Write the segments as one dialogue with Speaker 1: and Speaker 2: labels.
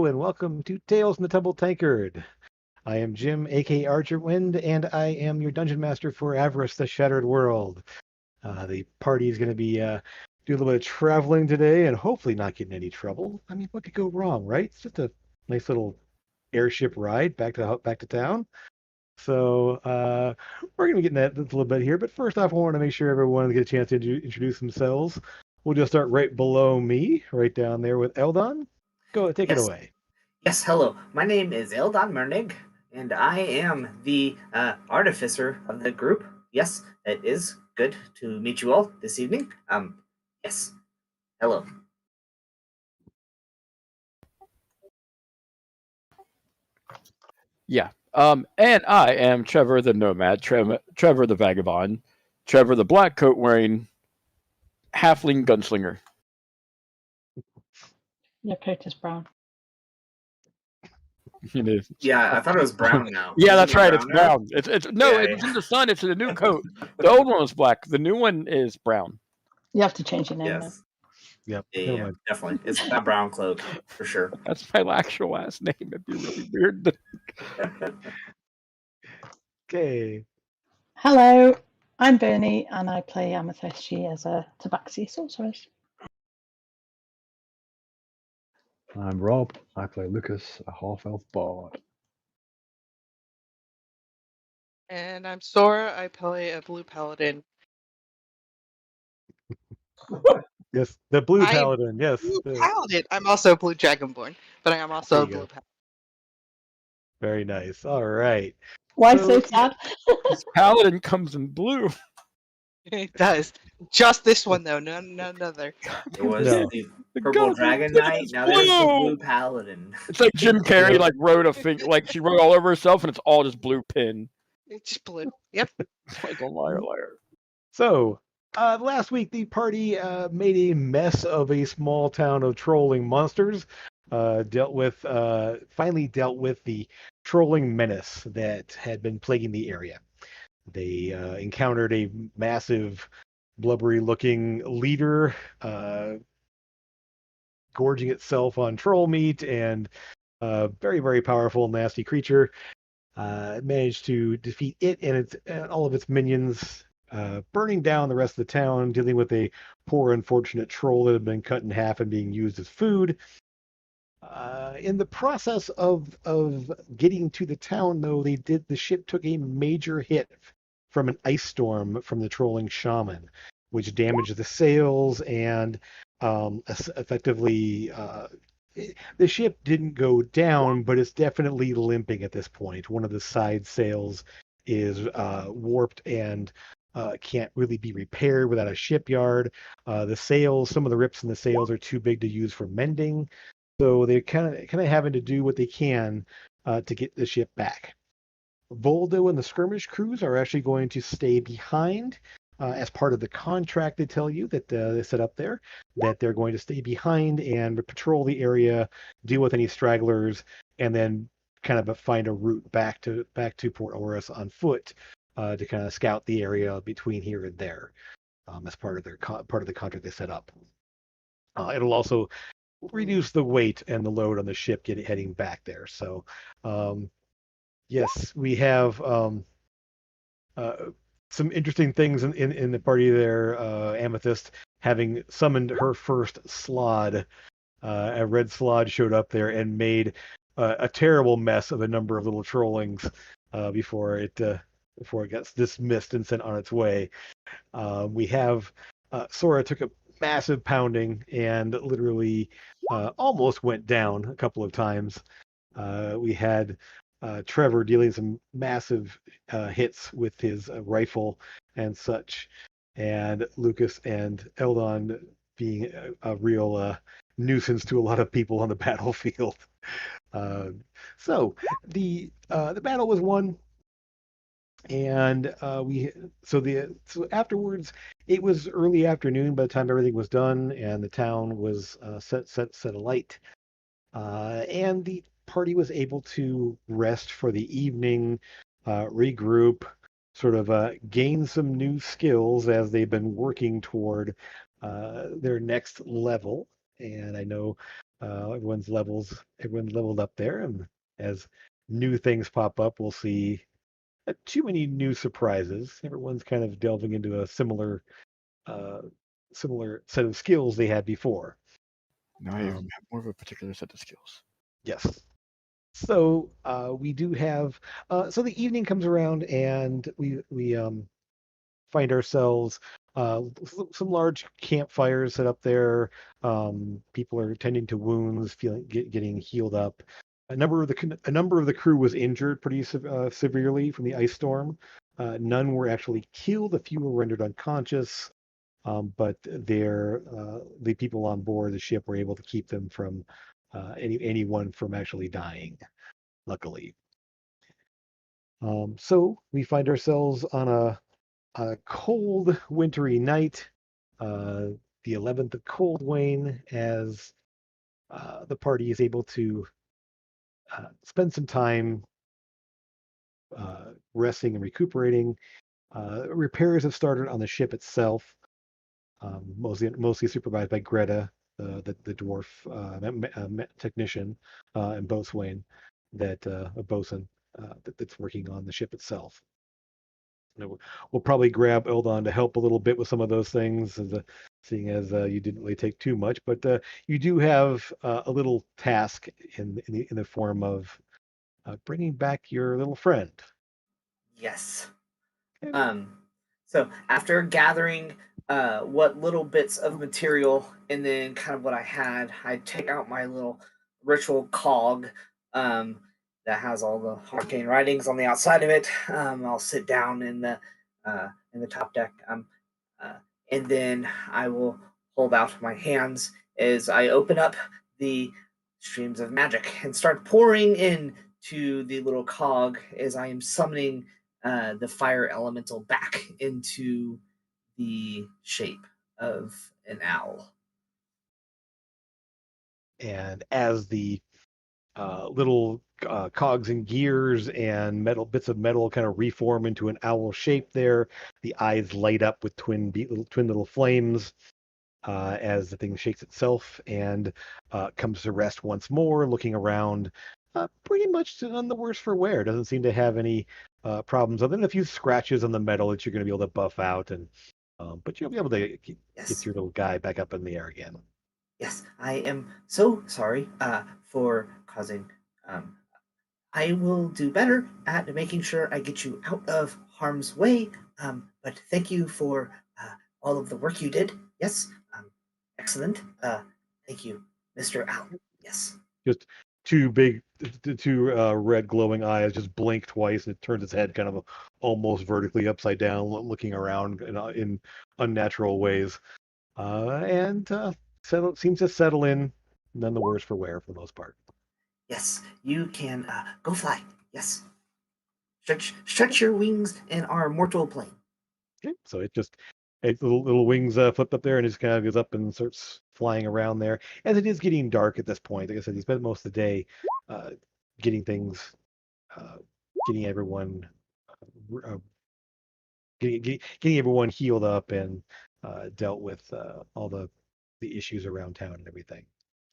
Speaker 1: Hello and welcome to Tales from the Tumble Tankard. I am Jim, aka Archer Wind, and I am your dungeon master for Avress, the Shattered World. The party is going to be doing a little bit of traveling today and hopefully not getting any trouble. I mean, what could go wrong, right? It's just a nice little airship ride back to town. So we're going to be getting that a little bit here, but first off, I want to make sure everyone gets a chance to introduce themselves. We'll just start right below me, right down there with Eldon. Go, take it
Speaker 2: Yes,
Speaker 1: away.
Speaker 2: yes, hello. My name is Eldon Mernig, and I am the artificer of the group. Yes, it is good to meet you all this evening. Yes, hello.
Speaker 3: Yeah. And I am Trevor the Nomad, Trevor the Vagabond, Trevor the black coat wearing halfling gunslinger.
Speaker 4: Your coat is brown.
Speaker 3: You know.
Speaker 2: Yeah, I thought it was brown now.
Speaker 3: Yeah,
Speaker 2: Is
Speaker 3: that's
Speaker 2: it not
Speaker 3: right. It's
Speaker 2: now?
Speaker 3: brown. It's no.
Speaker 2: Yeah,
Speaker 3: It's
Speaker 2: yeah.
Speaker 3: in the sun. It's in a new coat. The old one was black. The new one is brown.
Speaker 4: You have to change your name
Speaker 2: Yes.
Speaker 1: Yep.
Speaker 2: Yeah,
Speaker 1: Never
Speaker 2: yeah,
Speaker 1: mind.
Speaker 2: definitely. It's a brown cloak for sure.
Speaker 3: That's my actual last name. It'd be really weird.
Speaker 1: Okay.
Speaker 4: Hello, I'm Bernie, and I play Amethyst. She is a Tabaxi sorceress.
Speaker 5: I'm Rob. I play Lucas, a half-elf bard.
Speaker 6: And I'm Sora. I play a blue paladin.
Speaker 1: Yes, the blue
Speaker 6: I'm
Speaker 1: paladin. Yes.
Speaker 6: Blue paladin. I'm also a blue dragonborn, but I am also
Speaker 1: There
Speaker 6: a
Speaker 1: you
Speaker 6: blue
Speaker 1: go.
Speaker 6: paladin.
Speaker 1: Very nice. All right.
Speaker 4: Why
Speaker 1: So,
Speaker 4: so sad?
Speaker 3: This paladin comes in blue.
Speaker 6: It does. Just this one though, none other.
Speaker 2: It was
Speaker 1: No.
Speaker 2: the
Speaker 3: The
Speaker 2: purple
Speaker 3: goddamn
Speaker 2: dragon
Speaker 3: thing
Speaker 2: knight.
Speaker 3: is
Speaker 2: Now there's the
Speaker 3: blue!
Speaker 2: blue paladin.
Speaker 3: It's like Jim Carrey
Speaker 1: Yep.
Speaker 3: like wrote a thing, like she wrote all over herself, and it's all just blue pin.
Speaker 6: It's just blue. Yep.
Speaker 3: Like a liar.
Speaker 1: So, last week the party made a mess of a small town of trolling monsters. Finally dealt with the trolling menace that had been plaguing the area. They encountered a massive, blubbery-looking leader gorging itself on troll meat, and a very, very powerful, nasty creature. Managed to defeat it and all of its minions, burning down the rest of the town, dealing with a poor, unfortunate troll that had been cut in half and being used as food. In the process of getting to the town, though, the ship took a major hit from an ice storm from the trolling shaman, which damaged the sails and effectively the ship didn't go down, but it's definitely limping at this point. One of the side sails is warped and can't really be repaired without a shipyard. The sails, some of the rips in the sails are too big to use for mending, so they're kind of having to do what they can to get the ship back. Voldo and the skirmish crews are actually going to stay behind as part of the contract. They tell you that they set up there that they're going to stay behind and patrol the area, deal with any stragglers, and then kind of find a route back to Port Oruss on foot to kind of scout the area between here and there as part of the contract they set up. It'll also reduce the weight and the load on the ship heading back there. So yes, we have some interesting things in the party there. Amethyst having summoned her first Slod. A red Slod showed up there and made a terrible mess of a number of little trollings before it gets dismissed and sent on its way. We have Sora took a massive pounding and literally almost went down a couple of times. We had Trevor dealing some massive hits with his rifle and such, and Lucas and Eldon being a real nuisance to a lot of people on the battlefield. So the battle was won, and so afterwards it was early afternoon by the time everything was done, and the town was set alight, and the party was able to rest for the evening, regroup, sort of gain some new skills as they've been working toward their next level. And I know Everyone's leveled up there, and as new things pop up, we'll see too many new surprises. Everyone's kind of delving into a uh, similar set of skills they had before.
Speaker 3: Now I even
Speaker 1: Um,
Speaker 3: have more of a particular set of skills.
Speaker 1: yes. So we do have. So the evening comes around, and we find ourselves some large campfires set up there. People are tending to wounds, getting healed up. A number of the crew was injured pretty severely from the ice storm. None were actually killed. A few were rendered unconscious. But the people on board the ship were able to keep them from anyone from actually dying, luckily. So we find ourselves on a cold, wintry night, uh, the 11th of Coldwain, as the party is able to spend some time resting and recuperating. Repairs have started on the ship itself, mostly supervised by Greta, the dwarf technician and boatswain, a bosun that's working on the ship itself. We'll probably grab Eldon to help a little bit with some of those things, seeing as you didn't really take too much. But you do have a little task in the form of bringing back your little friend.
Speaker 2: Yes.
Speaker 1: Okay.
Speaker 2: So after gathering what little bits of material and then kind of what I had, I take out my little ritual cog um, that has all the arcane writings on the outside of it. I'll sit down in the top deck, uh, and then I will hold out my hands as I open up the streams of magic and start pouring in to the little cog as I am summoning the fire elemental back into the shape of an owl.
Speaker 1: And as the little cogs and gears and metal bits of metal kind of reform into an owl shape there, the eyes light up with twin little flames as the thing shakes itself and comes to rest once more, looking around. Pretty much none the worse for wear. Doesn't seem to have any problems, other than a few scratches on the metal that you're going to be able to buff out, and but you'll be able to get
Speaker 2: Yes,
Speaker 1: your little guy back up in the air again.
Speaker 2: yes, I am so sorry for causing. Um, I will do better at making sure I get you out of harm's way. But thank you for all of the work you did. Yes, excellent. Thank you, Mr. Owl. Yes.
Speaker 1: Just two red glowing eyes just blink twice, and it turns its head kind of almost vertically upside down, looking around in unnatural ways. And seems to settle in, none the worse for wear for the most part.
Speaker 2: Yes, you can go fly. Yes, stretch your wings in our mortal plane.
Speaker 1: Okay, so little wings flipped up there, and it just kind of goes up and starts flying around there. As it is getting dark at this point, like I said, he spent most of the day uh, getting things, uh, getting everyone, uh, getting everyone healed up and dealt with all the issues around town and everything.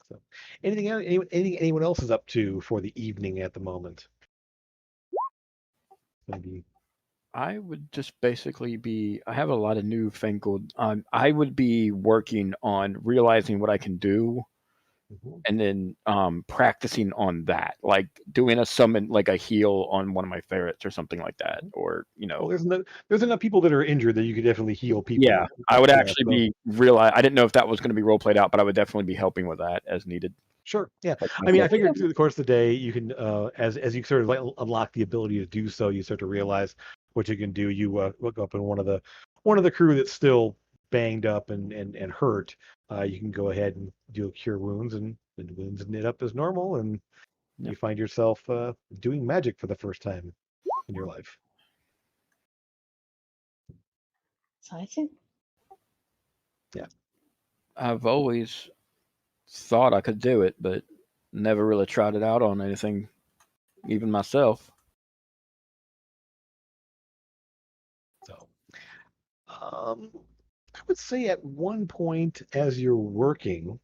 Speaker 1: So, anything anyone else is up to for the evening at the moment? Maybe.
Speaker 3: I would just basically be. I have a lot of newfangled. I would be working on realizing what I can do,
Speaker 1: Mhm.
Speaker 3: and then practicing on that, like doing a summon, like a heal on one of my ferrets or something like that, or
Speaker 1: Well, there's enough people that are injured that you could definitely heal
Speaker 3: yeah,
Speaker 1: people.
Speaker 3: I would
Speaker 1: Yeah,
Speaker 3: actually
Speaker 1: so
Speaker 3: be realize. I didn't know if that was going to be role played out, but I would definitely be helping with that as needed.
Speaker 1: sure. Yeah.
Speaker 3: Like
Speaker 1: I mean, I
Speaker 3: myself.
Speaker 1: figured through the course of the day, you can, as you sort of like unlock the ability to do so, you start to realize what you can do. You look up in one of the crew that's still banged up and hurt. You can go ahead and do cure wounds, and the wounds knit up as normal, and
Speaker 3: Yeah.
Speaker 1: you find yourself doing magic for the first time in your life.
Speaker 4: Exciting.
Speaker 1: Yeah.
Speaker 3: I've always thought I could do it, but never really tried it out on anything, even myself.
Speaker 1: So, I would say at one point as you're working,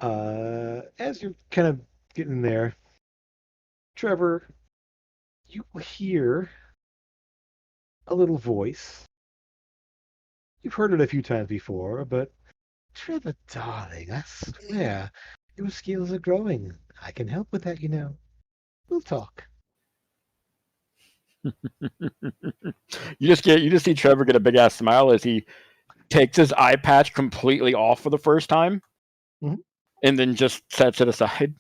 Speaker 1: As you're kind of getting there, Trevor, you hear a little voice. You've heard it a few times before, but Trevor, darling, I swear, your skills are growing. I can help with that, you know. We'll talk.
Speaker 3: You just see Trevor get a big ass smile as he takes his eye patch completely off for the first time,
Speaker 1: Mhm.
Speaker 3: and then just sets it aside.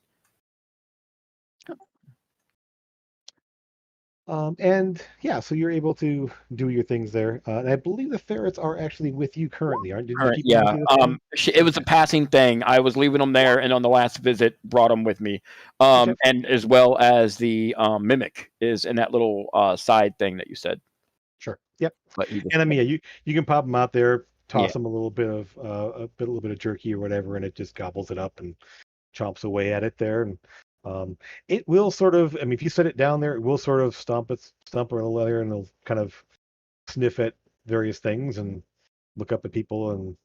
Speaker 1: And yeah, so you're able to do your things there. And I believe the ferrets are actually with you currently, aren't? Didn't you keep them with
Speaker 3: Yeah.
Speaker 1: you this time?
Speaker 3: It was a passing thing. I was leaving them there, and on the last visit, brought them with me.
Speaker 1: Okay.
Speaker 3: And as well as the mimic is in that little side thing that you said.
Speaker 1: Sure. Yep.
Speaker 3: But he just,
Speaker 1: And I mean, yeah, you can pop them out there,
Speaker 3: yeah.
Speaker 1: toss them a little bit of a little bit of jerky or whatever, and it just gobbles it up and chomps away at it there. And it will sort of, I mean, if you set it down there, it will sort of stomp around the leather, and it'll kind of sniff at various things and look up at people, and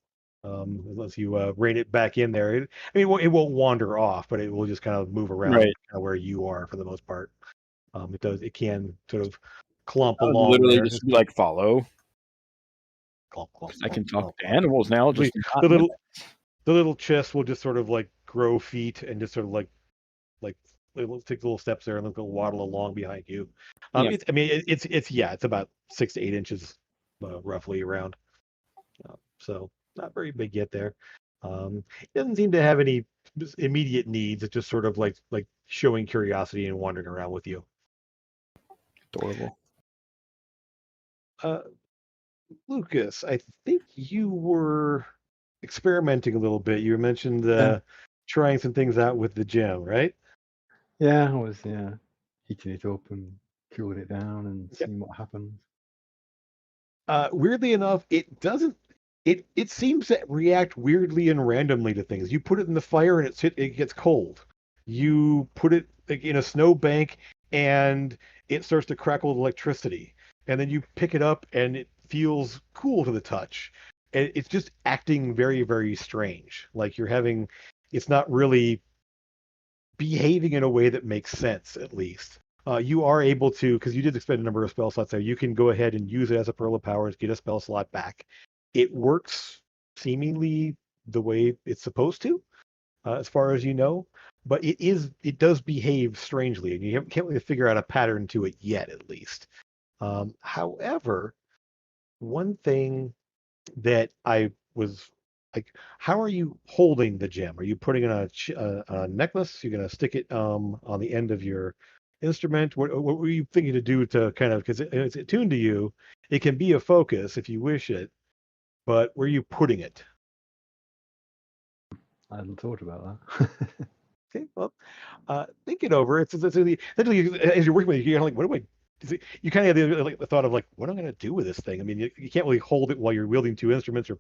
Speaker 1: unless you rein it back in there, I mean, it won't wander off, but it will just kind of move around
Speaker 3: Right.
Speaker 1: kind of where you are for the most part. It can sort of clump
Speaker 3: I would
Speaker 1: along
Speaker 3: literally
Speaker 1: there.
Speaker 3: just be like, follow.
Speaker 1: Clomp, clomp,
Speaker 3: I
Speaker 1: clomp,
Speaker 3: can talk
Speaker 1: clomp,
Speaker 3: to
Speaker 1: clomp.
Speaker 3: animals now. Just
Speaker 1: The
Speaker 3: not
Speaker 1: little the little chest will just sort of like grow feet and just sort of like it will take little steps there, and they'll waddle along behind you.
Speaker 3: Yeah.
Speaker 1: I mean, it's yeah, it's about 6 to 8 inches roughly around. So not very big yet there. It doesn't seem to have any immediate needs. It's just sort of like showing curiosity and wandering around with you.
Speaker 3: adorable.
Speaker 1: Uh, Lucas, I think you were experimenting a little bit. You mentioned trying some things out with the gym, right?
Speaker 5: Yeah, I was heating it up and cooling it down and
Speaker 1: Yep.
Speaker 5: seeing what happens.
Speaker 1: Weirdly enough, it doesn't. It seems to react weirdly and randomly to things. You put it in the fire and it gets cold. You put it like, in a snowbank and it starts to crackle with electricity. And then you pick it up and it feels cool to the touch. And it's just acting very, very strange. Like it's not really behaving in a way that makes sense, at least. You are able to, because you did expend a number of spell slots there, you can go ahead and use it as a Pearl of Powers, get a spell slot back. It works seemingly the way it's supposed to, as far as you know, but it does behave strangely, and you can't really figure out a pattern to it yet, at least. However, one thing that I was like, how are you holding the gem? Are you putting it on a necklace? You're going to stick it on the end of your instrument? What were you thinking to do to kind of, because it's attuned to you, it can be a focus if you wish it, but where are you putting it?
Speaker 5: I hadn't thought about that.
Speaker 1: Okay, well, think it over. It's really, as you're working with it, you're like, what do I? You kind of have the thought of like, what am I going to do with this thing? I mean, you can't really hold it while you're wielding two instruments or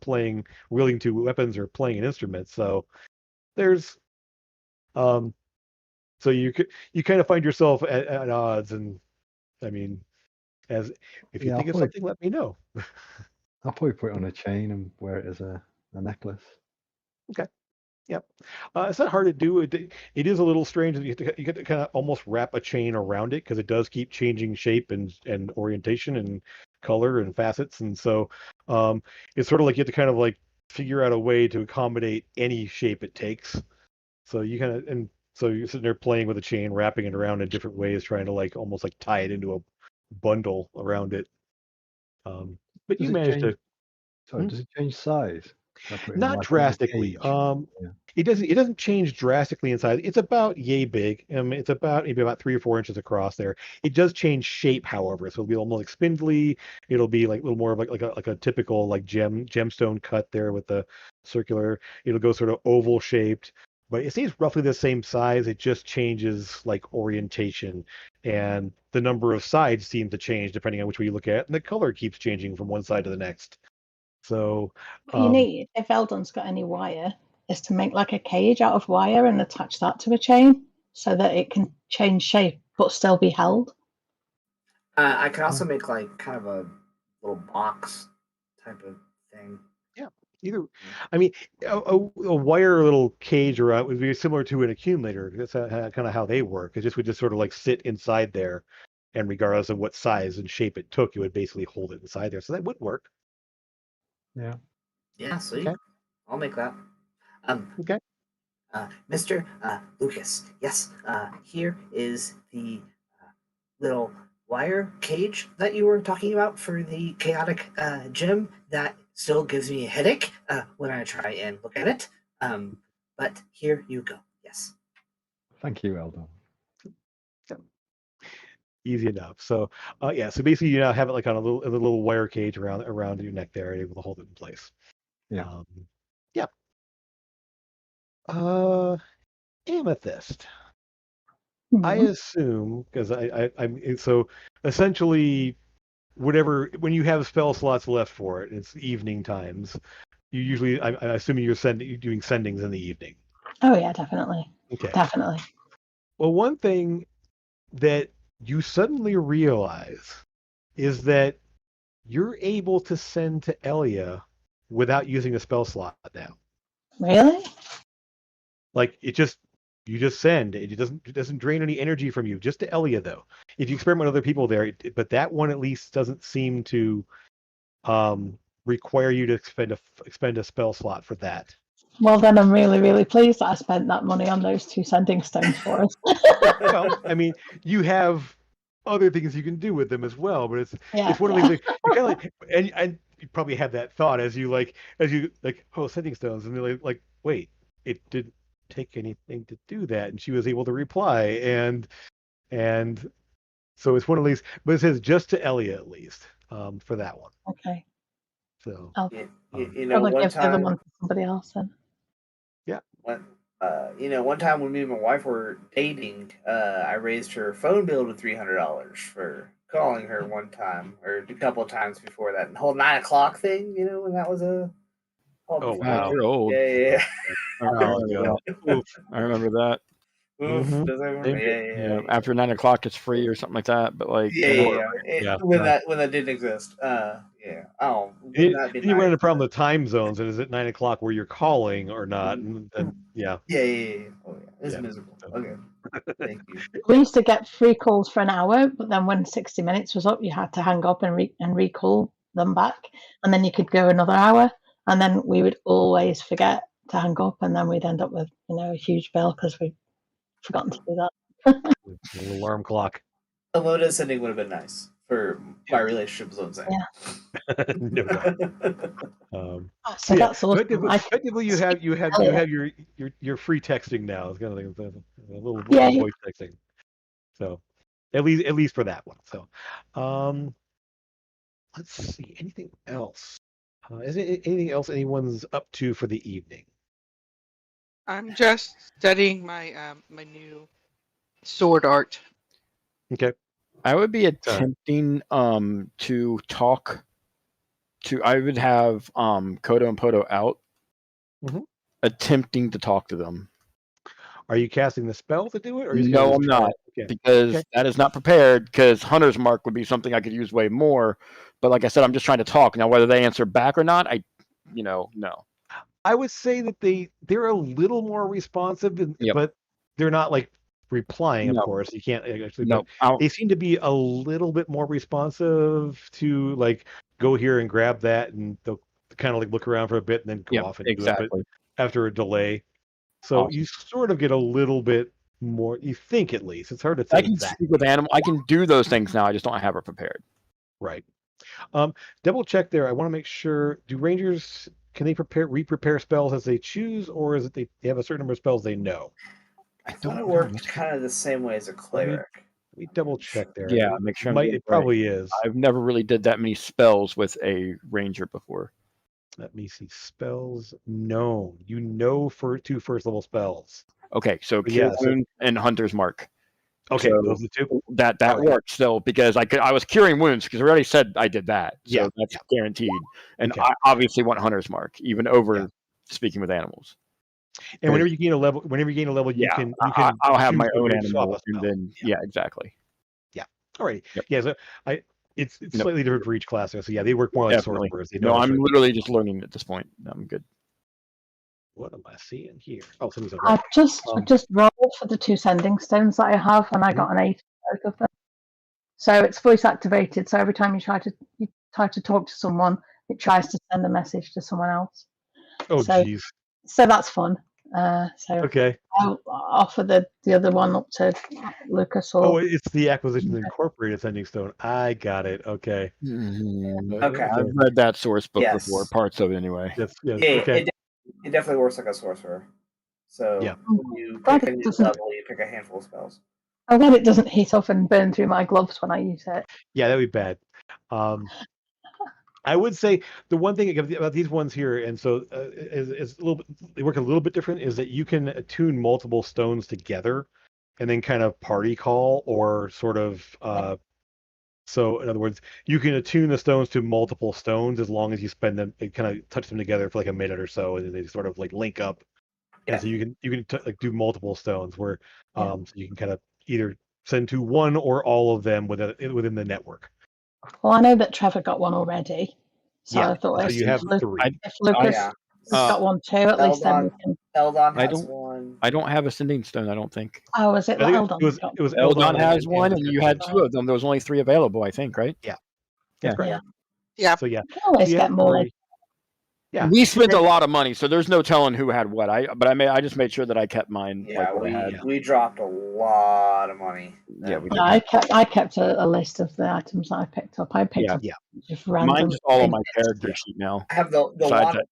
Speaker 1: wielding two weapons or playing an instrument. So there's, um, so you kind of find yourself at odds. And I mean, as if you
Speaker 5: Yeah,
Speaker 1: think of something, let me know.
Speaker 5: I'll probably put it on a chain and wear it as a necklace.
Speaker 1: Okay. Yep. It's not hard to do. It is a little strange. You have to kind of almost wrap a chain around it because it does keep changing shape and orientation and color and facets. And so it's sort of like you have to kind of like figure out a way to accommodate any shape it takes. So you kind of, and so you're sitting there playing with a chain, wrapping it around in different ways, trying to like almost like tie it into a bundle around it. But
Speaker 5: Does
Speaker 1: you
Speaker 5: it
Speaker 1: managed
Speaker 5: change?
Speaker 1: to.
Speaker 5: Sorry,
Speaker 1: Hmm?
Speaker 5: does it change size? If I put it in
Speaker 1: Not
Speaker 5: like a
Speaker 1: drastically.
Speaker 5: cage. Yeah.
Speaker 1: It doesn't change drastically in size. It's about yay big. It's about maybe about 3 or 4 inches across there. It does change shape, however. So it'll be almost like spindly. It'll be like a little more of like a typical like gemstone cut there with the circular. It'll go sort of oval shaped, but it stays roughly the same size. It just changes like orientation, and the number of sides seem to change depending on which way you look at it, and the color keeps changing from one side to the next. So
Speaker 4: What you need, if Eldon's got any wire, is to make like a cage out of wire and attach that to a chain so that it can change shape but still be held.
Speaker 2: I could also make like kind of a little box type of thing.
Speaker 1: Yeah, Either, I mean, a wire little cage around would be similar to an accumulator. That's kind of how they work. It just would just sort of like sit inside there, and regardless of what size and shape it took, it would basically hold it inside there. So that would work.
Speaker 5: Yeah.
Speaker 2: Yeah, sweet.
Speaker 1: Okay.
Speaker 2: I'll make that.
Speaker 1: Okay.
Speaker 2: Mr. Lucas, yes, here is the little wire cage that you were talking about for the chaotic gym that still gives me a headache when I try and look at it. But here you go. Yes.
Speaker 5: Thank you, Eldon.
Speaker 1: Easy enough. So, yeah. So basically, you now have it like on a little wire cage around your neck there, able to hold it in place.
Speaker 5: Yeah.
Speaker 1: Yeah. Amethyst. I
Speaker 4: Mhm.
Speaker 1: assume because I'm so essentially whatever when you have spell slots left for it, it's evening times. You usually, I'm assuming you're doing sendings in the evening.
Speaker 4: Oh yeah, definitely.
Speaker 1: Okay.
Speaker 4: Definitely.
Speaker 1: Well, one thing that you suddenly realize is that you're able to send to Elia without using a spell slot now.
Speaker 4: Really?
Speaker 1: Like you just send. It doesn't drain any energy from you. Just to Elia though. If you experiment with other people there, but that one at least doesn't seem to require you to expend a spell slot for that.
Speaker 4: Well, then I'm really, really pleased that I spent that money on those 2 sending stones for us.
Speaker 1: Well, I mean, you have other things you can do with them as well, but
Speaker 4: Yeah,
Speaker 1: it's one of
Speaker 4: yeah.
Speaker 1: these like you kind of like and you probably had that thought as you sending stones and they're like wait, it didn't take anything to do that, and she was able to reply and so it's one of these, but it says just to Elia at least for that one.
Speaker 4: Okay.
Speaker 1: So
Speaker 4: I'll
Speaker 2: You know,
Speaker 4: probably
Speaker 2: one
Speaker 4: give the other
Speaker 2: time,
Speaker 4: one to somebody else then.
Speaker 2: one time when me and my wife were dating, I raised her phone bill to $300 for calling her one time or a couple of times before that. And the whole 9 o'clock thing, when that was a called
Speaker 1: oh
Speaker 2: before.
Speaker 3: Wow,
Speaker 1: wow.
Speaker 3: you're old.
Speaker 2: Yeah.
Speaker 3: I
Speaker 1: Oh
Speaker 3: remember
Speaker 1: god.
Speaker 3: that.
Speaker 1: Oof.
Speaker 3: I remember that.
Speaker 2: Oof.
Speaker 1: Mhm.
Speaker 2: Does everyone?
Speaker 1: Same here.
Speaker 3: Yeah, after 9 o'clock, it's free or something like that. But like,
Speaker 2: Yeah,
Speaker 3: you know,
Speaker 2: yeah, yeah.
Speaker 1: Yeah.
Speaker 2: When that didn't exist. Yeah. Oh, wouldn't that be
Speaker 1: Then you run
Speaker 2: nice?
Speaker 1: into the problem with time zones, and is it 9 o'clock where you're calling or not? And yeah,
Speaker 2: Yeah. Oh, yeah. It's
Speaker 1: yeah.
Speaker 2: miserable.
Speaker 1: So,
Speaker 2: Okay. Thank you.
Speaker 4: We used to get 3 calls for an hour, but then when 60 minutes was up, you had to hang up and recall them back, and then you could go another hour, and then we would always forget to hang up, and then we'd end up with a huge bill because we'd forgotten to do that.
Speaker 1: a little alarm clock.
Speaker 2: A load sending would have been nice for my
Speaker 1: Yeah.
Speaker 2: relationship, is what I'm saying.
Speaker 4: Yeah.
Speaker 1: No doubt.
Speaker 4: So
Speaker 1: Yeah,
Speaker 4: that's awesome.
Speaker 1: effectively you have
Speaker 4: Elia.
Speaker 1: your free texting now. It's kind of like a little
Speaker 4: Yeah.
Speaker 1: voice texting. So at least for that one. So let's see, anything else? Is it anything else anyone's up to for the evening?
Speaker 6: I'm just studying my my new sword art.
Speaker 1: Okay.
Speaker 3: I would be attempting to talk to. I would have Kodo and Podo out, attempting to talk to them.
Speaker 1: Are you casting the spell to do it, or are you just
Speaker 3: No,
Speaker 1: gonna
Speaker 3: I'm
Speaker 1: try
Speaker 3: not,
Speaker 1: it? Okay.
Speaker 3: because
Speaker 1: Okay.
Speaker 3: that is not prepared. Because Hunter's Mark would be something I could use way more. But like I said, I'm just trying to talk now. Whether they answer back or not, no.
Speaker 1: I would say that they're a little more responsive,
Speaker 3: Yep.
Speaker 1: but they're not like replying. Of
Speaker 3: No.
Speaker 1: course, you can't actually.
Speaker 3: No.
Speaker 1: But they seem to be a little bit more responsive to like go here and grab that, and they'll kind of like look around for a bit and then go
Speaker 3: Yep,
Speaker 1: off and do it.
Speaker 3: exactly.
Speaker 1: But after a delay, so you sort of get a little bit more. You think at least it's hard to tell
Speaker 3: I can
Speaker 1: exactly.
Speaker 3: speak with animal. I can do those things now. I just don't have it prepared.
Speaker 1: Right. Double check there. I want to make sure. Do Rangers can they re-prepare spells as they choose, or is it they have a certain number of spells they know?
Speaker 2: I thought it worked kind of the same way as a cleric.
Speaker 1: Let me double check there.
Speaker 3: Yeah, make sure I'm doing
Speaker 1: It
Speaker 3: it right.
Speaker 1: probably is.
Speaker 3: I've never really did that many spells with a ranger before.
Speaker 1: Let me see. Spells known. You know for 2 first level spells.
Speaker 3: Okay, so
Speaker 1: But
Speaker 3: Cure
Speaker 1: yeah, so-
Speaker 3: Wound and Hunter's Mark.
Speaker 1: Okay,
Speaker 3: So
Speaker 1: those are the 2.
Speaker 3: that
Speaker 1: Alright.
Speaker 3: worked still because I was curing wounds because I already said I did that. So
Speaker 1: Yeah,
Speaker 3: that's guaranteed. And
Speaker 1: Okay.
Speaker 3: I obviously want Hunter's Mark, even over speaking with animals.
Speaker 1: And whenever you gain a level, you can
Speaker 3: I'll have
Speaker 1: choose
Speaker 3: my
Speaker 1: to
Speaker 3: own
Speaker 1: swap
Speaker 3: animal
Speaker 1: a
Speaker 3: and
Speaker 1: spell.
Speaker 3: then exactly.
Speaker 1: All right.
Speaker 3: Yep.
Speaker 1: Yeah. So It's
Speaker 3: Nope.
Speaker 1: slightly different for each class. So yeah, they work more like
Speaker 3: Definitely.
Speaker 1: sorcerers. They know
Speaker 3: No,
Speaker 1: how to
Speaker 3: I'm
Speaker 1: sort of-
Speaker 3: literally just learning at this point. I'm good.
Speaker 1: What am I seeing here? Oh, something's a
Speaker 4: I've
Speaker 1: red.
Speaker 4: just rolled for the 2 sending stones that I have, and I got an 8 on both of them. So it's voice activated. So every time you try to talk to someone, it tries to send a message to someone else.
Speaker 1: Oh,
Speaker 4: So
Speaker 1: geez.
Speaker 4: so that's fun. So
Speaker 1: Okay.
Speaker 4: I'll offer the other one up to Lucas or
Speaker 1: Oh, it's the Acquisitions Incorporated Sending Stone. I got it. Okay.
Speaker 2: Okay.
Speaker 3: I've read that source book
Speaker 2: Yes.
Speaker 3: before, parts of it anyway.
Speaker 1: Yes. Yes.
Speaker 2: Yeah,
Speaker 1: Okay.
Speaker 2: it definitely works like a sorcerer. So
Speaker 1: Yeah.
Speaker 2: when you
Speaker 4: Glad
Speaker 2: pick a
Speaker 4: it
Speaker 2: new
Speaker 4: doesn't-
Speaker 2: level, you pick a handful of spells.
Speaker 4: I'm glad it doesn't heat up and burn through my gloves when I use it.
Speaker 1: Yeah, that'd be bad. I would say the one thing about these ones here, and so is a little bit, they work a little bit different, is that you can attune multiple stones together, and then kind of party call or sort of. So in other words, you can attune the stones to multiple stones as long as you spend them, and kind of touch them together for like a minute or so, and then they sort of like link up.
Speaker 2: Yeah.
Speaker 1: And so you can like do multiple stones where
Speaker 4: Yeah.
Speaker 1: so you can kind of either send to one or all of them within the network.
Speaker 4: Well, I know that Trevor got one already, so
Speaker 1: Yeah.
Speaker 4: I thought
Speaker 1: So you have three.
Speaker 4: if Lucas
Speaker 2: Yeah.
Speaker 4: has got one too, at least then we can.
Speaker 2: Eldon
Speaker 3: I
Speaker 2: has
Speaker 3: don't-
Speaker 2: one.
Speaker 3: I don't have a sending stone. I don't think.
Speaker 4: Oh, was it
Speaker 1: I think
Speaker 4: Eldon?
Speaker 1: it was
Speaker 3: Eldon has one, and
Speaker 1: and
Speaker 3: you had 2 of them. There was only 3 available, I think, right?
Speaker 1: That's
Speaker 3: Yeah.
Speaker 1: correct.
Speaker 6: Yeah.
Speaker 1: So yeah,
Speaker 4: You can always
Speaker 1: you
Speaker 4: get
Speaker 1: have
Speaker 4: more.
Speaker 1: three. Yeah.
Speaker 3: We spent a lot of money, so there's no telling who had what. I just made sure that I kept mine
Speaker 2: Yeah,
Speaker 3: like what I had.
Speaker 2: we dropped a lot of money.
Speaker 3: Yeah, we did.
Speaker 4: I kept a list of the items that I picked up. I picked up
Speaker 1: Yeah.
Speaker 4: just random.
Speaker 3: Mine's just all on my
Speaker 4: things.
Speaker 3: character sheet now.
Speaker 2: I have the
Speaker 3: Besides
Speaker 2: wand,
Speaker 3: that-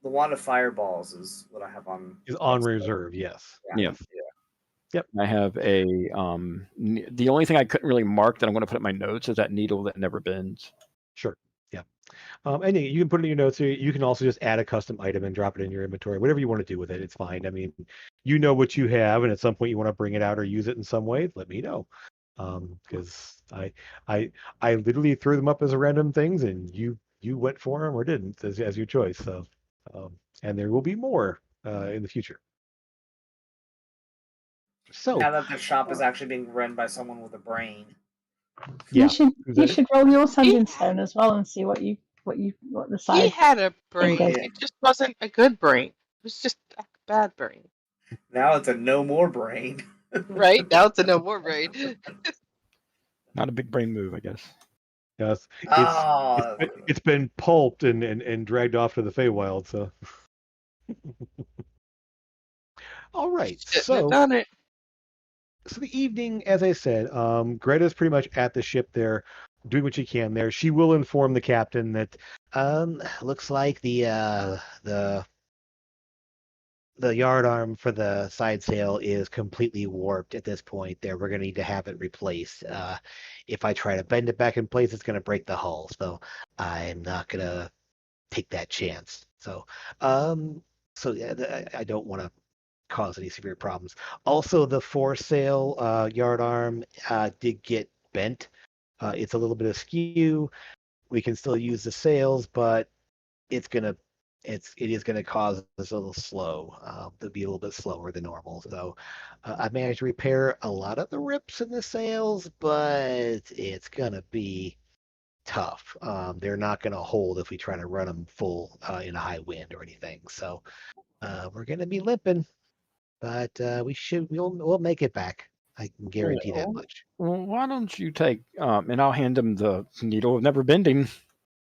Speaker 2: the wand of fireballs is what I have on.
Speaker 1: Is on reserve. Yes.
Speaker 3: Yeah.
Speaker 2: Yeah.
Speaker 3: I have a the only thing I couldn't really mark that I'm going to put in my notes is that needle that never bends.
Speaker 1: Sure. Yeah. And you can put it in your notes. You can also just add a custom item and drop it in your inventory. Whatever you want to do with it, it's fine. I mean, you know what you have, and at some point you want to bring it out or use it in some way. Let me know, because I literally threw them up as random things, and you went for them or didn't as your choice. So, and there will be more in the future. So
Speaker 2: Now that the shop is actually being run by someone with a brain.
Speaker 1: yeah,
Speaker 4: You should roll your sending stone as well and see what the
Speaker 6: He
Speaker 4: side.
Speaker 6: had a brain.
Speaker 4: does.
Speaker 6: It just wasn't a good brain. It was just a bad brain.
Speaker 2: Now it's a no more brain.
Speaker 6: Right? Now it's a no more brain.
Speaker 3: Not a big brain move, I guess.
Speaker 1: yes,
Speaker 2: Oh,
Speaker 1: it's been pulped and dragged off to the Feywild. So, all right,
Speaker 6: Shouldn't have done it.
Speaker 1: So the evening, as I said, Greta's pretty much at the ship there, doing what she can there. She will inform the captain that looks like the yard arm for the side sail is completely warped at this point. There, we're gonna need to have it replaced. If I try to bend it back in place, it's gonna break the hull. So I'm not gonna take that chance. So yeah, I don't want to cause any severe problems. Also, the foresail yard arm did get bent. It's a little bit askew. We can still use the sails, but it is gonna cause us a little slow. To be a little bit slower than normal. So I managed to repair a lot of the rips in the sails, but it's gonna be tough. They're not gonna hold if we try to run them full in a high wind or anything. So we're gonna be limping. But we'll make it back. I can guarantee that much.
Speaker 3: Well, why don't you take and I'll hand him the needle of never bending,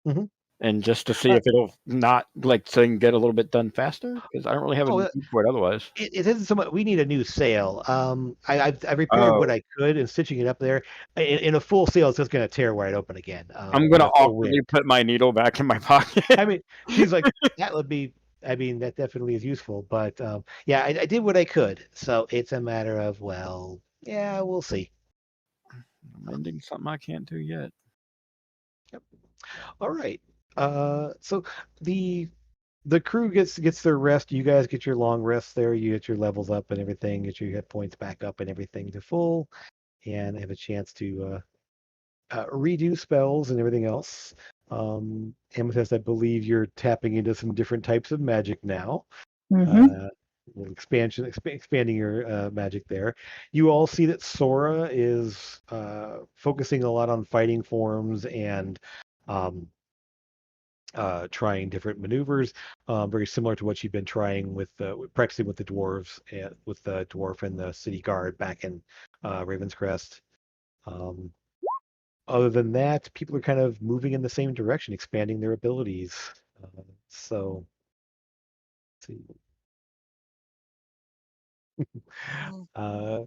Speaker 1: Mhm.
Speaker 3: and just to see if it'll not like so you can get a little bit done faster because I don't really have a
Speaker 1: Oh,
Speaker 3: need for it otherwise.
Speaker 1: It isn't so much. We need a new sail. I repaired what I could and stitching it up there. In a full sail, it's just going to tear wide open again.
Speaker 3: I'm gonna
Speaker 1: with a full
Speaker 3: awkwardly
Speaker 1: wind.
Speaker 3: put my needle back in my pocket.
Speaker 1: I mean, she's like, that would be. I mean, that definitely is useful. But yeah, I did what I could. So it's a matter of yeah, we'll see.
Speaker 3: I'm ending something I can't do yet.
Speaker 1: All right. So the crew gets their rest. You guys get your long rests there. You get your levels up and everything. Get your hit points back up and everything to full, and have a chance to redo spells and everything else. Amethyst, I believe you're tapping into some different types of magic now.
Speaker 4: Mhm.
Speaker 1: expanding your magic there. You all see that Sora is focusing a lot on fighting forms and um, trying different maneuvers, very similar to what you've been trying with practicing with the dwarves and with the dwarf and the city guard back in Ravenscrest. Um, Other than that, people are kind of moving in the same direction, expanding their abilities. So, let's see.
Speaker 6: Mm.
Speaker 1: Uh,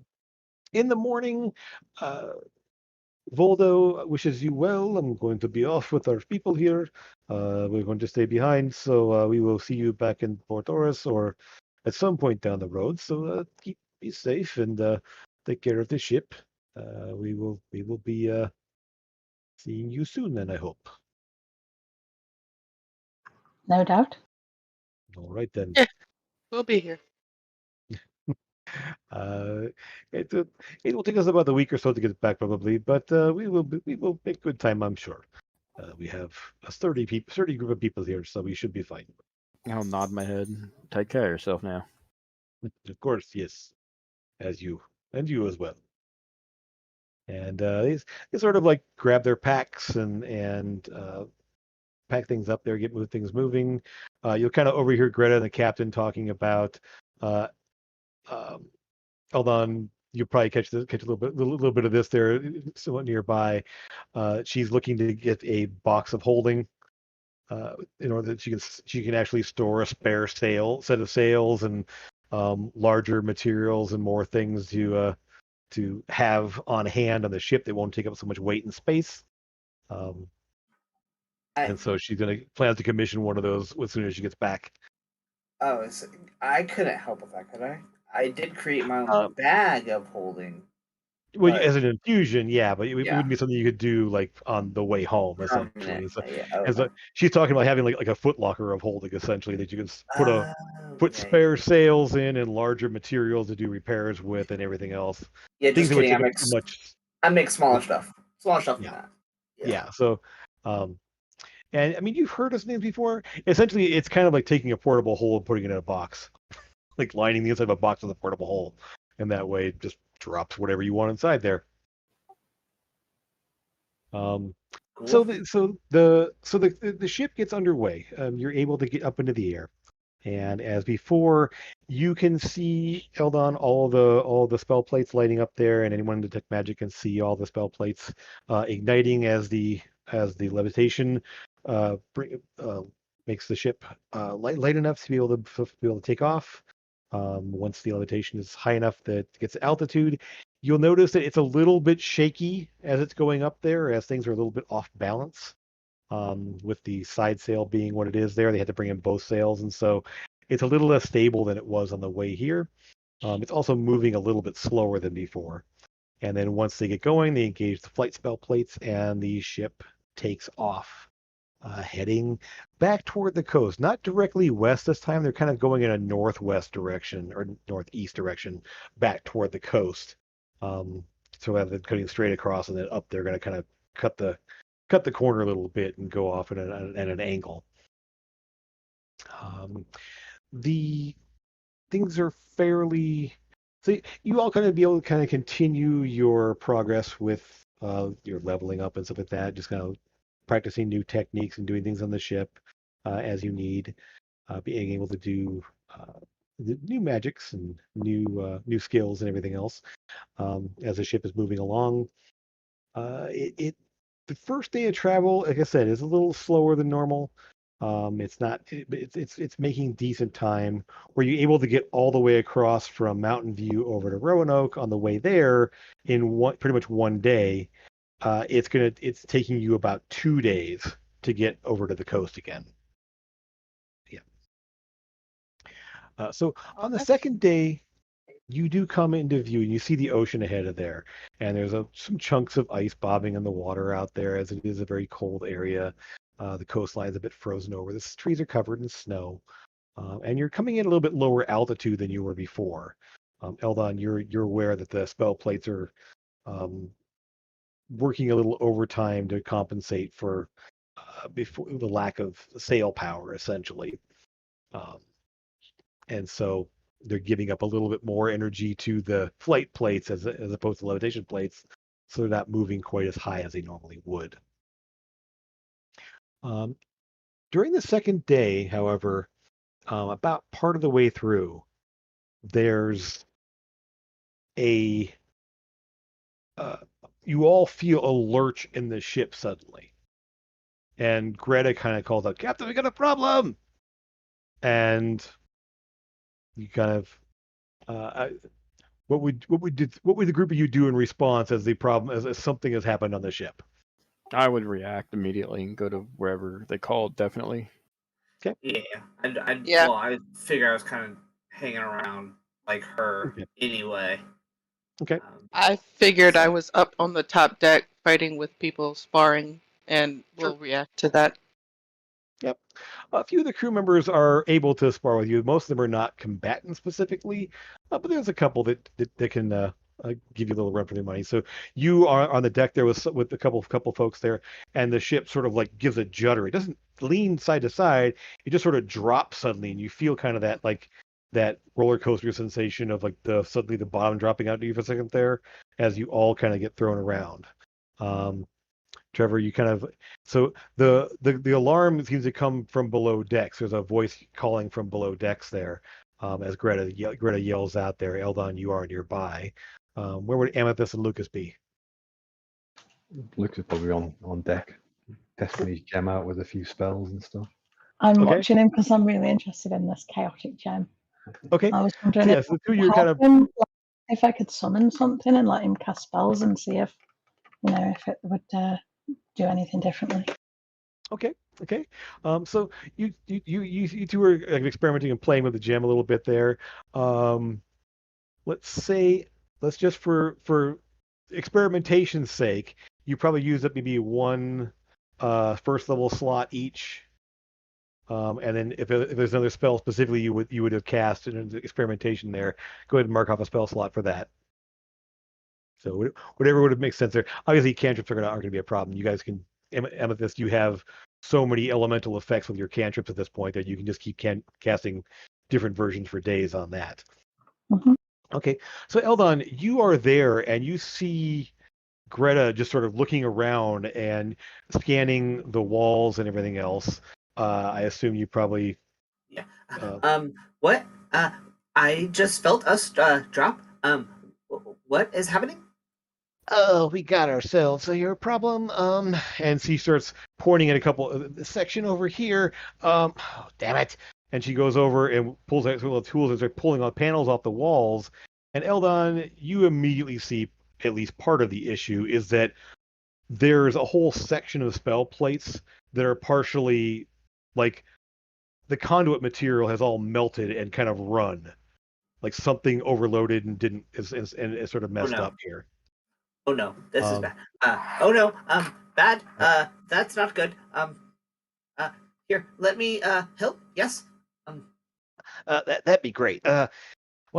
Speaker 1: in the morning, uh, Voldo wishes you well. I'm going to be off with our people here. We're going to stay behind, so we will see you back in Port Oruss or at some point down the road. So be safe and take care of the ship. We will be seeing you soon, then I hope.
Speaker 4: No doubt.
Speaker 1: All right then.
Speaker 6: Yeah. We'll be here.
Speaker 1: Uh, it uh, it will take us about a week or so to get back probably, but we will make good time, I'm sure. We have a sturdy group of people here, so we should be fine.
Speaker 3: I'll nod my head. Take care of yourself now.
Speaker 1: Of course, yes, as you and you as well. And they sort of like grab their packs and pack things up there, move things moving. You'll kind of overhear Greta and the captain talking about. Uh, um, Hold on, you'll probably catch a little bit of this there, somewhat nearby. She's looking to get a box of holding in order that she can actually store a spare set of sails and larger materials and more things to have on hand on the ship that won't take up so much weight and space. Um,
Speaker 2: I
Speaker 1: and so she's gonna plan to commission one of those as soon as she gets back.
Speaker 2: oh, so I couldn't help with that, could I? I did create my own
Speaker 1: Um,
Speaker 2: bag of holding,
Speaker 1: well,
Speaker 2: but
Speaker 1: as an infusion, yeah, but it
Speaker 2: yeah,
Speaker 1: wouldn't be something you could do like on the way home, essentially.
Speaker 2: permanently. Yeah,
Speaker 1: And so
Speaker 2: okay.
Speaker 1: she's talking about having like a foot locker of holding, essentially, that you can put
Speaker 2: Okay.
Speaker 1: spare sails in and larger materials to do repairs with and everything else.
Speaker 2: Yeah,
Speaker 1: Things
Speaker 2: just
Speaker 1: that would
Speaker 2: kidding.
Speaker 1: take up much.
Speaker 2: I make smaller stuff. Smaller stuff than
Speaker 1: Yeah,
Speaker 2: that. Yeah.
Speaker 1: yeah. So, um, and I mean, you've heard of names before. Essentially, it's kind of like taking a portable hole and putting it in a box, like lining the inside of a box with a portable hole, and that way it just drops whatever you want inside there. Um,
Speaker 2: Cool.
Speaker 1: so the ship gets underway. You're able to get up into the air, and as before, you can see Eldon all the spell plates lighting up there, and anyone in detect magic can see all the spell plates igniting as the levitation makes the ship light enough to be able to take off. Once the levitation is high enough that it gets altitude, you'll notice that it's a little bit shaky as it's going up there, as things are a little bit off balance. With the side sail being what it is there, they had to bring in both sails, and so it's a little less stable than it was on the way here. It's also moving a little bit slower than before. And then once they get going, they engage the flight spell plates, and the ship takes off, heading back toward the coast. Not directly west this time. They're kind of going in a northwest direction or northeast direction, back toward the coast. Um, so rather than cutting straight across and then up, they're going to kind of cut the corner a little bit and go off at an angle. Um, the things are fairly so you all kind of be able to kind of continue your progress with your leveling up and stuff like that, just kind of practicing new techniques and doing things on the ship as you need, being able to do the new magics and new skills and everything else as the ship is moving along. It the first day of travel, like I said, is a little slower than normal. It's not. It's making decent time. Were you able to get all the way across from Mountain View over to Roanoke on the way there in pretty much one day? It's taking you about 2 days to get over to the coast again. Yeah. So
Speaker 6: Oh,
Speaker 1: on the
Speaker 6: that's
Speaker 1: second day, you do come into view and you see the ocean ahead of there, and there's some chunks of ice bobbing in the water out there, as it is a very cold area. The coastline's a bit frozen over. The trees are covered in snow, and you're coming in a little bit lower altitude than you were before. Eldon, you're aware that the spell plates are um, working a little overtime to compensate for before the lack of sail power, essentially. Um, and so they're giving up a little bit more energy to the flight plates as opposed to levitation plates, so they're not moving quite as high as they normally would. During the second day, however, about part of the way through, there's a you all feel a lurch in the ship suddenly, and Greta kind of calls out, "Captain, we got a problem!" And you kind of what would the group of you do in response as the problem as something has happened on the ship?
Speaker 3: I would react immediately and go to wherever they called. Definitely.
Speaker 2: Yeah,
Speaker 6: Yeah.
Speaker 2: Well, I figure I was kind of hanging around like her
Speaker 1: Okay.
Speaker 2: anyway.
Speaker 1: Okay.
Speaker 6: I figured I
Speaker 2: So-
Speaker 6: was up on the top deck fighting with people sparring, and
Speaker 1: Sure.
Speaker 6: will react to that.
Speaker 1: Yep. A few of the crew members are able to spar with you. Most of them are not combatants specifically, but there's a couple that can give you a little run for their money. So you are on the deck there with a couple folks there, and the ship sort of like gives a judder. It doesn't lean side to side. It just sort of drops suddenly, and you feel kind of that roller coaster sensation of like suddenly the bottom dropping out to you for a second there, as you all kind of get thrown around. Trevor, you kind of so the alarm seems to come from below decks. There's a voice calling from below decks there, as Greta yells out there, "Eldon, you are nearby." Where would Amethyst and Lucas be?
Speaker 5: Luke's probably on deck, testing his gem out with a few spells and stuff.
Speaker 4: I'm
Speaker 1: Okay.
Speaker 4: watching him because I'm really interested in this chaotic gem.
Speaker 1: Okay,
Speaker 4: I was
Speaker 1: so
Speaker 4: wondering
Speaker 1: yeah, so the two of you are kind of
Speaker 4: if I could summon something and let him cast spells and see if if it would do anything differently.
Speaker 1: okay. So you two are experimenting and playing with the gem a little bit there. Let's just for experimentation's sake, you probably use up maybe one first level slot each. And then if there's another spell specifically you would have cast in experimentation there, go ahead and mark off a spell slot for that. So whatever would have made sense there. Obviously, cantrips aren't going to be a problem. You guys can Amethyst. You have so many elemental effects with your cantrips at this point that you can just keep casting different versions for days on that.
Speaker 4: Mhm.
Speaker 1: Okay, so Eldon, you are there and you see Greta just sort of looking around and scanning the walls and everything else. I assume you probably
Speaker 2: Yeah.
Speaker 1: Uh,
Speaker 2: What? I just felt us drop. What is happening?
Speaker 1: Oh, we got ourselves a problem. And she starts pointing at a couple the section over here. Oh, damn it. And she goes over and pulls out some of the tools and starts pulling out panels off the walls. And Eldon, you immediately see at least part of the issue is that there's a whole section of spell plates that are partially like the conduit material has all melted and kind of run. Like something overloaded and didn't and is sort of messed
Speaker 2: no.
Speaker 1: up here.
Speaker 2: Oh no, this is
Speaker 1: Um,
Speaker 2: bad. Oh no, bad. That's not good. Here, let me help. Yes.
Speaker 1: That'd be great. Why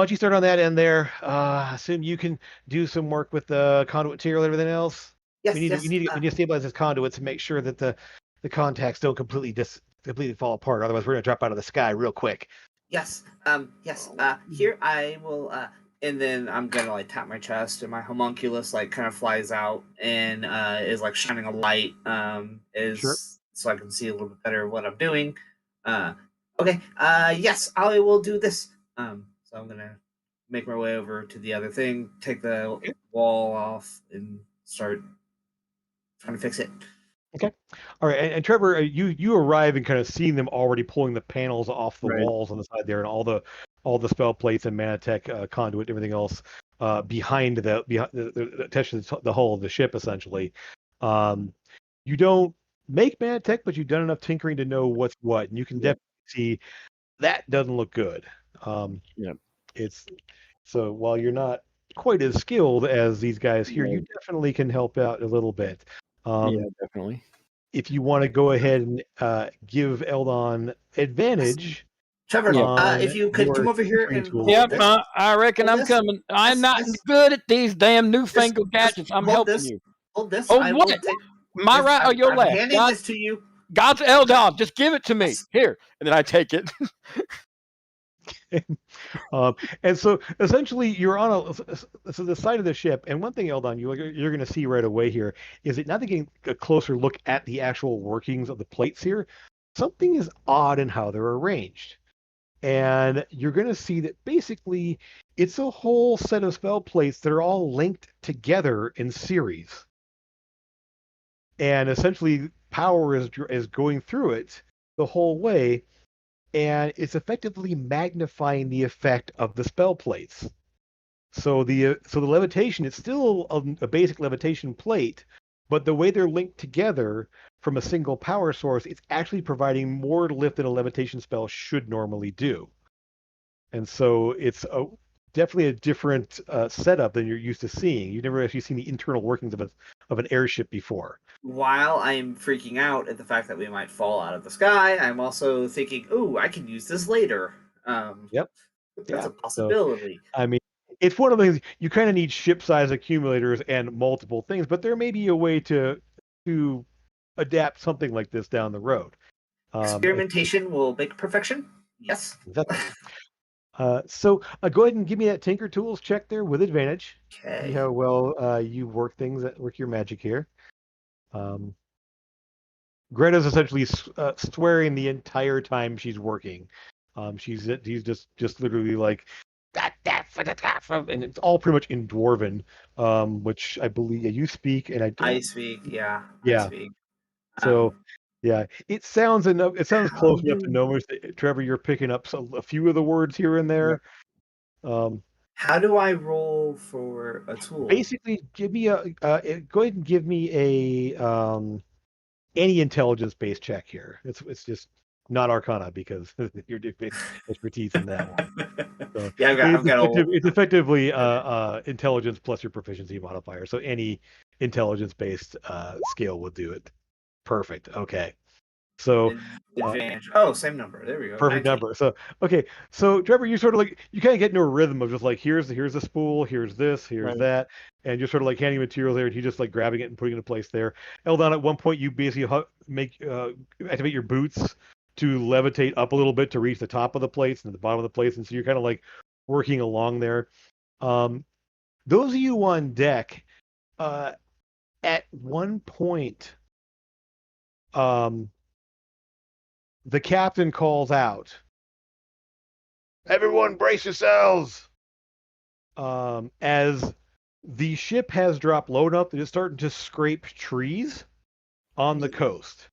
Speaker 1: don't you start on that end there? Assume you can do some work with the conduit material and everything else.
Speaker 2: Yes.
Speaker 1: We
Speaker 2: Yes.
Speaker 1: need to stabilize this conduit to make sure that the contacts don't completely fall apart. Otherwise, we're gonna drop out of the sky real quick.
Speaker 2: Yes. Yes. Here I will. And then I'm gonna like tap my chest, and my homunculus like kind of flies out and is like shining a light.
Speaker 1: Sure.
Speaker 2: So I can see a little bit better what I'm doing. Okay. Yes, I will do this. So I'm gonna make my way over to the other thing, take the
Speaker 1: Okay.
Speaker 2: wall off, and start trying to fix it.
Speaker 1: All right, and Trevor, you arrive and kind of seeing them already pulling the panels off the
Speaker 3: Right.
Speaker 1: walls on the side there, and all the spell plates and Manatech conduit and everything else behind the attached to the hull of the ship essentially. You don't make Manatech, but you've done enough tinkering to know what's what, and you can
Speaker 3: Yeah.
Speaker 1: definitely see that doesn't look good.
Speaker 3: Yep.
Speaker 1: It's so while you're not quite as skilled as these guys here, you
Speaker 3: Right.
Speaker 1: definitely can help out a little bit.
Speaker 3: Yeah, definitely.
Speaker 1: If you want to go ahead and give Eldon advantage
Speaker 2: Trevor,
Speaker 3: Yeah.
Speaker 1: on
Speaker 2: if you could
Speaker 1: your
Speaker 2: come over here
Speaker 1: tinkering
Speaker 2: and
Speaker 1: tools.
Speaker 2: hold
Speaker 3: Yep,
Speaker 2: this.
Speaker 3: I reckon
Speaker 2: Hold
Speaker 3: I'm
Speaker 2: this.
Speaker 3: coming. I'm
Speaker 2: Yes,
Speaker 3: not
Speaker 2: yes.
Speaker 3: good at these damn newfangled
Speaker 2: Just
Speaker 3: gadgets. I'm
Speaker 2: hold
Speaker 3: helping
Speaker 2: this.
Speaker 3: you.
Speaker 2: Hold this.
Speaker 3: Oh,
Speaker 2: I
Speaker 3: what?
Speaker 2: will take
Speaker 3: My
Speaker 2: this.
Speaker 3: right or your
Speaker 2: I'm
Speaker 3: left?
Speaker 2: handing this to you.
Speaker 3: God's Eldon, just give it to me.
Speaker 2: Yes.
Speaker 3: Here. And then I take it.
Speaker 1: And so essentially you're on so the side of the ship, and one thing, Eldon, you're going to see right away here is that now they're getting a closer look at the actual workings of the plates here. Something is odd in how they're arranged. And you're going to see that basically it's a whole set of spell plates that are all linked together in series. And essentially power is going through it the whole way, and it's effectively magnifying the effect of the spell plates. So the levitation, it's still a basic levitation plate, but the way they're linked together from a single power source, it's actually providing more lift than a levitation spell should normally do. And so it's definitely a different setup than you're used to seeing. You've never actually seen the internal workings of an airship before.
Speaker 2: While I'm freaking out at the fact that we might fall out of the sky, I'm also thinking, "Ooh, I can use this later."
Speaker 1: Yep.
Speaker 2: That's a
Speaker 1: So
Speaker 2: possibility.
Speaker 1: I mean, it's one of the things you kind of need ship-size accumulators and multiple things, but there may be a way to adapt something like this down the road.
Speaker 2: Experimentation will make perfection. Yes.
Speaker 1: Exactly. So go ahead and give me that Tinker Tools check there with advantage. See
Speaker 2: Okay.
Speaker 1: how well you work your magic here. Greta's essentially swearing the entire time she's working. He's just literally like that, and it's all pretty much in Dwarven, which I believe you speak, and I don't.
Speaker 2: I speak. Yeah, I
Speaker 1: Yeah.
Speaker 2: speak.
Speaker 1: So yeah, it sounds enough. It sounds
Speaker 2: How
Speaker 1: close enough to
Speaker 2: do
Speaker 1: know, Trevor, you're picking up a few of the words here and there.
Speaker 2: how do I roll for a tool?
Speaker 1: Basically, give me go ahead and give me any intelligence-based check here. It's just not Arcana because you're doing expertise in that one. So
Speaker 2: Yeah, I've got a.
Speaker 1: it's effectively intelligence plus your proficiency modifier. So any intelligence-based skill will do it. Perfect. Okay. So
Speaker 2: Advantage. Oh, same number. There we go.
Speaker 1: perfect
Speaker 2: 19.
Speaker 1: number. So okay. So Trevor, you sort of like you kind of get into a rhythm of just like here's the spool, here's this, here's
Speaker 3: Right.
Speaker 1: that, and you're sort of like handing materials there, and he just like grabbing it and putting it in place there. Eldon, at one point you basically activate your boots to levitate up a little bit to reach the top of the plates and the bottom of the plates, and so you're kind of like working along there. Those of you on deck, at one point, the captain calls out, "Everyone brace yourselves!" As the ship has dropped low enough that it's starting to scrape trees on the coast.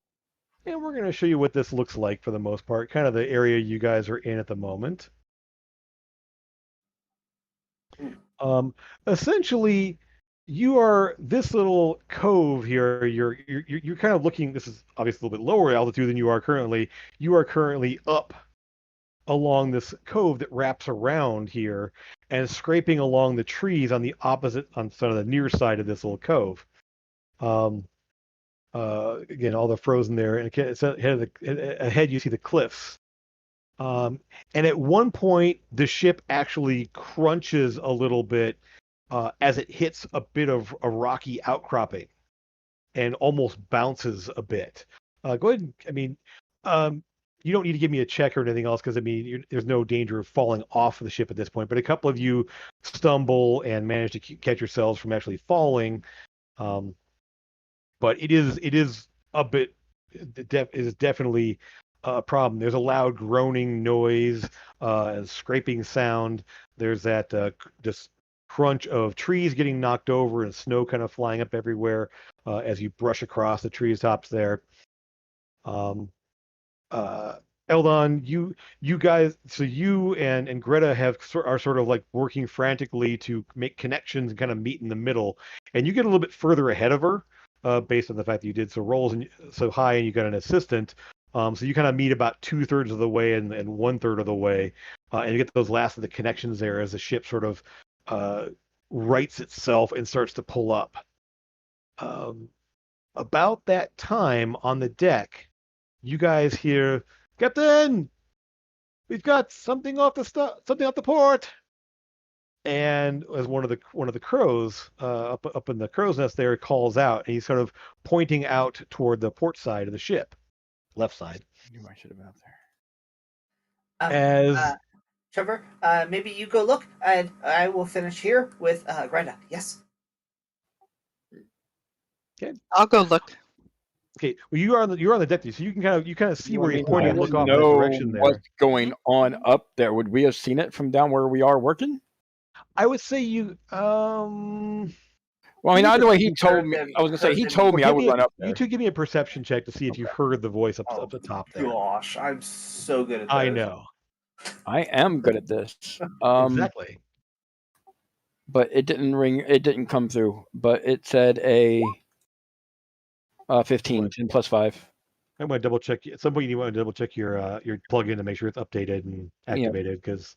Speaker 1: And we're going to show you what this looks like for the most part, kind of the area you guys are in at the moment. Essentially, you are this little cove here. You're kind of looking. This is obviously a little bit lower altitude than you are currently. You are currently up along this cove that wraps around here and scraping along the trees on the opposite, on sort of the near side of this little cove. Again, all the frozen there, and it's ahead you see the cliffs. And at one point, the ship actually crunches a little bit as it hits a bit of a rocky outcropping and almost bounces a bit. Go ahead. I mean, you don't need to give me a check or anything else because I mean, there's no danger of falling off the ship at this point. But a couple of you stumble and manage to catch yourselves from actually falling. But it is a bit. It is definitely a problem. There's a loud groaning noise, scraping sound. There's that just crunch of trees getting knocked over and snow kind of flying up everywhere as you brush across the tree tops there. Eldon, you guys, so you and Greta are sort of like working frantically to make connections and kind of meet in the middle, and you get a little bit further ahead of her based on the fact that you did so high and you got an assistant. So you kind of meet about 2/3 of the way and 1/3 of the way, and you get those last of the connections there as the ship sort of rights itself and starts to pull up. About that time on the deck, you guys hear, "Captain, we've got something off the port." And as one of the crows up in the crow's nest there calls out, and he's sort of pointing out toward the port side of the ship, left side.
Speaker 3: I knew I should have been out there.
Speaker 1: As
Speaker 2: Trevor, maybe you go look, and I will finish here with Greta. Yes.
Speaker 6: I'll go look.
Speaker 1: Okay, well you're on the deck, so you kind of see
Speaker 3: Well,
Speaker 1: where
Speaker 3: I
Speaker 1: he's
Speaker 3: mean,
Speaker 1: pointing
Speaker 3: I
Speaker 1: and look
Speaker 3: didn't
Speaker 1: off in that
Speaker 3: know
Speaker 1: direction there.
Speaker 3: what's going on up there. Would we have seen it from down where we are working?
Speaker 1: I would say you
Speaker 3: Well, I mean,
Speaker 1: Give me
Speaker 3: either way, he
Speaker 2: You
Speaker 3: told
Speaker 2: heard
Speaker 3: me.
Speaker 2: them-
Speaker 3: I was gonna say
Speaker 2: heard
Speaker 3: he
Speaker 2: them-
Speaker 3: told me I
Speaker 1: give
Speaker 3: would
Speaker 1: me
Speaker 3: run up
Speaker 1: you
Speaker 3: there.
Speaker 1: two give me a perception check to see if you've heard the voice up the top there.
Speaker 2: Gosh, I'm so good at
Speaker 1: I
Speaker 2: those.
Speaker 1: know.
Speaker 3: I am good at this.
Speaker 1: Exactly.
Speaker 3: But it didn't ring. It didn't come through. But it said a 15,
Speaker 1: What?
Speaker 3: 10 plus 5.
Speaker 1: I'm going to double check. At some point, you want to double check your plugin to make sure it's updated and activated because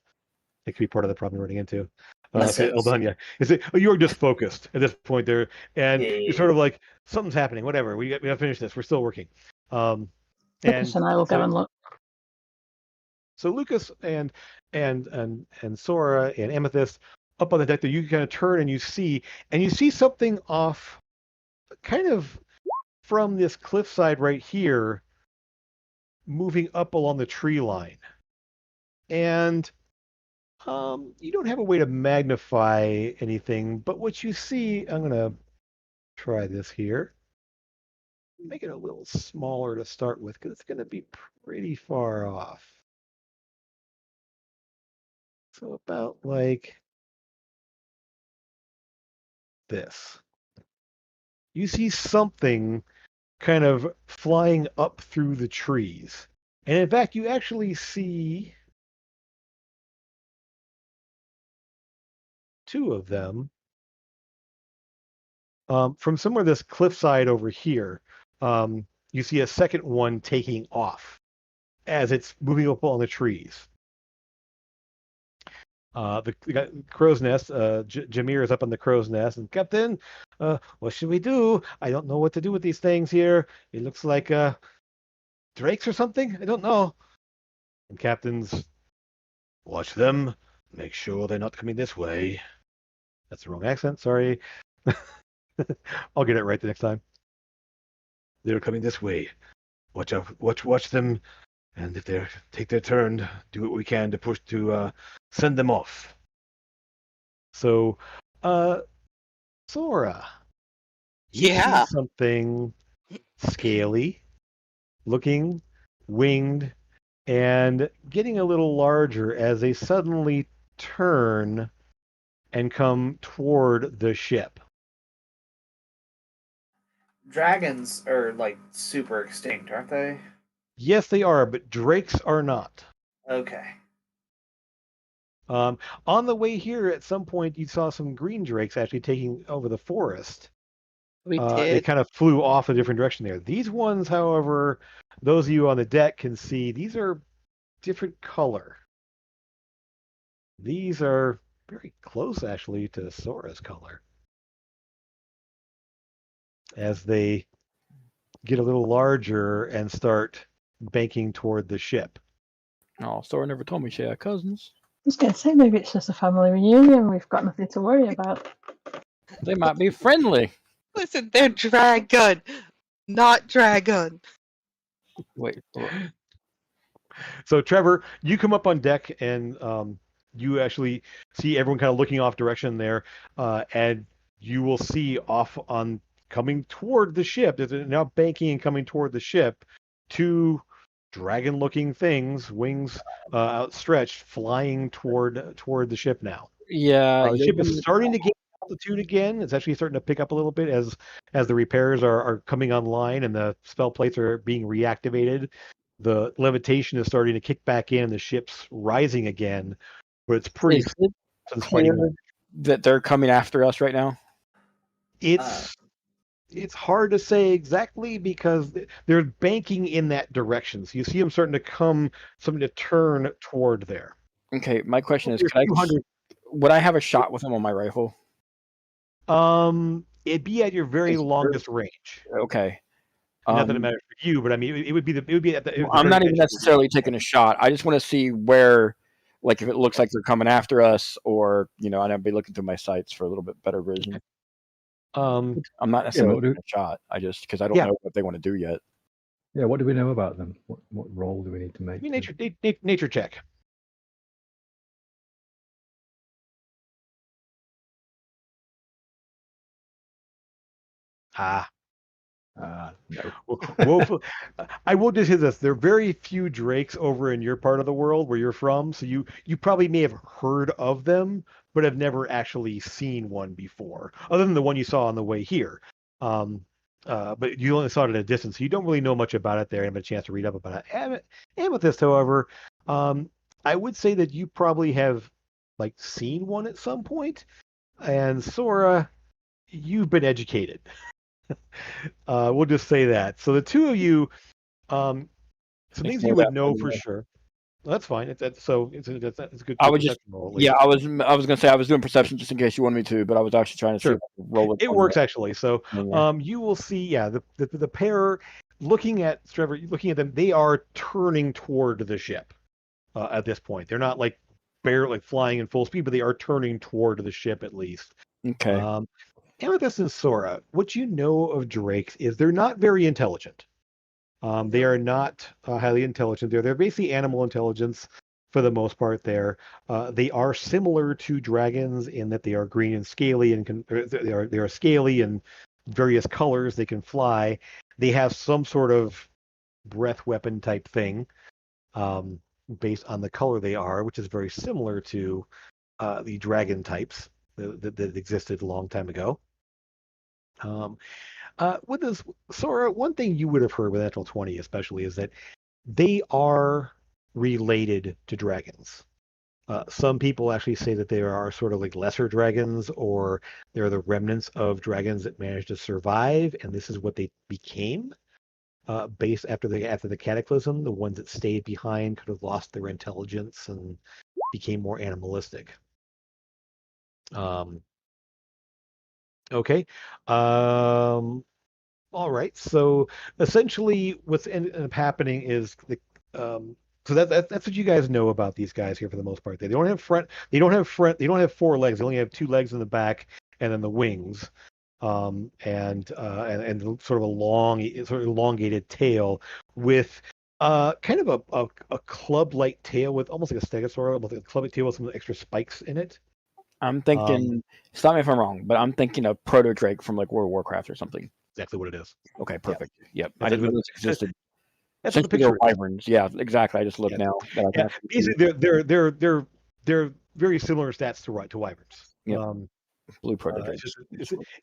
Speaker 1: it could be part of the problem you're running into.
Speaker 2: Yes,
Speaker 1: Okay,
Speaker 2: yes.
Speaker 1: Eldania, you're just focused at this point there, and
Speaker 2: Yeah.
Speaker 1: you're sort of like something's happening. Whatever, we got to finish this. We're still working.
Speaker 4: Lucas and I will go and look.
Speaker 1: So Lucas and Sora and Amethyst up on the deck there, you kind of turn and you see something off, kind of from this cliffside right here, moving up along the tree line, and you don't have a way to magnify anything, but what you see, I'm gonna try this here. Make it a little smaller to start with because it's going to be pretty far off. So about like this. You see something kind of flying up through the trees. And in fact, you actually see two of them from somewhere this cliffside over here. You see a second one taking off as it's moving up on the trees. The crow's nest, Jameer is up on the crow's nest, and Captain, what should we do? I don't know what to do with these things here. It looks like drakes or something. I don't know. And Captain's, watch them. Make sure they're not coming this way. That's the wrong accent. Sorry. I'll get it right the next time. They're coming this way. Watch out. Watch them. And if they take their turn, do what we can to push to send them off. So, Sora, you
Speaker 6: Yeah.
Speaker 1: see something scaly, looking, winged, and getting a little larger as they suddenly turn and come toward the ship.
Speaker 2: Dragons are like super extinct, aren't they?
Speaker 1: Yes, they are, but drakes are not.
Speaker 2: Okay.
Speaker 1: On the way here, at some point, you saw some green drakes actually taking over the forest.
Speaker 6: We
Speaker 1: They
Speaker 6: did.
Speaker 1: kind of flew off a different direction there. These ones, however, those of you on the deck can see, these are different color. These are very close, actually, to Sora's color. As they get a little larger and start banking toward the ship.
Speaker 3: Oh, Sora never told me she had cousins.
Speaker 4: I was going to say maybe it's just a family reunion. We've got nothing to worry about.
Speaker 3: They might be friendly.
Speaker 6: Listen, they're dragon, not dragon.
Speaker 3: Wait.
Speaker 1: So, Trevor, you come up on deck and you actually see everyone kind of looking off direction there, and you will see off on coming toward the ship. They're now banking and coming toward the ship. Two dragon-looking things, wings outstretched, flying toward the ship now.
Speaker 3: Yeah.
Speaker 1: The ship is starting to gain altitude again. It's actually starting to pick up a little bit as the repairs are coming online and the spell plates are being reactivated. The levitation is starting to kick back in. The ship's rising again, but it's pretty.
Speaker 3: Is it clear that they're coming after us right now?
Speaker 1: It's hard to say exactly because they're banking in that direction. So you see them starting to turn toward there.
Speaker 3: Okay, my question is,
Speaker 1: There's
Speaker 3: would I have a shot with them on my rifle?
Speaker 1: It'd be at your very longest range.
Speaker 3: Okay.
Speaker 1: Not that it matters for you, but I mean, it would be at the.
Speaker 3: I'm not even necessarily taking a shot. I just want to see where, like, if it looks like they're coming after us, or I'd be looking through my sights for a little bit better vision. I'm not necessarily taking a shot. I just because I don't know what they want to do yet.
Speaker 5: Yeah, what do we know about them? What role do we need to make?
Speaker 1: Nature check.
Speaker 5: No.
Speaker 1: Woeful. I will just say this: there are very few drakes over in your part of the world where you're from, so you probably may have heard of them, but have never actually seen one before, other than the one you saw on the way here. Um, but you only saw it at a distance, so you don't really know much about it there. And have a chance to read up about it. Amethyst, however, I would say that you probably have like seen one at some point, and Sora, you've been educated. We'll just say that. So the two of you, some things you would know for sure. Well, that's fine. It's a good perception roll. At least.
Speaker 3: Yeah, I was gonna say I was doing perception just in case you wanted me to, but I was actually trying to see if I could roll it.
Speaker 1: It works actually. So you will see, the pair looking at Trevor, looking at them, they are turning toward the ship at this point. They're not like barely flying in full speed, but they are turning toward the ship at least.
Speaker 3: Okay.
Speaker 1: Amethyst and Sora, what you know of drakes is they're not very intelligent. They are not highly intelligent. They're basically animal intelligence for the most part. They are similar to dragons in that they are green and scaly, and they are scaly in various colors. They can fly. They have some sort of breath weapon type thing based on the color they are, which is very similar to the dragon types that existed a long time ago. With this, Sora, one thing you would have heard with Natural 20 especially is that they are related to dragons. Some people actually say that they are sort of like lesser dragons, or they're the remnants of dragons that managed to survive, and this is what they became. Based after the cataclysm, the ones that stayed behind could have lost their intelligence and became more animalistic. Okay. All right. So essentially, what's ended up happening is so that's what you guys know about these guys here for the most part. They don't have front. They don't have front. They don't have four legs. They only have two legs in the back and then the wings, and sort of a long, sort of elongated tail with kind of a club-like tail with almost like a stegosaur, almost like a club-like tail with some extra spikes in it.
Speaker 3: I'm thinking. Stop me if I'm wrong, but I'm thinking of Proto Drake from like World of Warcraft or something.
Speaker 1: Exactly what it is.
Speaker 3: Okay, perfect. Yep. I didn't know this existed.
Speaker 1: That's what the picture is.
Speaker 3: Wyverns. Yeah, exactly. I just looked now.
Speaker 1: Basically, they're very similar stats to wyverns.
Speaker 3: Yep. Blue Proto Drake.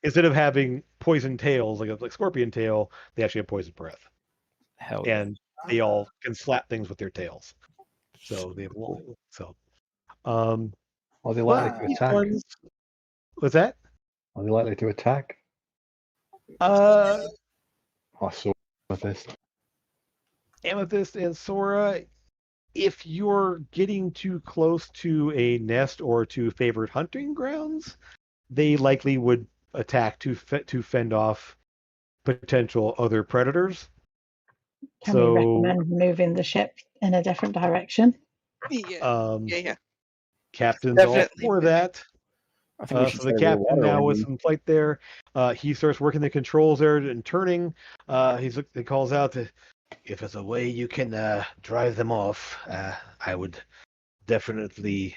Speaker 1: Instead of having poison tails like scorpion tail, they actually have poison breath.
Speaker 3: Hell
Speaker 1: yeah. And they all can slap things with their tails. So they have
Speaker 5: are they likely to attack?
Speaker 1: What's that?
Speaker 5: Are they likely to attack?
Speaker 1: I
Speaker 5: saw Amethyst.
Speaker 1: Amethyst and Sora, if you're getting too close to a nest or to favored hunting grounds, they likely would attack to fend off potential other predators.
Speaker 4: Can we recommend moving the ship in a different direction?
Speaker 6: Yeah.
Speaker 1: Captain's
Speaker 6: Definitely.
Speaker 1: all for that.
Speaker 3: I think
Speaker 1: so the captain now is in flight there. He starts working the controls there and turning. He calls out that if there's a way you can drive them off, I would definitely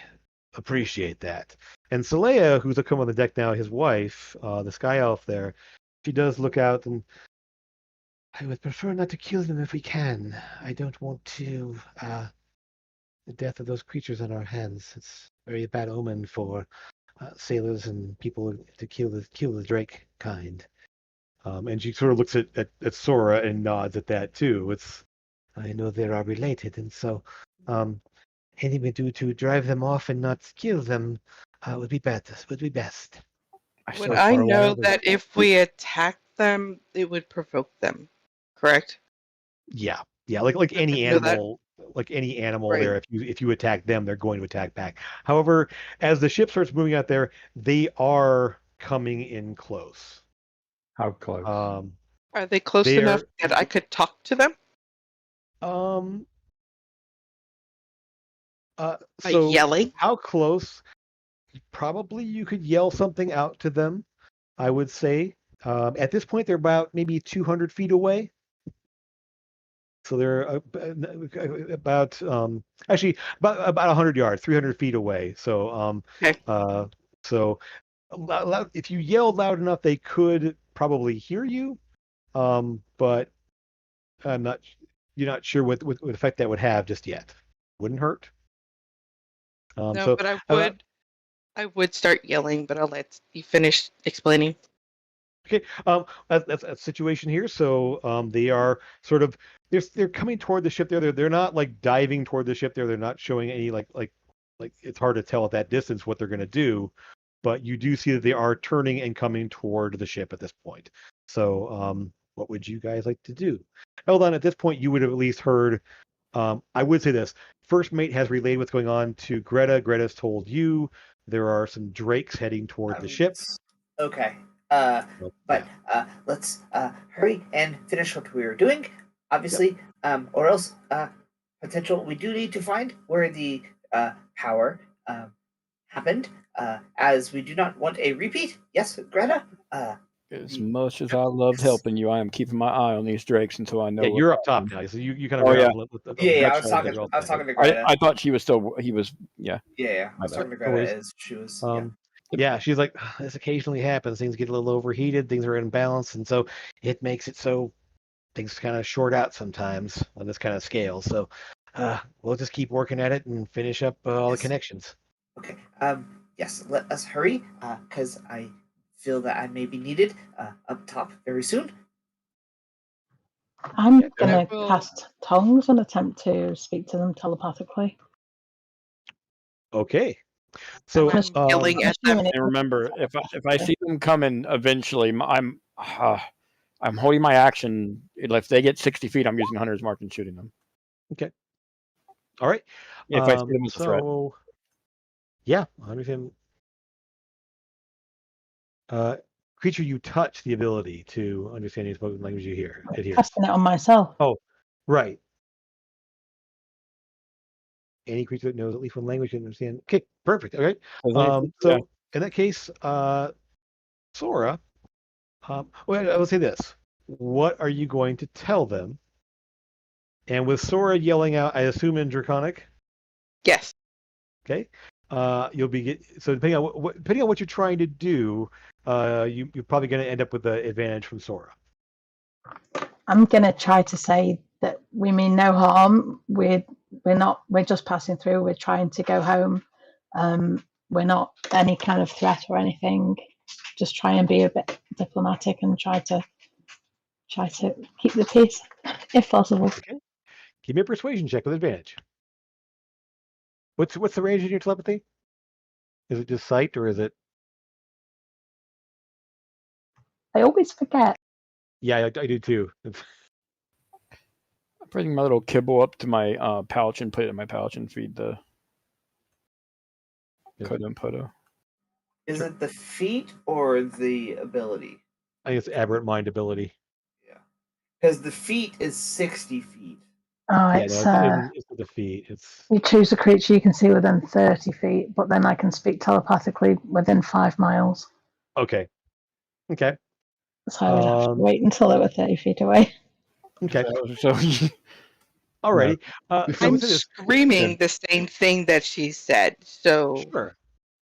Speaker 1: appreciate that. And Saleya, who's come on the deck now, his wife, the Sky Elf there, she does look out and I would prefer not to kill them if we can. I don't want to the death of those creatures on our hands. It's a very bad omen for sailors and people to kill the drake kind. And she sort of looks at Sora and nods at that too. I know they are related, and so anything we do to drive them off and not kill them would be best.
Speaker 6: Would I know that if we attack them, it would provoke them, correct?
Speaker 1: Yeah, like any animal. Like any animal
Speaker 6: right.
Speaker 1: there, if you attack them, they're going to attack back. However, as the ship starts moving out there, they are coming in close.
Speaker 5: How close?
Speaker 6: Are they close enough that I could talk to them?
Speaker 1: So
Speaker 6: yelling?
Speaker 1: How close? Probably you could yell something out to them, I would say. At this point, they're about maybe 200 feet away. So they're about actually about 100 yards, 300 feet away. So
Speaker 6: okay.
Speaker 1: So if you yelled loud enough, they could probably hear you, but you're not sure what effect that would have just yet. Wouldn't hurt.
Speaker 6: No,
Speaker 1: So
Speaker 6: but I would start yelling, but I'll let you finish explaining.
Speaker 1: okay, that's a situation here. So they are sort of they're coming toward the ship there. They're not like diving toward the ship there. They're not showing any like it's hard to tell at that distance what they're going to do, but you do see that they are turning and coming toward the ship at this point. So what would you guys like to do? Hold on, at this point you would have at least heard. I would say this. First mate has relayed what's going on to Greta. Greta's told you there are some drakes heading toward the ship.
Speaker 2: Okay.
Speaker 1: Well,
Speaker 2: But let's hurry and finish what we were doing. Obviously, or else potential. We do need to find where the power happened, as we do not want a repeat. Yes, Greta.
Speaker 3: As much as I loved helping you, I am keeping my eye on these drakes until I know.
Speaker 1: Yeah, you're up top now, so you kind of
Speaker 3: Oh,
Speaker 1: around.
Speaker 2: I was talking to Greta.
Speaker 3: I thought she was still. He was. Yeah.
Speaker 2: Yeah, I was talking to Greta as she was.
Speaker 1: Yeah, she's like, this occasionally happens. Things get a little overheated. Things are in balance, and so it makes it so things kind of short out sometimes on this kind of scale. So we'll just keep working at it and finish up all the connections.
Speaker 2: Okay. Yes. Let us hurry, because I feel that I may be needed up top very soon.
Speaker 4: I'm going to cast tongues and attempt to speak to them telepathically.
Speaker 1: Okay. So
Speaker 6: yelling at them.
Speaker 3: And remember, if I see them coming, eventually, I'm holding my action. If they get 60 feet, I'm using Hunter's Mark and shooting them.
Speaker 1: Okay. All right.
Speaker 3: If I see them as a threat.
Speaker 1: Yeah, I understand. Creature you touch the ability to understand your spoken language you hear.
Speaker 4: Casting it on myself.
Speaker 1: Oh, right. Any creature that knows at least one language can understand. Okay, perfect. Okay. So in that case, Sora, well, I will say this. What are you going to tell them? And with Sora yelling out, I assume in Draconic?
Speaker 6: Yes.
Speaker 1: Okay. You'll be so depending on what you're trying to do, you're probably going to end up with the advantage from Sora.
Speaker 4: I'm going to try to say that we mean no harm. We're just passing through. We're trying to go home. We're not any kind of threat or anything. Just try and be a bit diplomatic and try to keep the peace if possible.
Speaker 1: Okay. Give me a persuasion check with advantage. What's the range in your telepathy? Is it just sight or is it?
Speaker 4: I always forget.
Speaker 1: Yeah, I do too.
Speaker 3: I'm bringing my little kibble up to my pouch and put it in my pouch and feed the Kodo and Podo.
Speaker 2: Is it the feat or the ability?
Speaker 1: I think it's aberrant mind ability.
Speaker 2: Yeah, because the feat is 60 feet.
Speaker 4: Oh,
Speaker 1: yeah,
Speaker 4: it's
Speaker 1: the feat. It's
Speaker 4: you choose a creature you can see within 30 feet, but then I can speak telepathically within 5 miles.
Speaker 1: Okay.
Speaker 4: So I would have to wait until they were 30 feet away.
Speaker 1: Okay.
Speaker 3: So
Speaker 1: alrighty.
Speaker 6: I'm screaming the same thing that she said. So
Speaker 1: sure.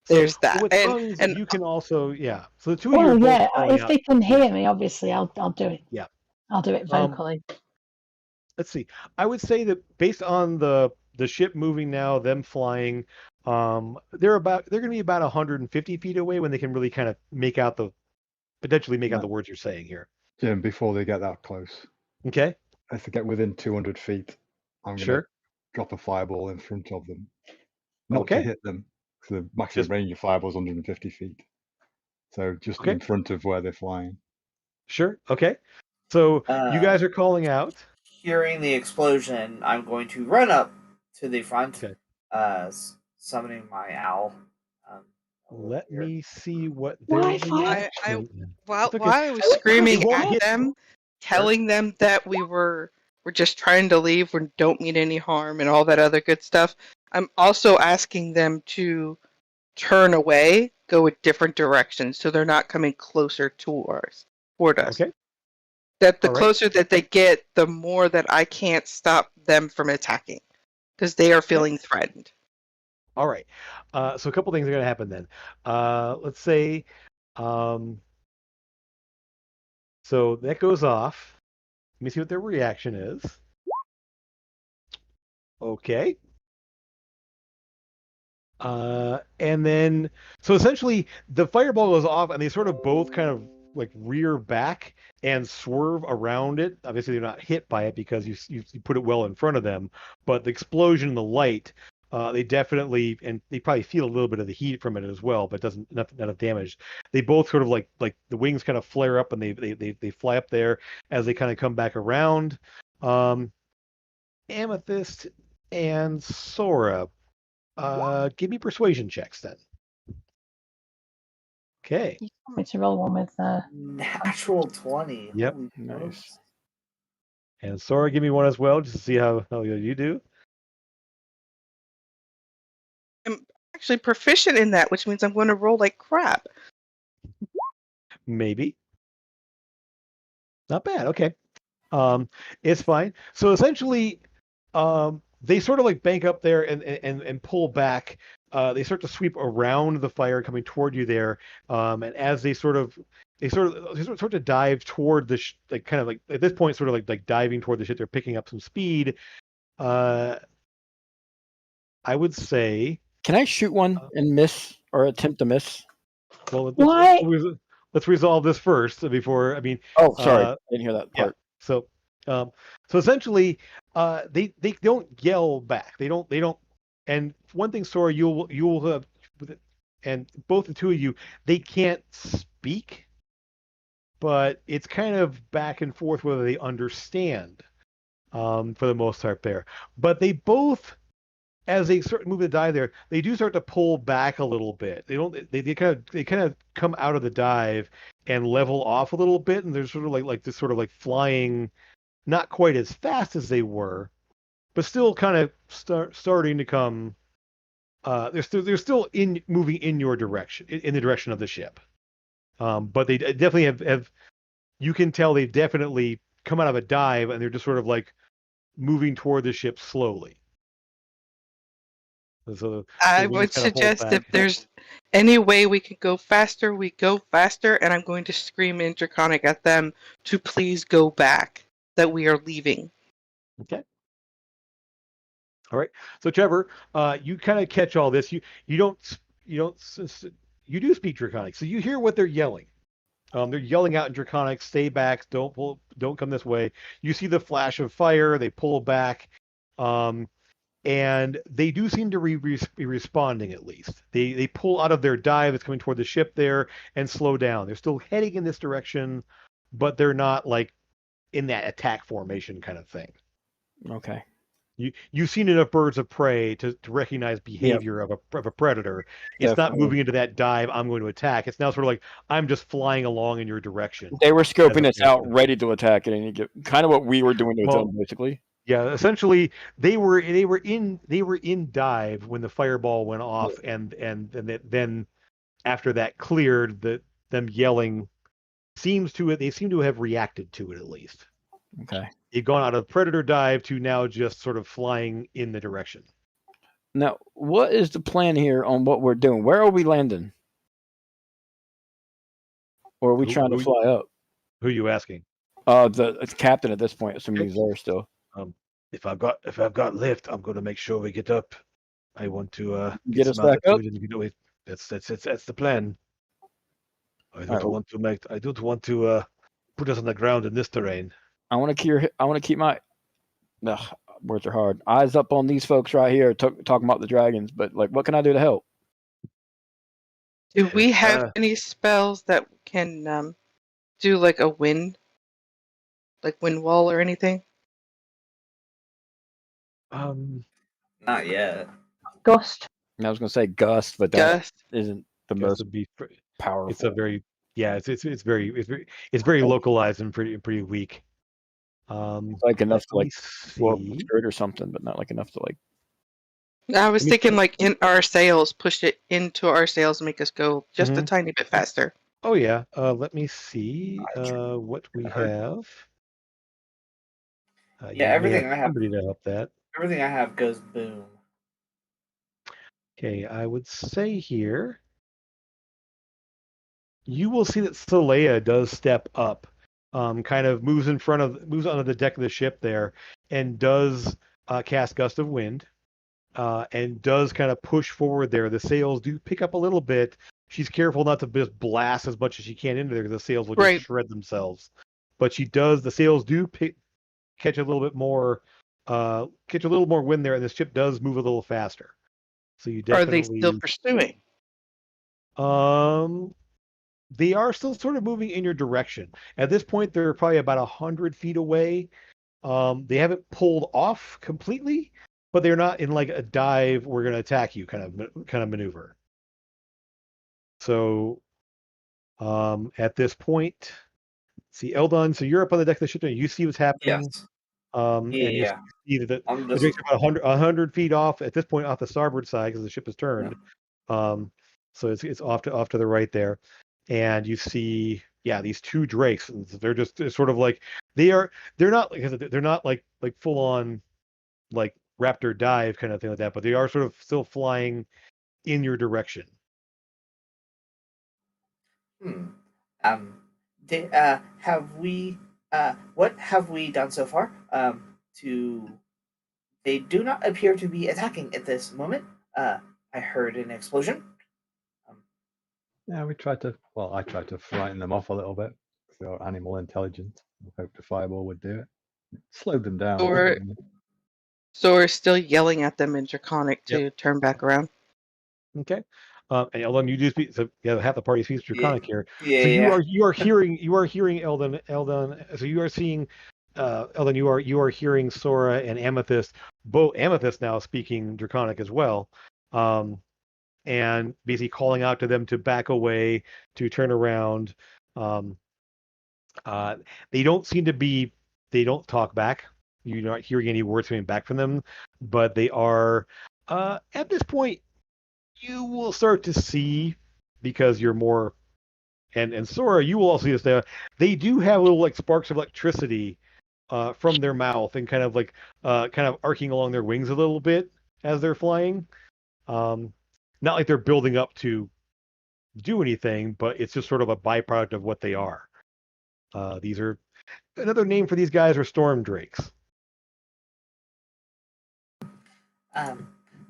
Speaker 6: There's
Speaker 1: so
Speaker 6: that.
Speaker 1: With tongues, you can also So the two of you are
Speaker 4: if they can hear me, obviously I'll do it.
Speaker 1: Yeah.
Speaker 4: I'll do it vocally.
Speaker 1: Let's see. I would say that based on the ship moving now, them flying, they're going to be about 150 feet away when they can really kind of potentially make out the words you're saying here.
Speaker 5: Jim, before they get that close.
Speaker 1: Okay.
Speaker 5: If they get within 200 feet, I'm going to drop a fireball in front of them. Not to hit them, because the maximum range of fireball is 150 feet. So just in front of where they're flying.
Speaker 1: Sure. Okay. So you guys are calling out.
Speaker 2: Hearing the explosion, I'm going to run up to the front, summoning my owl.
Speaker 1: Let me see what
Speaker 6: while I was screaming at them, telling them that we're just trying to leave, we don't mean any harm and all that other good stuff. I'm also asking them to turn away, go a different direction, so they're not coming closer toward us.
Speaker 1: Okay.
Speaker 6: That the closer that they get, the more that I can't stop them from attacking, because they are feeling threatened.
Speaker 1: All right. So a couple things are going to happen then. Let's say So that goes off. Let me see what their reaction is. Okay. And then, so essentially, the fireball goes off, and they sort of both kind of like rear back and swerve around it. Obviously, they're not hit by it because you put it well in front of them. But the explosion, the light, they definitely, and they probably feel a little bit of the heat from it as well, but doesn't not damage. They both sort of like the wings kind of flare up, and they fly up there as they kind of come back around. Amethyst and Sora. Give me persuasion checks then. Okay.
Speaker 4: You want me to roll one with
Speaker 2: natural 20.
Speaker 1: Yep.
Speaker 2: Holy
Speaker 3: Nice.
Speaker 2: smokes.
Speaker 1: And Sora, give me one as well, just to see how you do.
Speaker 6: I'm actually proficient in that, which means I'm going to roll like crap.
Speaker 1: Maybe. Not bad. Okay. It's fine. So essentially, they sort of like bank up there and pull back. They start to sweep around the fire coming toward you there. And as they sort of dive toward the like kind of like at this point sort of like diving toward the ship, they're picking up some speed. I would say.
Speaker 3: Can I shoot one and miss or attempt to miss?
Speaker 1: Well,
Speaker 4: Why?
Speaker 1: let's resolve this first before. I mean.
Speaker 3: Oh, sorry, I didn't hear that part.
Speaker 1: Yeah. So essentially, they don't yell back. They don't. And one thing, Sora, you'll have, and both the two of you, they can't speak, but it's kind of back and forth whether they understand, for the most part there. But they both, as they start moving to dive there, they do start to pull back a little bit. They don't. They kind of come out of the dive and level off a little bit, and they're sort of like this sort of like flying, not quite as fast as they were, but still kind of starting to come. They're still moving in your direction, in the direction of the ship. But they definitely have. You can tell they've definitely come out of a dive, and they're just sort of like moving toward the ship slowly. So
Speaker 6: I would suggest if there's any way we could go faster, we go faster, and I'm going to scream in Draconic at them to please go back, that we are leaving.
Speaker 1: Okay. All right. So Trevor, you kind of catch all this. You do speak Draconic, so you hear what they're yelling. They're yelling out in Draconic, "Stay back! Don't come this way." You see the flash of fire. They pull back, and they do seem to be responding. At least they pull out of their dive that's coming toward the ship there and slow down. They're still heading in this direction, but they're not like in that attack formation kind of thing.
Speaker 3: Okay.
Speaker 1: You've seen enough birds of prey to recognize behavior of a predator. It's
Speaker 3: Definitely.
Speaker 1: not moving into that dive, I'm going to attack. It's now sort of like, I'm just flying along in your direction.
Speaker 3: They were scoping us out, ready to attack it, and kind of what we were doing to them, basically.
Speaker 1: Yeah, essentially, they were in dive when the fireball went off, and then after that cleared, them yelling they seem to have reacted to it at least.
Speaker 3: Okay.
Speaker 1: You've gone out of predator dive to now just sort of flying in the direction.
Speaker 3: Now, what is the plan here on what we're doing? Where are we landing? Or are we trying to fly up?
Speaker 1: Who are you asking?
Speaker 3: The captain at this point, assuming he's there still.
Speaker 1: If I've got lift, I'm going to make sure we get up. I want to
Speaker 3: get us back up.
Speaker 1: That's the plan. I don't want to put us on the ground in this terrain.
Speaker 3: I want to keep my words are hard. Eyes up on these folks right here talking about the dragons, but like, what can I do to help?
Speaker 6: Do we have any spells that can do like a wind wall or anything?
Speaker 2: Not yet.
Speaker 4: Gust.
Speaker 3: I was going to say gust, but that isn't the most powerful.
Speaker 1: It's a very it's very localized and pretty weak.
Speaker 3: Like enough to like blow skirt or something, but not like enough to like.
Speaker 6: I was thinking like in our sails, push it into our sails and make us go just a tiny bit faster.
Speaker 1: Oh yeah. Let me see what we have.
Speaker 2: Everything I have.
Speaker 1: Somebody to help that.
Speaker 2: Everything I have goes boom.
Speaker 1: Okay, I would say here. You will see that Saleya does step up kind of moves onto the deck of the ship there, and does cast Gust of Wind, and does kind of push forward there. The sails do pick up a little bit. She's careful not to just blast as much as she can into there, because the sails will just shred themselves. But the sails do catch a little bit more, wind there, and the ship does move a little faster. So you definitely.
Speaker 6: Are they still pursuing?
Speaker 1: They are still sort of moving in your direction. At this point, they're probably about 100 feet away. They haven't pulled off completely, but they're not in like a dive, we're going to attack you kind of maneuver. So, at this point, see Eldon. So you're up on the deck of the ship, and you see what's happening.
Speaker 2: Yes.
Speaker 1: And you see that the drake's about 100 feet off at this point, off the starboard side, because the ship is turned. Yeah. So it's off to the right there, and you see these two drakes. And they're sort of like they're not like full on like raptor dive kind of thing like that, but they are sort of still flying in your direction.
Speaker 2: What have we done so far? They do not appear to be attacking at this moment. I heard an explosion.
Speaker 5: Yeah, I tried to frighten them off a little bit. So animal intelligence. I hoped a fireball would do it. Slowed them down.
Speaker 6: So we're still yelling at them in Draconic to turn back around.
Speaker 1: Okay. And Eldon, you do speak. So half the party speaks Draconic here.
Speaker 2: Yeah.
Speaker 1: So you are hearing Eldon. So you are seeing Eldon. You are hearing Sora and Amethyst. Both Amethyst now speaking Draconic as well. And basically calling out to them to back away, to turn around. They don't seem to be. They don't talk back. You're not hearing any words coming back from them, but they are at this point. You will start to see, because you're more, and Sora, you will also see this. They do have little like sparks of electricity from their mouth, and kind of arcing along their wings a little bit as they're flying. Not like they're building up to do anything, but it's just sort of a byproduct of what they are. These are another name for these guys are storm drakes.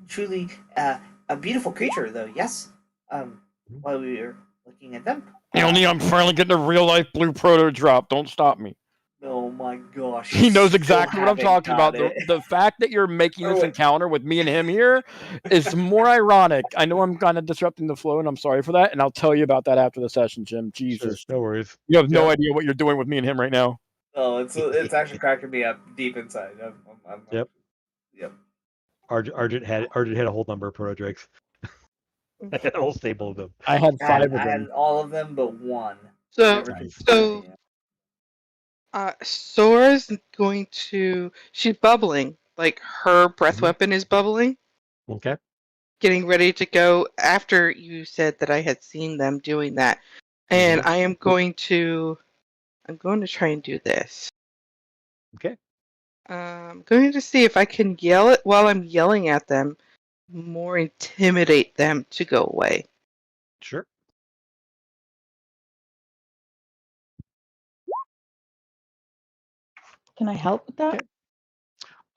Speaker 2: Truly a beautiful creature, though. Yes. While we were looking at them.
Speaker 3: I'm finally getting a real life blue proto drop. Don't stop me.
Speaker 2: Oh my gosh.
Speaker 3: He knows exactly what I'm talking about. The fact that you're making this encounter with me and him here is more ironic. I know I'm kind of disrupting the flow, and I'm sorry for that. And I'll tell you about that after the session, Jim. Jesus.
Speaker 1: Sure, no worries.
Speaker 3: You have no idea what you're doing with me and him right now.
Speaker 2: Oh, it's actually cracking me up deep inside.
Speaker 1: Yep. Argent had a whole number of proto drakes. I had a whole stable of them.
Speaker 3: I had 5 of them.
Speaker 2: I had all of them but one.
Speaker 6: Sora's going to. She's bubbling. Like her breath weapon is bubbling.
Speaker 1: Okay.
Speaker 6: Getting ready to go after you said that I had seen them doing that, and I'm going to try and do this.
Speaker 1: Okay.
Speaker 6: I'm going to see if I can yell it while I'm yelling at them, more intimidate them to go away.
Speaker 1: Sure.
Speaker 4: Can I help with that?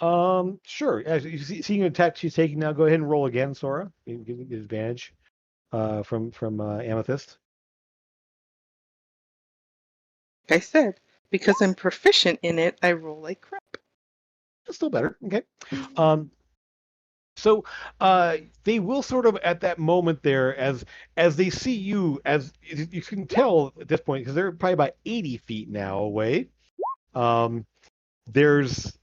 Speaker 1: Okay. Sure. As you see an attack she's taking now, go ahead and roll again, Sora. You give me advantage from Amethyst.
Speaker 6: Like I said, because I'm proficient in it, I roll like crap.
Speaker 1: That's still better. Okay. So they will sort of at that moment there, as they see you, as you can tell at this point, because they're probably about 80 feet now away. There's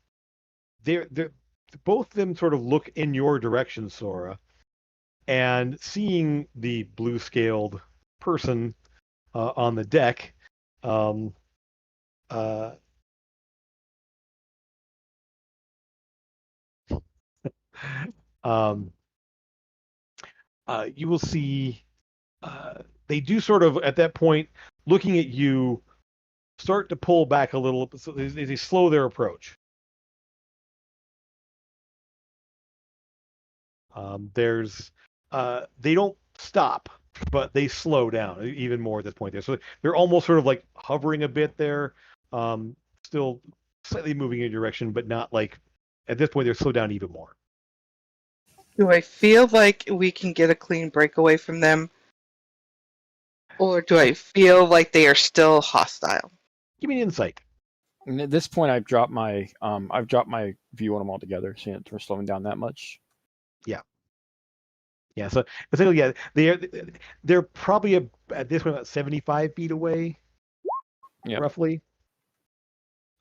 Speaker 1: both of them sort of look in your direction, Sora, and seeing the blue scaled person on the deck. You will see they do sort of at that point, looking at you, start to pull back a little. So they slow their approach. They don't stop, but they slow down even more at this point there. So they're almost sort of like hovering a bit there, still slightly moving in a direction, but not like at this point they're slowed down even more.
Speaker 6: Do I feel like we can get a clean breakaway from them? Or do I feel like they are still hostile?
Speaker 1: Give me an insight.
Speaker 3: And at this point, I've dropped my view on them altogether, seeing we're slowing down that much.
Speaker 1: Yeah. Yeah. So essentially, yeah, they're probably at this point about 75 feet away, roughly.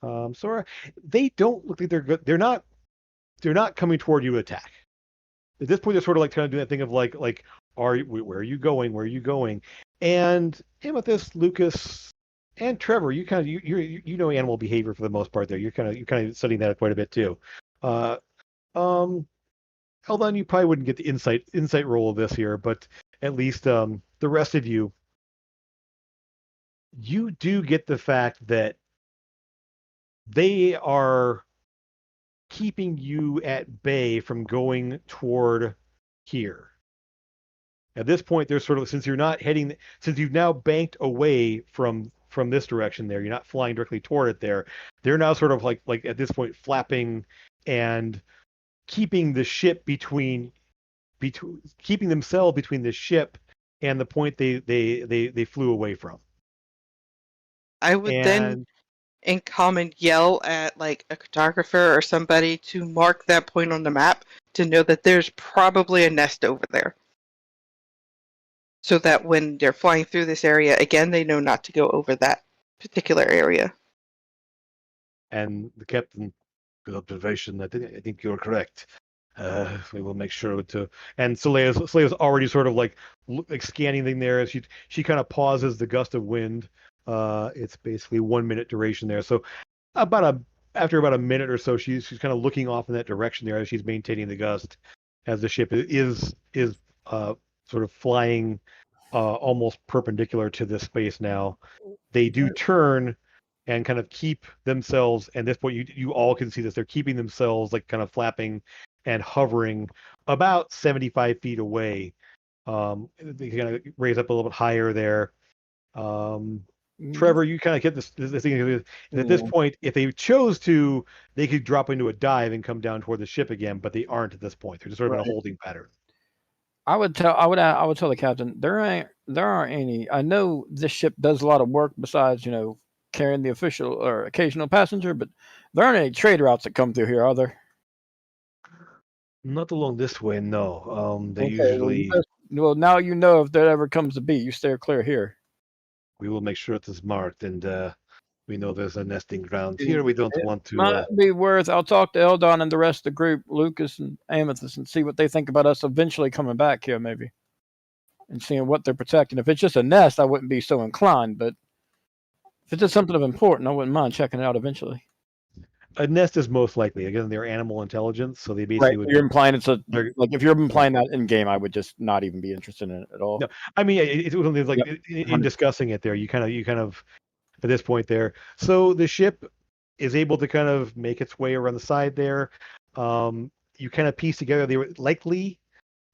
Speaker 1: So they don't look like they're good. They're not coming toward you to attack. At this point, they're sort of like trying to do that thing of like, where are you going? Where are you going? And Amethyst, Lucas, and Trevor, you kind of you know animal behavior for the most part. There, you're kind of studying that quite a bit too. Eldon, you probably wouldn't get the insight roll of this here, but at least the rest of you do get the fact that they are keeping you at bay from going toward here. At this point, there's sort of, since you've now banked away from this direction there, you're not flying directly toward it there. They're now sort of like at this point flapping and keeping the ship between keeping themselves between the ship and the point they flew away from.
Speaker 6: I would then in common yell at like a cartographer or somebody to mark that point on the map to know that there's probably a nest over there. So that when they're flying through this area, again, they know not to go over that particular area.
Speaker 1: And the captain, good observation. I think you're correct. We will make sure to. And Salea's already sort of like scanning thing there as she kind of pauses the gust of wind. It's basically 1 minute duration there. So after about a minute or so, she's kind of looking off in that direction there as she's maintaining the gust, as the ship is sort of flying almost perpendicular to this space now. They do turn and kind of keep themselves, and at this point you all can see this, they're keeping themselves like kind of flapping and hovering about 75 feet away. They kind of raise up a little bit higher there. Trevor, you kind of get this thing. And at this point, if they chose to, they could drop into a dive and come down toward the ship again, but they aren't at this point. They're just sort of in a holding pattern.
Speaker 3: I would tell the captain there aren't any. I know this ship does a lot of work besides carrying the official or occasional passenger, but there aren't any trade routes that come through here, are there?
Speaker 1: Not along this way, no. They usually.
Speaker 3: Well, now you know if there ever comes to be, you steer clear here.
Speaker 1: We will make sure it is marked, and we know there's a nesting ground here. We don't want to.
Speaker 3: Might be worth. I'll talk to Eldon and the rest of the group, Lucas and Amethyst, and see what they think about us eventually coming back here, maybe, and seeing what they're protecting. If it's just a nest, I wouldn't be so inclined, but if it's just something of importance, I wouldn't mind checking it out eventually.
Speaker 1: A nest is most likely. Again, they're animal intelligence, so they basically would.
Speaker 3: You're implying it's like if you're implying that in game, I would just not even be interested in it at all.
Speaker 1: No, I mean it was like in discussing it there. You kind of at this point there. So the ship is able to kind of make its way around the side there. You kind of piece together they were likely.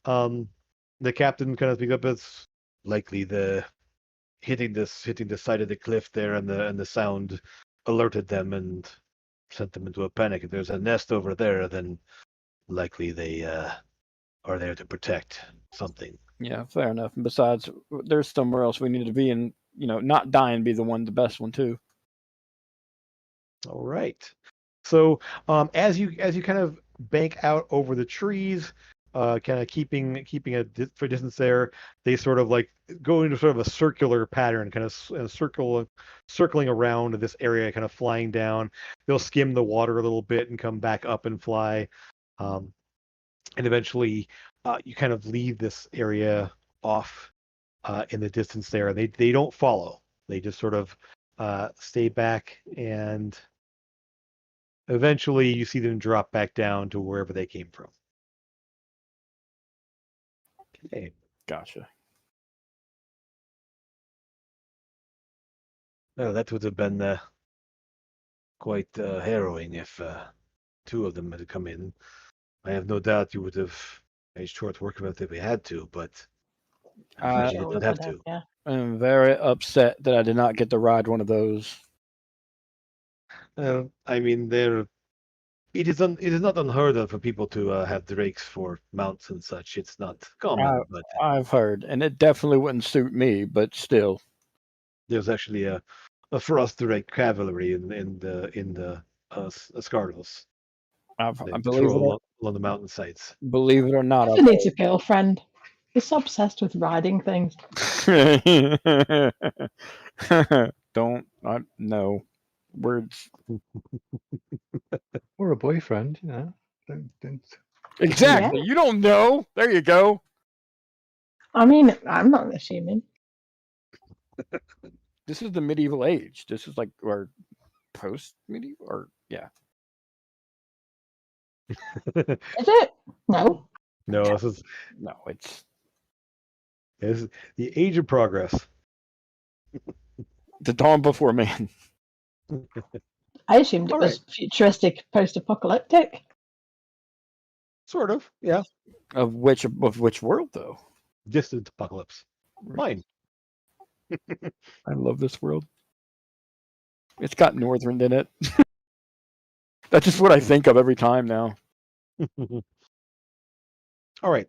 Speaker 1: The captain kind of speaks up as likely the hitting the side of the cliff there, and the sound alerted them and sent them into a panic. If there's a nest over there, then likely they are there to protect something.
Speaker 3: Yeah, fair enough. And besides, there's somewhere else we need to be, and not die and be the best one too.
Speaker 1: All right. So as you kind of bank out over the trees, kind of keeping a for distance there, they sort of like go into sort of a circular pattern, kind of circling around this area, kind of flying down. They'll skim the water a little bit and come back up and fly, and eventually you kind of leave this area off in the distance there. They don't follow. They just sort of stay back, and eventually you see them drop back down to wherever they came from. Okay.
Speaker 3: Gotcha.
Speaker 1: No, that would have been quite harrowing if two of them had come in. I have no doubt you would have made short work of it if we had to, but you did not have to.
Speaker 3: I'm very upset that I did not get to ride one of those.
Speaker 1: I mean, it is not unheard of for people to have drakes for mounts and such. It's not common, but
Speaker 3: I've heard, and it definitely wouldn't suit me. But still,
Speaker 1: there's actually a frost drake cavalry in the Scarlos.
Speaker 3: I
Speaker 1: They
Speaker 3: believe
Speaker 1: patrol along the mountainsides.
Speaker 3: Believe it or not,
Speaker 4: He needs a girlfriend. He's so obsessed with riding things.
Speaker 3: No words.
Speaker 5: Or a boyfriend, Don't.
Speaker 3: Exactly.
Speaker 4: Yeah.
Speaker 3: You don't know. There you go.
Speaker 4: I mean, I'm not assuming.
Speaker 3: This is the medieval age. This is like or post medieval or yeah.
Speaker 4: Is it? No.
Speaker 1: No, this is the age of progress.
Speaker 3: The dawn before man.
Speaker 4: I assumed it was futuristic, post-apocalyptic.
Speaker 1: Sort of, yeah.
Speaker 3: Of which world though?
Speaker 1: Distant apocalypse. Fine.
Speaker 3: I love this world. It's got northern in it. That's just what I think of every time now.
Speaker 1: All right.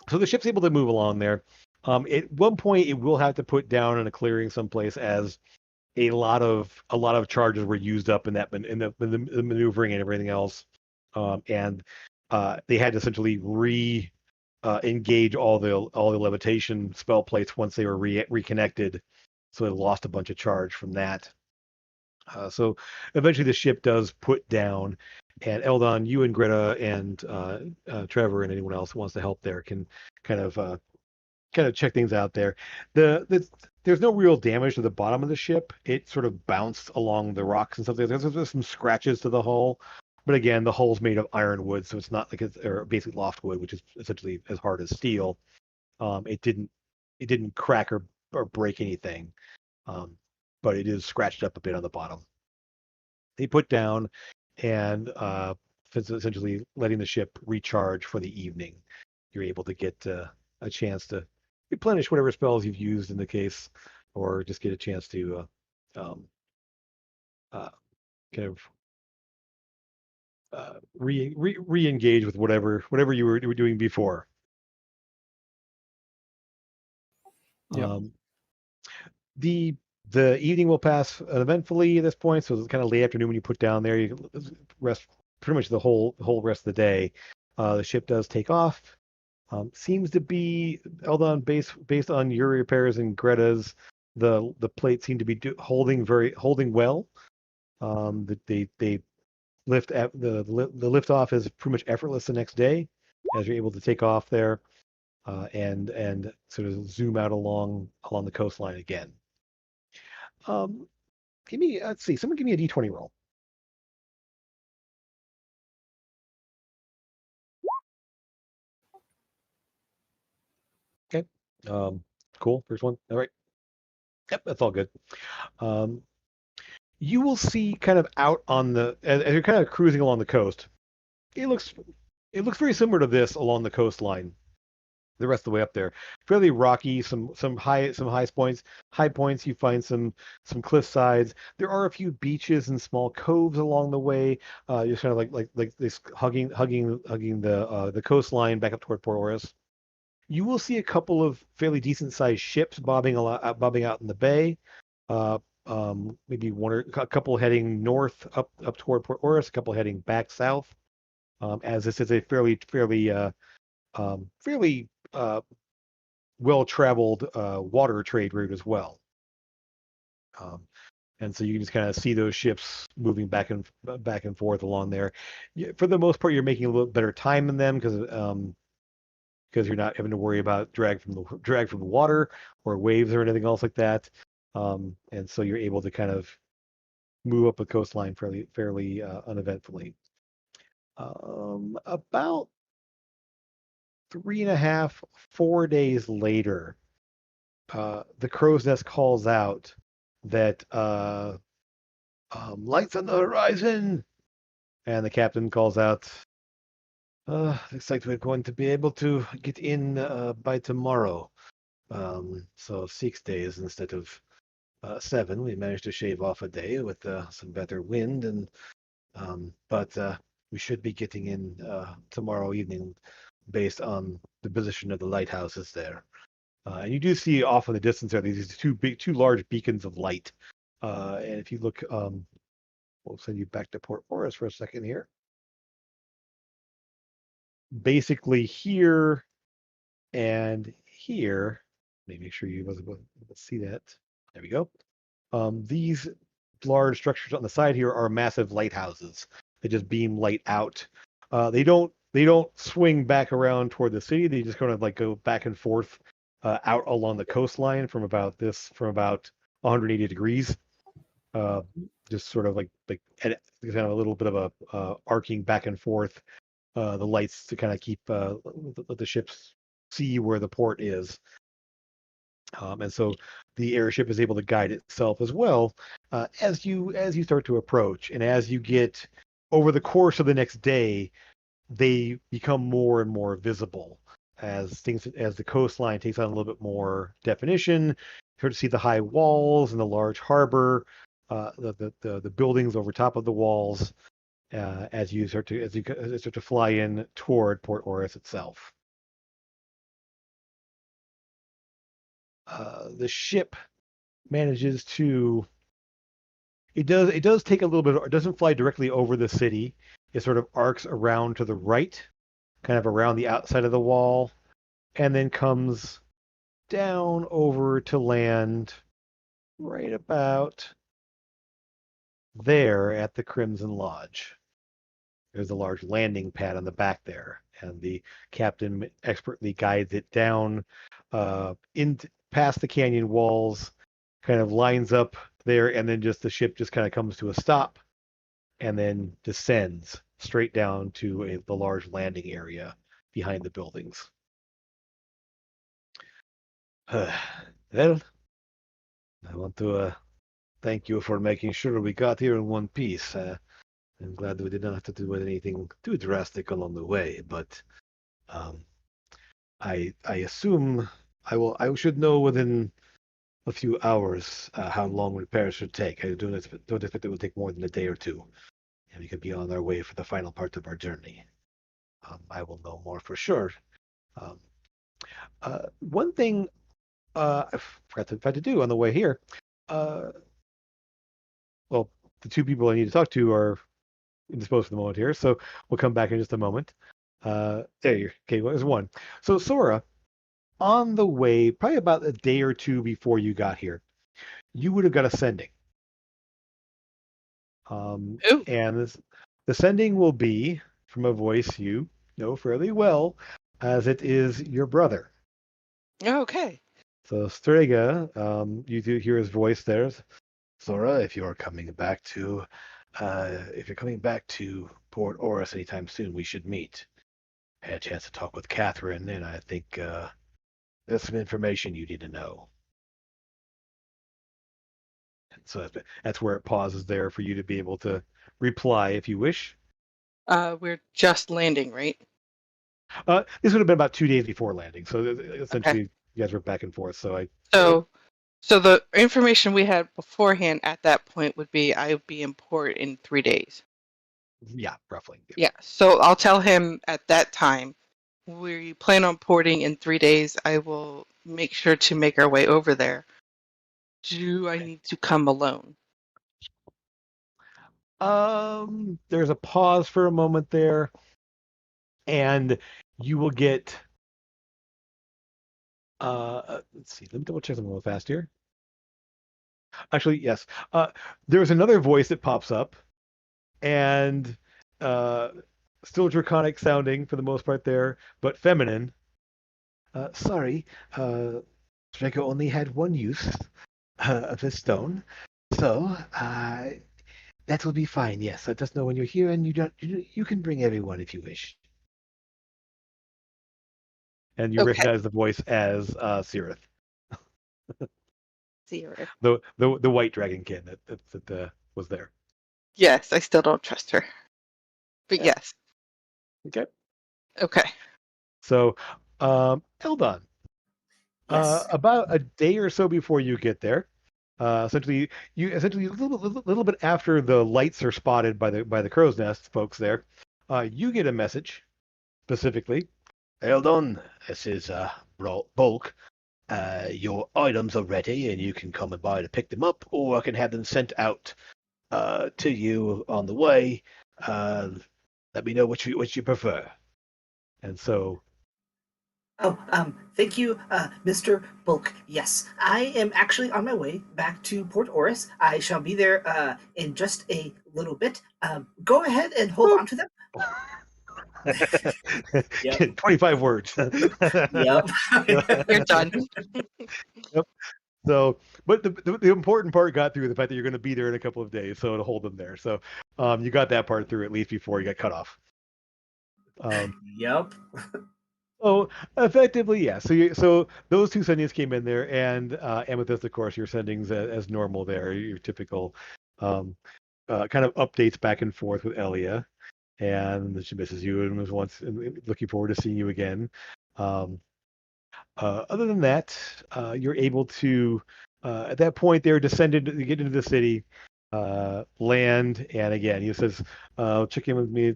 Speaker 1: So the ship's able to move along there. At one point, it will have to put down in a clearing someplace as a lot of charges were used up in that in the maneuvering and everything else, and they had to essentially engage all the levitation spell plates once they were reconnected, so it lost a bunch of charge from that. So eventually the ship does put down, and Eldon, you and Greta and Trevor and anyone else who wants to help there can kind of check things out there. There's no real damage to the bottom of the ship. It sort of bounced along the rocks and stuff. There's some scratches to the hull, but again, the hull's made of ironwood, so it's not like or basically loftwood, which is essentially as hard as steel. It didn't crack or break anything, but it is scratched up a bit on the bottom. They put down and essentially letting the ship recharge for the evening. You're able to get a chance to replenish whatever spells you've used in the case, or just get a chance to kind of re-engage with whatever you were doing before.
Speaker 3: Yep.
Speaker 1: The evening will pass uneventfully at this point, so it's kind of late afternoon when you put down there. You can rest pretty much the whole rest of the day. The ship does take off. Seems to be Eldon based on your repairs and Greta's. The plates seem to be holding well. They lift at the lift off is pretty much effortless the next day as you're able to take off there and sort of zoom out along the coastline again. Let's see, someone give me a D20 roll. Okay. Cool. First one. All right. Yep, that's all good. You will see kind of out on as you're kind of cruising along the coast. It looks very similar to this along the coastline. The rest of the way up there, fairly rocky, some high points. You find some cliff sides. There are a few beaches and small coves along the way. You're kind of like this hugging the coastline back up toward Port Oruss. You will see a couple of fairly decent sized ships bobbing out in the bay. Maybe one or a couple heading north up toward Port Oruss, a couple heading back south. As this is a fairly well-traveled water trade route as well. And so you can just kind of see those ships moving back and forth along there. For the most part, you're making a little better time in them because you're not having to worry about drag from the water or waves or anything else like that. And so you're able to kind of move up the coastline fairly uneventfully. About 3.5, 4 days later, the crow's nest calls out that lights on the horizon, and the captain calls out, looks like we're going to be able to get in by tomorrow. So 6 days instead of 7. We managed to shave off a day with some better wind, and but we should be getting in tomorrow evening, based on the position of the lighthouses there. And you do see off in the distance there these two large beacons of light. And if you look, we'll send you back to Port Oruss for a second here. Basically here and here, let me make sure you wasn't able to see that. There we go. These large structures on the side here are massive lighthouses. They just beam light out. They don't swing back around toward the city. They just kind of like go back and forth out along the coastline from about 180 degrees. Just sort of like kind of a little bit of a arcing back and forth. The lights to kind of keep let the ships see where the port is. And so the airship is able to guide itself as well as you start to approach, and as you get over the course of the next day, they become more and more visible as the coastline takes on a little bit more definition. You start to see the high walls and the large harbor, the buildings over top of the walls, as you start to fly in toward Port Oruss itself. The ship manages to. It does take a little bit. It doesn't fly directly over the city. It sort of arcs around to the right, kind of around the outside of the wall, and then comes down over to land right about there at the Crimson Lodge. There's a large landing pad on the back there, and the captain expertly guides it down past the canyon walls, kind of lines up there, and then the ship just kind of comes to a stop, and then descends straight down to the large landing area behind the buildings. Well, I want to thank you for making sure we got here in one piece. I'm glad we did not have to do anything too drastic along the way, but I assume I should know within a few hours how long repairs should take. I don't expect it will take more than a day or two, and we could be on our way for the final part of our journey. I will know more for sure. One thing I forgot to do on the way here. Well, the two people I need to talk to are indisposed for the moment here, so we'll come back in just a moment. There you okay. Well, there's one. So Sora, on the way, probably about a day or two before you got here, you would have got a sending. And the sending will be from a voice you know fairly well, as it is your brother.
Speaker 6: Okay.
Speaker 1: So Strega, you do hear his voice there. Sora, if you're coming back to Port Oruss anytime soon, we should meet. I had a chance to talk with Catherine, and I think there's some information you need to know. So that's where it pauses there for you to be able to reply if you wish.
Speaker 6: We're just landing, right?
Speaker 1: This would have been about 2 days before landing, so essentially you guys were back and forth.
Speaker 6: So the information we had beforehand at that point would be I would be in port in 3 days.
Speaker 1: Yeah, roughly.
Speaker 6: Yeah. So I'll tell him at that time we plan on porting in 3 days. I will make sure to make our way over there. Do I need to come alone?
Speaker 1: There's a pause for a moment there, and you will get. Let's see. Let me double check something real fast here. Actually, yes. There's another voice that pops up, and still draconic sounding for the most part there, but feminine. Sorry, Draco only had one use of his stone, so that will be fine. Yes, let us know when you're here, and you can bring everyone if you wish. And you recognize the voice as Cirith.
Speaker 6: Cirith.
Speaker 1: The white dragonkin that was there.
Speaker 6: Yes, I still don't trust her. But yes.
Speaker 1: Okay.
Speaker 6: Okay.
Speaker 1: So, Eldon.
Speaker 2: Yes.
Speaker 1: About a day or so before you get there, Essentially a little bit after the lights are spotted by the crow's nest folks there, you get a message specifically. Eldon, this is Bulk. Your items are ready, and you can come by to pick them up, or I can have them sent out to you on the way. Let me know which you prefer. And so.
Speaker 2: Oh, thank you, Mr. Bulk. Yes, I am actually on my way back to Port Oruss. I shall be there in just a little bit. Go ahead and hold on to them.
Speaker 1: Yep. 25 words.
Speaker 2: Yep.
Speaker 6: You're done.
Speaker 1: Yep. So, but the important part got through, the fact that you're going to be there in a couple of days, so to hold them there. So, you got that part through at least before you got cut off.
Speaker 2: Yep.
Speaker 1: So effectively, yeah. So those two sendings came in there, and Amethyst, of course, your sendings as normal there, your typical kind of updates back and forth with Elia, and she misses you and was looking forward to seeing you again. Other than that, you're able to at that point there descended, you get into the city, land, and again he says, check in with me.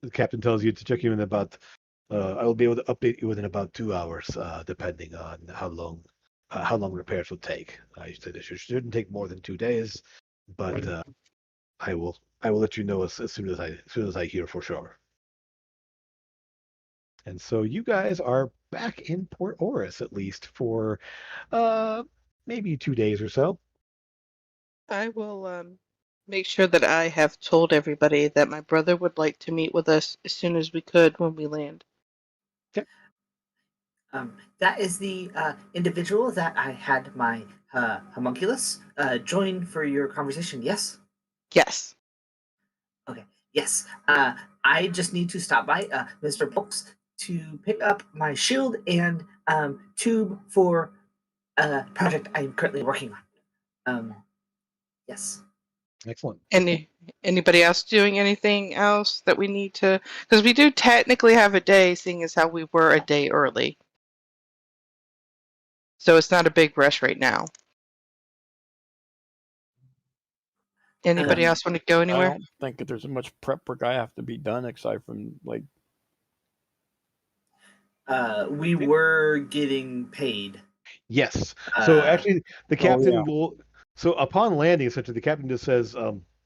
Speaker 1: The captain tells you to check in about. I will be able to update you within about 2 hours, depending on how long repairs will take. I said it shouldn't take more than 2 days, but I will let you know as soon as I hear for sure. And so you guys are back in Port Oruss at least for maybe 2 days or so.
Speaker 6: I will make sure that I have told everybody that my brother would like to meet with us as soon as we could when we land.
Speaker 1: Okay.
Speaker 2: That is the individual that I had my homunculus join for your conversation, yes?
Speaker 6: Yes.
Speaker 2: Okay, yes. I just need to stop by Mr. Bulks to pick up my shield and tube for a project I'm currently working on. Yes.
Speaker 1: Excellent.
Speaker 6: Anybody else doing anything else that we need to? Because we do technically have a day, seeing as how we were a day early. So it's not a big rush right now. Anybody else want to go anywhere?
Speaker 3: I don't think that there's much prep work I have to be done aside from like.
Speaker 2: We were getting paid.
Speaker 1: Yes. So actually, the captain will. So upon landing, essentially, the captain just says,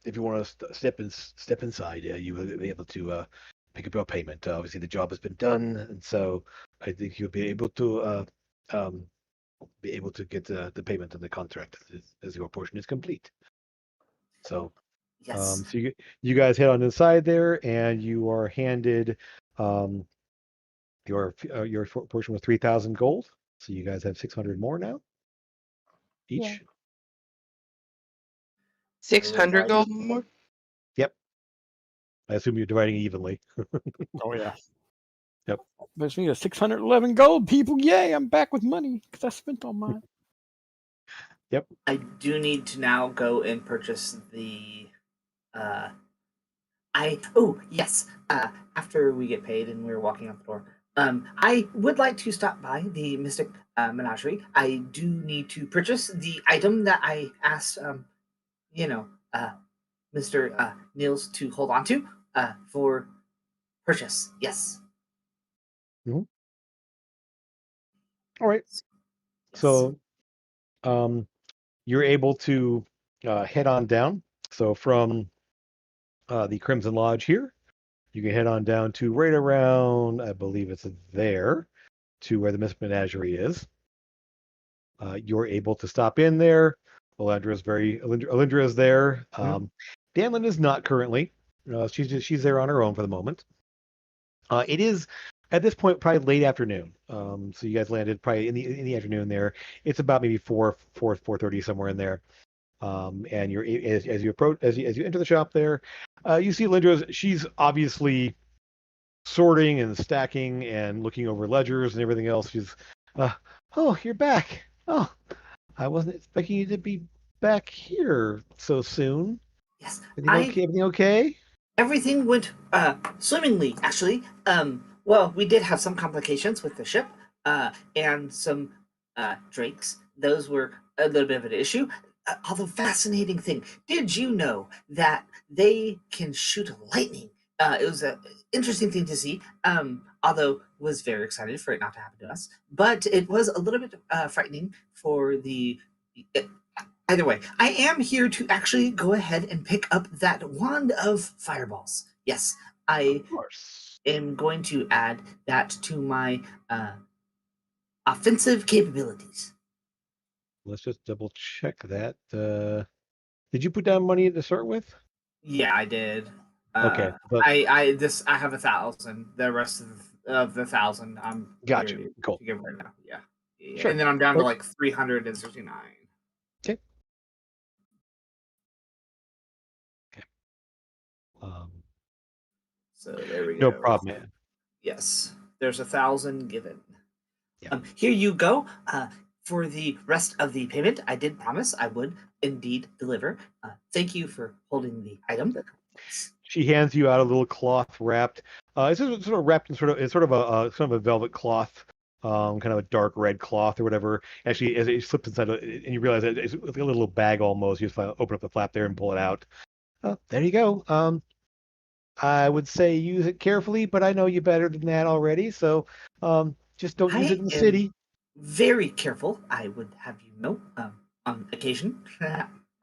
Speaker 1: "If you want to step inside, you will be able to pick up your payment. Obviously, the job has been done, and so I think you'll be able to get the payment on the contract as your portion is complete." So,
Speaker 2: yes.
Speaker 1: So you guys head on inside there, and you are handed your portion was 3,000 gold. So you guys have 600 more now each.
Speaker 4: Yeah.
Speaker 6: 600 gold more?
Speaker 1: Yep. I assume you're dividing evenly.
Speaker 3: Oh yeah.
Speaker 1: Yep.
Speaker 3: There's me a 611 gold, people. Yay! I'm back with money because I spent all mine.
Speaker 1: Yep.
Speaker 2: I do need to now go and purchase the. Yes. After we get paid and we're walking out the door, I would like to stop by the Mystic Menagerie. I do need to purchase the item that I asked, Mr. Niels to hold on to for purchase. Yes.
Speaker 1: Mm-hmm. All right. Yes. So, you're able to head on down. So from the Crimson Lodge here, you can head on down to right around, I believe it's there, to where the Mystic Menagerie is. You're able to stop in there. Alindra is there. Danlin is not currently. She's there on her own for the moment. It is at this point probably late afternoon. So you guys landed probably in the afternoon there. It's about maybe 4:30 somewhere in there. And you're as you approach as you enter the shop there, you see Lindra's. She's obviously sorting and stacking and looking over ledgers and everything else. She's, oh, you're back. Oh, I wasn't expecting you to be back here so soon.
Speaker 2: Yes.
Speaker 1: Everything okay?
Speaker 2: Everything went swimmingly, actually. Well, we did have some complications with the ship and some drakes. Those were a little bit of an issue. Although fascinating thing, did you know that they can shoot lightning? It was an interesting thing to see. Although was very excited for it not to happen to us, but it was a little bit frightening for the. Either way, I am here to actually go ahead and pick up that wand of fireballs. Yes, I am going to add that to my offensive capabilities.
Speaker 1: Let's just double check that. Did you put down money to start with?
Speaker 2: Yeah, I did.
Speaker 1: Okay.
Speaker 2: I have 1,000. The rest of the 1,000, I'm
Speaker 1: gotcha. Cool.
Speaker 2: To give right now. Yeah.
Speaker 1: Sure.
Speaker 2: And then I'm down to like 369.
Speaker 1: Okay.
Speaker 2: So there we go.
Speaker 1: No problem, man.
Speaker 2: Yes, there's 1,000 given.
Speaker 1: Yeah.
Speaker 2: Here you go. For the rest of the payment, I did promise I would indeed deliver. Thank you for holding the item.
Speaker 1: She hands you out a little cloth wrapped. It's sort of wrapped in sort of a velvet cloth, kind of a dark red cloth or whatever. Actually, as it slips inside, and you realize that it's like a little bag almost. You just open up the flap there and pull it out. There you go. I would say use it carefully, but I know you better than that already. So just don't use it in the city.
Speaker 2: Very careful, I would have you know, on occasion.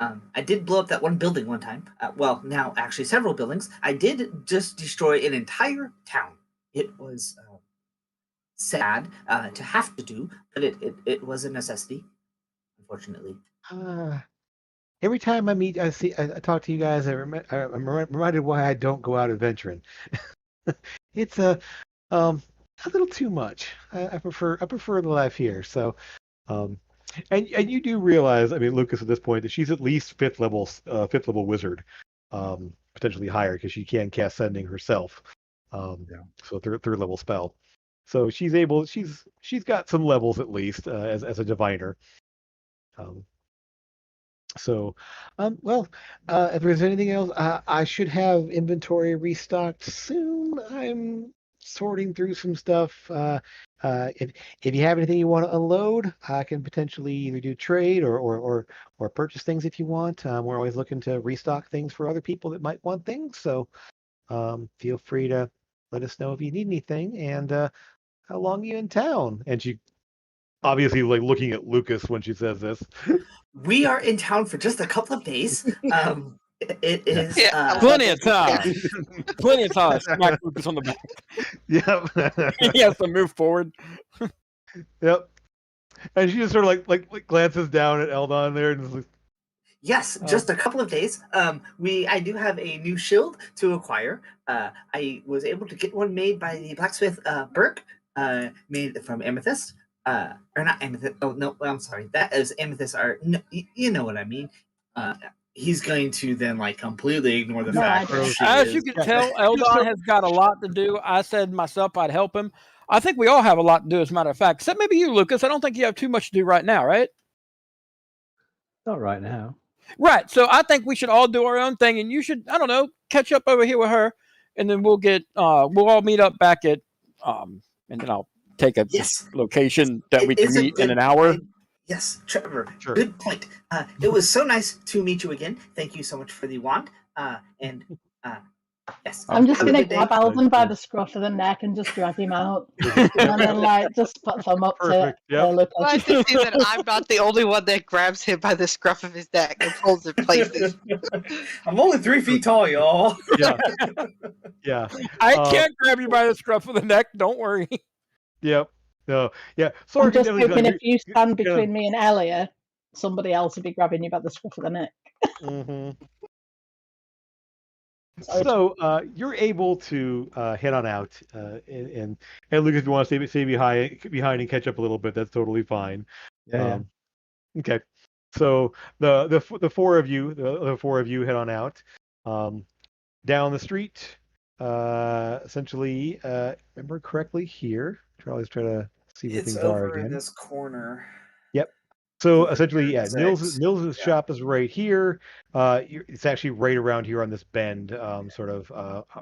Speaker 2: I did blow up that one building one time. Well, now actually several buildings. I did just destroy an entire town. It was sad to have to do, but it was a necessity, unfortunately.
Speaker 1: Every time I talk to you guys, I'm reminded why I don't go out adventuring. It's a little too much. I prefer the life here. So, and you do realize, I mean, Lucas, at this point, that she's at least fifth level wizard, potentially higher because she can cast sending herself. So third level spell. So she's got some levels at least as a diviner. So, if there's anything else, I should have inventory restocked soon. I'm sorting through some stuff. If you have anything you want to unload, I can potentially either do trade or purchase things if you want. We're always looking to restock things for other people that might want things. So, feel free to let us know if you need anything and how long are you in town. And she obviously looking at Lucas when she says this.
Speaker 2: We are in town for just a couple of days. It is
Speaker 3: plenty of time. Plenty of time. Smack Lucas on the back.
Speaker 1: Yep.
Speaker 3: He has to move forward.
Speaker 1: Yep. And she just sort of like glances down at Eldon there and is like,
Speaker 2: yes, just a couple of days. I do have a new shield to acquire. I was able to get one made by the blacksmith Burke, made from amethyst. Or not amethyst. Oh no, I'm sorry. That is amethyst art. No, you know what I mean. He's going to then completely ignore the fact that
Speaker 3: as you can tell, Eldon has got a lot to do. I said myself I'd help him. I think we all have a lot to do, as a matter of fact. Except maybe you, Lucas. I don't think you have too much to do right now, right?
Speaker 7: Not right now.
Speaker 3: Right. So I think we should all do our own thing, and you should, I don't know, catch up over here with her, and then we'll all meet up back at, and then I'll take a location that we can meet in an hour.
Speaker 2: Yes, Trevor. Sure. Good point. It was so nice to meet you again. Thank you so much for the wand. And yes,
Speaker 4: I'm just going to grab Alvin by the scruff of the neck and just drag him out, and then just put them up to Lucas.
Speaker 6: Glad to see that I'm not the only one that grabs him by the scruff of his neck and pulls in places.
Speaker 2: I'm only 3 feet tall, y'all.
Speaker 1: Yeah.
Speaker 3: I can't grab you by the scruff of the neck. Don't worry.
Speaker 1: Yep. No. Yeah.
Speaker 4: I'm just hoping if you stand between me and Elia, somebody else will be grabbing you by the scruff of the neck.
Speaker 1: Mm-hmm. So you're able to head on out, and Lucas, if you want to stay behind and catch up a little bit, that's totally fine.
Speaker 7: Yeah.
Speaker 1: Okay. So the four of you head on out, down the street. Essentially, remember correctly here. I always try to see where things are again.
Speaker 2: It's over in this corner.
Speaker 1: Yep. So essentially, Nils' shop is right here. It's actually right around here on this bend, sort of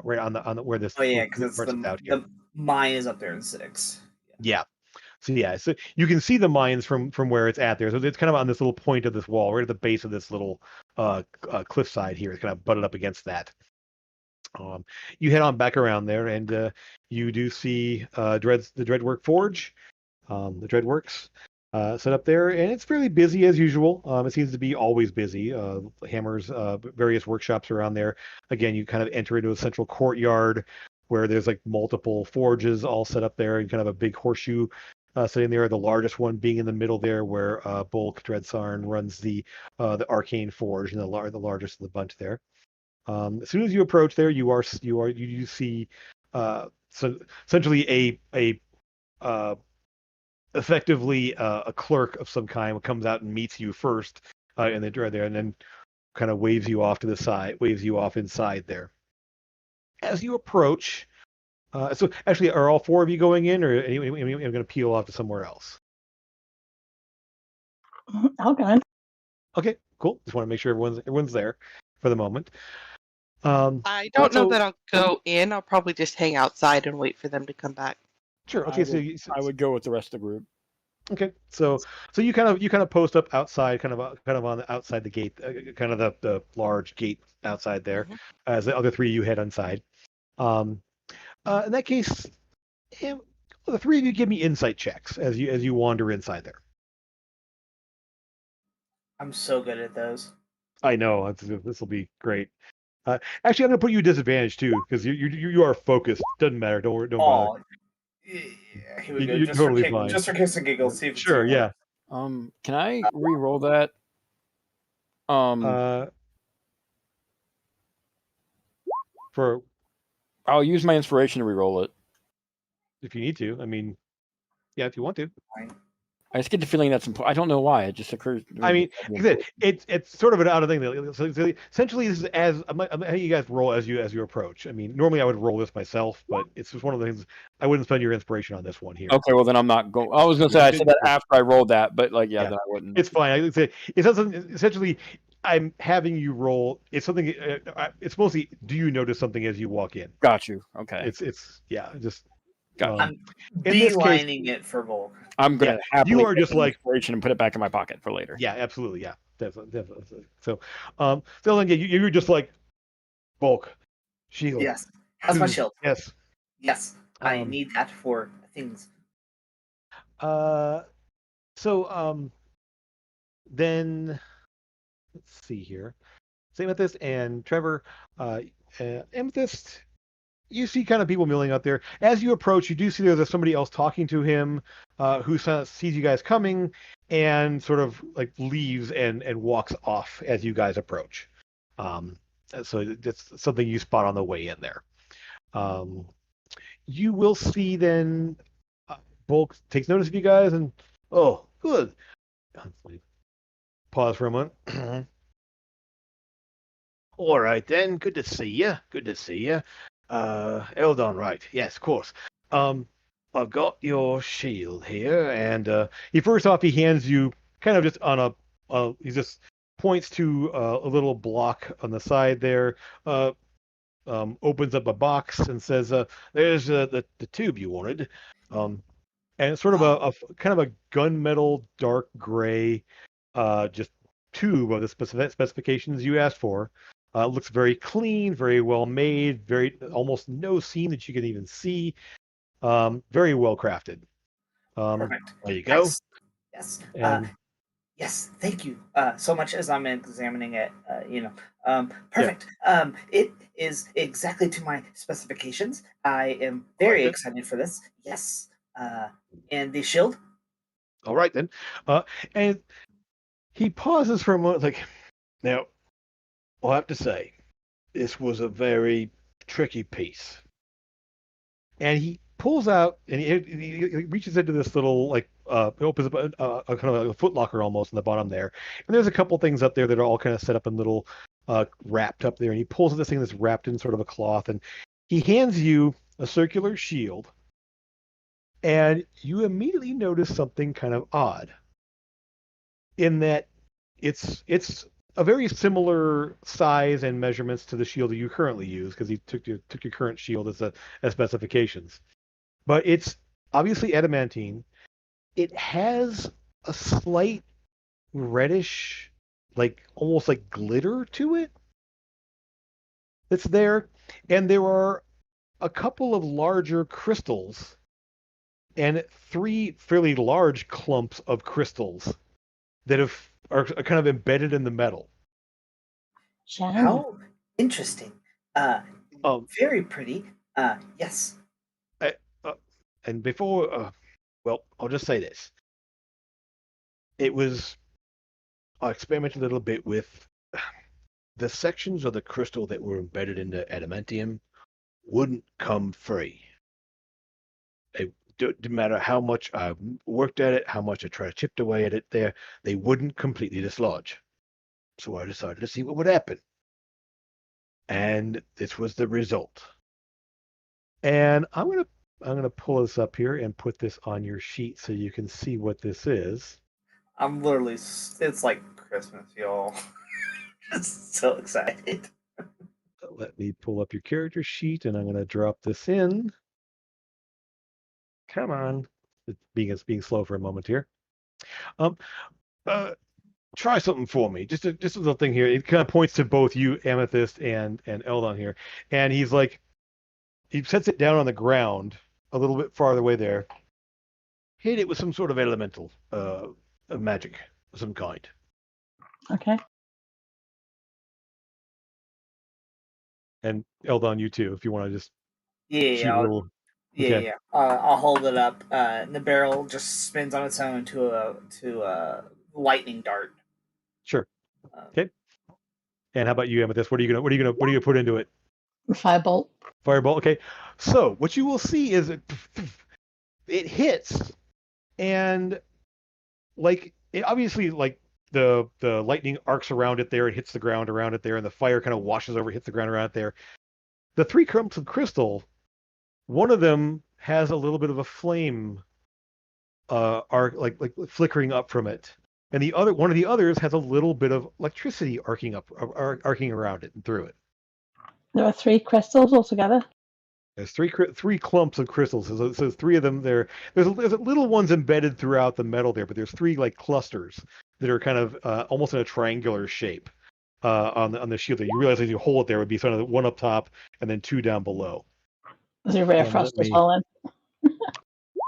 Speaker 1: right on the where this.
Speaker 2: Oh yeah, because the mine is up there in 6.
Speaker 1: Yeah. So yeah, so you can see the mines from where it's at there. So it's kind of on this little point of this wall, right at the base of this little cliffside here. It's kind of butted up against that. You head on back around there, and you do see the Dreadwork Forge, the Dreadworks set up there, and it's fairly busy as usual. It seems to be always busy. Hammers, various workshops around there. Again, you kind of enter into a central courtyard where there's like multiple forges all set up there, and kind of a big horseshoe sitting there. The largest one being in the middle there, where Bulk Dreadsarn runs the Arcane Forge, and the largest of the bunch there. As soon as you approach there, you see so essentially a effectively a clerk of some kind comes out and meets you first in the door there, and then kind of waves you off to the side, waves you off inside there. As you approach, so actually, are all four of you going in, or are you going to peel off to somewhere else?
Speaker 4: I'll go in.
Speaker 1: Okay, cool. Just want to make sure everyone's there for the moment.
Speaker 6: I don't know that I'll go in. I'll probably just hang outside and wait for them to come back.
Speaker 1: Sure. Okay.
Speaker 3: I would go with the rest of the group.
Speaker 1: Okay. So you kind of post up outside, kind of on the outside the gate, kind of the large gate outside there, as the other three of you head inside. In that case, the three of you give me insight checks as you wander inside there.
Speaker 2: I'm so good at those.
Speaker 1: I know this will be great. Actually, I'm gonna put you at disadvantage too, because you are focused. Doesn't matter. Don't bother.
Speaker 2: Yeah, here we go.
Speaker 1: You're totally fine.
Speaker 2: Just for kicks and giggles. See if
Speaker 1: sure. Yeah.
Speaker 3: Can I re-roll that? I'll use my inspiration to re-roll it.
Speaker 1: If you need to. I mean, yeah, if you want to.
Speaker 3: I just get the feeling that's important. I don't know why. It just occurs.
Speaker 1: I mean, it's sort of an out of thing. So essentially, this is I'm having you guys roll as you approach. I mean, normally I would roll this myself, but it's just one of the things I wouldn't spend your inspiration on this one here.
Speaker 3: Okay, well then I'm not going. I was going to say I said that after I rolled that, but like then I wouldn't.
Speaker 1: It's fine. I would say it's essentially I'm having you roll. It's something. It's mostly. Do you notice something as you walk in?
Speaker 3: Got you. Okay.
Speaker 1: It's just.
Speaker 2: I'm beelining it for Volk.
Speaker 3: I'm gonna happily
Speaker 1: you are just like
Speaker 3: inspiration and put it back in my pocket for later.
Speaker 1: Yeah, absolutely. Yeah, definitely. So, so then you're just like Bulk shield.
Speaker 2: Yes, that's my shield.
Speaker 1: Yes.
Speaker 2: I need that for things.
Speaker 1: Then let's see here. Amethyst and Trevor, Amethyst. You see kind of people milling out there. As you approach, you do see there's somebody else talking to him who sees you guys coming and sort of like leaves and walks off as you guys approach. So that's something you spot on the way in there. You will see then Bulk takes notice of you guys and, oh, good. Pause for a moment. All right then, good to see you. Eldon, right? Yes, of course. I've got your shield here, and he hands you kind of just on he just points to a little block on the side there. Opens up a box and says, "There's the tube you wanted." And it's sort of a kind of a gunmetal dark gray, just tube of the specifications you asked for. Looks very clean, very well made, very almost no seam that you can even see. Very well crafted.
Speaker 2: Perfect.
Speaker 1: There you go.
Speaker 2: Yes. Yes. Thank you so much. As I'm examining it, perfect. Yeah. It is exactly to my specifications. I am very excited for this. Yes. And the shield.
Speaker 1: All right then. And he pauses for a moment, like, now. I'll have to say, this was a very tricky piece. And he pulls out, and he reaches into this little, like, opens up a kind of a foot locker almost in the bottom there. And there's a couple things up there that are all kind of set up in little, wrapped up there. And he pulls this thing that's wrapped in sort of a cloth, and he hands you a circular shield. And you immediately notice something kind of odd. In that it's a very similar size and measurements to the shield that you currently use, because he took your current shield as specifications. But it's obviously adamantine, it has a slight reddish, like almost like glitter to it that's there. And there are a couple of larger crystals and 3 fairly large clumps of crystals that are kind of embedded in the metal.
Speaker 4: Shiny.
Speaker 2: How interesting. Very pretty. Yes.
Speaker 1: And before, well, I'll just say this. I experimented a little bit with the sections of the crystal that were embedded in the adamantium wouldn't come free. It didn't matter how much I worked at it, how much I tried to chip away at it there, they wouldn't completely dislodge. So I decided to see what would happen. And this was the result. And I'm gonna pull this up here and put this on your sheet so you can see what this is.
Speaker 2: I'm literally, it's like Christmas, y'all. So excited.
Speaker 1: Let me pull up your character sheet and I'm gonna drop this in. Come on. It's being slow for a moment here. Try something for me. Just a little thing here. It kind of points to both you, Amethyst, and Eldon here. And he's like, he sets it down on the ground a little bit farther away there. Hit it with some sort of elemental magic of some kind.
Speaker 4: Okay.
Speaker 1: And Eldon, you too, if you want to just
Speaker 2: Yeah,
Speaker 1: Okay.
Speaker 2: I'll hold it up. And the barrel just spins on its own to a lightning dart.
Speaker 1: Sure. Okay. And how about you, Amethyst? What are you gonna put into it?
Speaker 4: Firebolt.
Speaker 1: Fireball. Okay. So what you will see is it hits, and like it obviously like the lightning arcs around it there, it hits the ground around it there, and the fire kind of washes over, hits the ground around it there. The 3 clumps of crystal, one of them has a little bit of a flame arc like flickering up from it. And one of the others has a little bit of electricity arcing around it and through it.
Speaker 4: There are 3 crystals altogether.
Speaker 1: There's three clumps of crystals. So 3 of them there. There's little ones embedded throughout the metal there, but there's 3 like clusters that are kind of almost in a triangular shape on the shield. There, you realize as you hold it, there would be sort of 1 up top and then 2 down below.
Speaker 4: There's a rare frost as well then.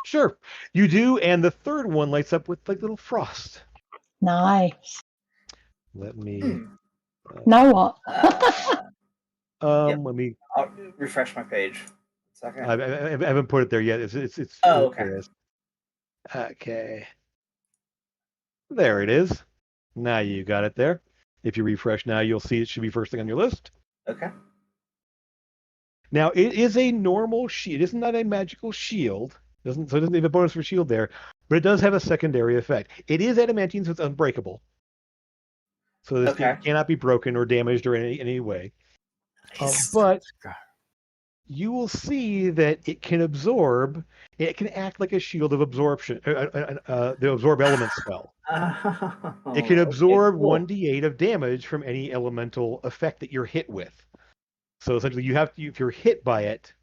Speaker 1: Sure, you do, and the 3rd one lights up with like little frost.
Speaker 4: Nice.
Speaker 1: Let me.
Speaker 4: Now what?
Speaker 2: Yep.
Speaker 1: Let me.
Speaker 2: I'll refresh my page. Second.
Speaker 1: I haven't put it there yet. It's.
Speaker 2: Oh, okay.
Speaker 1: There it is. Okay. There it is. Now you got it there. If you refresh now, you'll see it should be first thing on your list.
Speaker 2: Okay.
Speaker 1: Now it is a normal shield. It is not a magical shield. So it doesn't have a bonus for shield there, but it does have a secondary effect. It is adamantine, so it's unbreakable. So this thing cannot be broken or damaged or in any way. But you will see that it can absorb. It can act like a shield of absorption. The absorb element spell. It can absorb 1d8 of damage from any elemental effect that you're hit with. So essentially, if you're hit by it,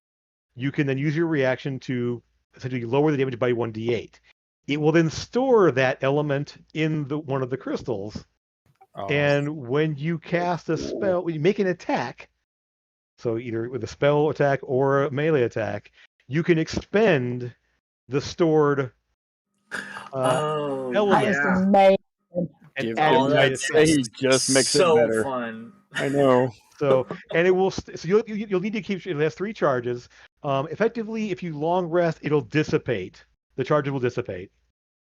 Speaker 1: you can then use your reaction to essentially lower the damage by 1d8. It will then store that element in one of the crystals. And when you cast a spell, when you make an attack, so either with a spell attack or a melee attack, you can expend the stored element.
Speaker 3: He just makes it better.
Speaker 2: Fun.
Speaker 3: I know.
Speaker 1: So and it will. So you'll need to keep. It has 3 charges. Effectively, if you long rest, it'll dissipate. The charges will dissipate.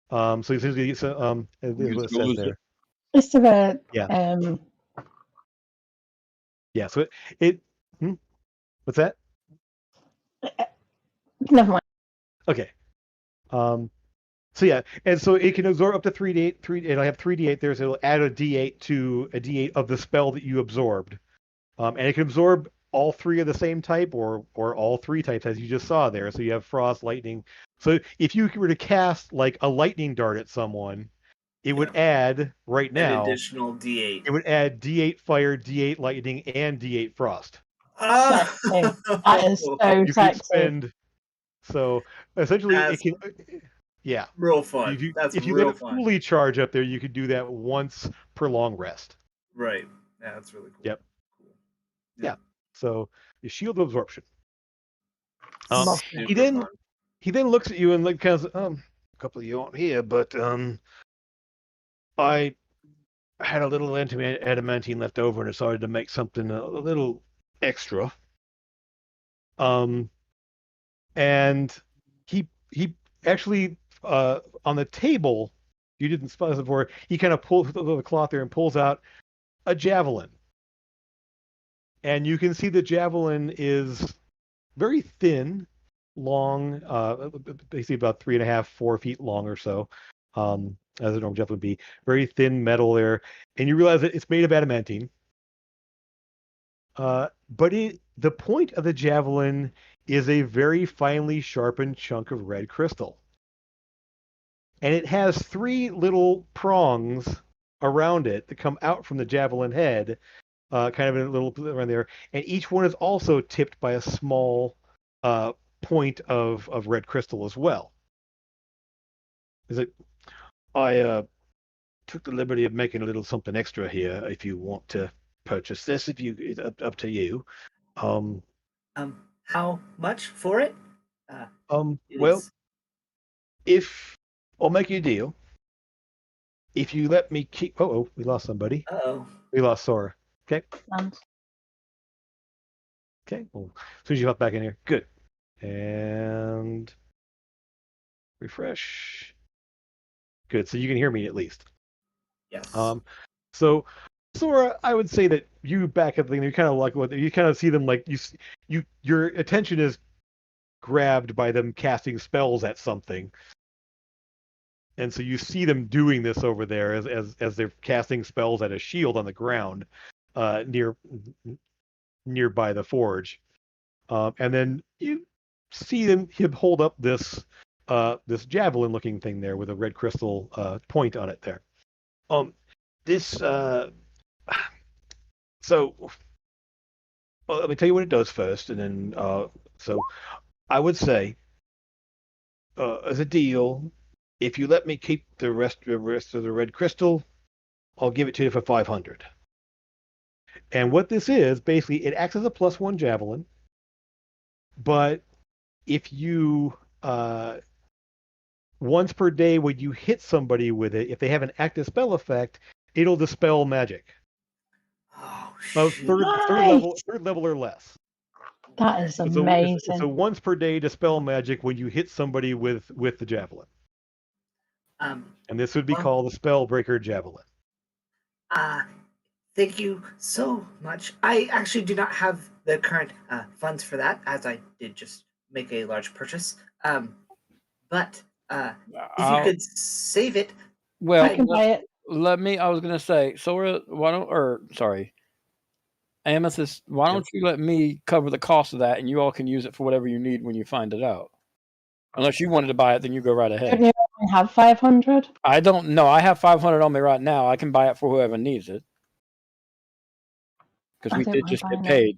Speaker 1: So essentially, what it says there.
Speaker 4: Just about
Speaker 1: Yeah. So it what's that?
Speaker 4: Never mind.
Speaker 1: Okay. So yeah, and so it can absorb up to 3d8. It'll have 3d8 there, so it'll add a d8 to a d8 of the spell that you absorbed. And it can absorb all 3 of the same type or all 3 types as you just saw there. So you have frost, lightning. So if you were to cast like a lightning dart at someone, it would add right now
Speaker 2: an additional d8.
Speaker 1: It would add d8 fire, d8 lightning, and d8 frost.
Speaker 4: That is so
Speaker 1: you can spend. So essentially, Yeah.
Speaker 2: Real fun.
Speaker 1: If you
Speaker 2: That's
Speaker 1: if you
Speaker 2: real
Speaker 1: let it
Speaker 2: fun.
Speaker 1: fully charge up there, you could do that once per long rest.
Speaker 2: Right. Yeah, that's really cool.
Speaker 1: Yep.
Speaker 2: Cool.
Speaker 1: Yeah. So the shield of absorption.
Speaker 2: Super
Speaker 1: He then
Speaker 2: fun.
Speaker 1: looks at you and like kind of a couple of you aren't here, but I had a little adamantine left over and decided to make something a little extra. And he actually on the table, you didn't spot this before, he kind of pulls the cloth there and pulls out a javelin. And you can see the javelin is very thin, long, basically about 3.5, 4 feet long or so, as a normal javelin would be. Very thin metal there, and you realize that it's made of adamantine. But the point of the javelin is a very finely sharpened chunk of red crystal, and it has 3 little prongs around it that come out from the javelin head, kind of in a little around there, and each one is also tipped by a small point of red crystal as well. Is it? I took the liberty of making a little something extra here. If you want to purchase this, it's up to you.
Speaker 2: How much for it?
Speaker 1: Well, if I'll make you a deal. If you let me keep. Oh, we lost somebody. We lost Sora. Okay. Okay. Well, as soon as you hop back in here, good. And refresh. Good. So you can hear me at least.
Speaker 2: Yes.
Speaker 1: So Sora, I would say that you back at the thing, you kind of like what you kind of see them like your attention is grabbed by them casting spells at something. And so you see them doing this over there as they're casting spells at a shield on the ground, nearby the forge. And then you see him hold up this javelin looking thing there with a red crystal point on it there. So let me tell you what it does first, and then so I would say as a deal, if you let me keep the rest of the red crystal, I'll give it to you for 500. And what this is, basically, it acts as a +1 javelin, but if you once per day when you hit somebody with it, if they have an active spell effect, it'll dispel magic.
Speaker 2: Oh,
Speaker 1: third level or less.
Speaker 4: That is amazing.
Speaker 1: So once per day dispel magic when you hit somebody with the javelin. And this would be called the Spellbreaker Javelin.
Speaker 2: Thank you so much. I actually do not have the current funds for that, as I did just make a large purchase. But if you could save it,
Speaker 3: well,
Speaker 4: I can buy it.
Speaker 3: I was gonna say, Sora, Amethyst, why don't you let me cover the cost of that, and you all can use it for whatever you need when you find it out. Unless you wanted to buy it, then you go right ahead.
Speaker 4: Don't you only have 500?
Speaker 3: I don't know. I have 500 on me right now. I can buy it for whoever needs it. Because we did just get paid,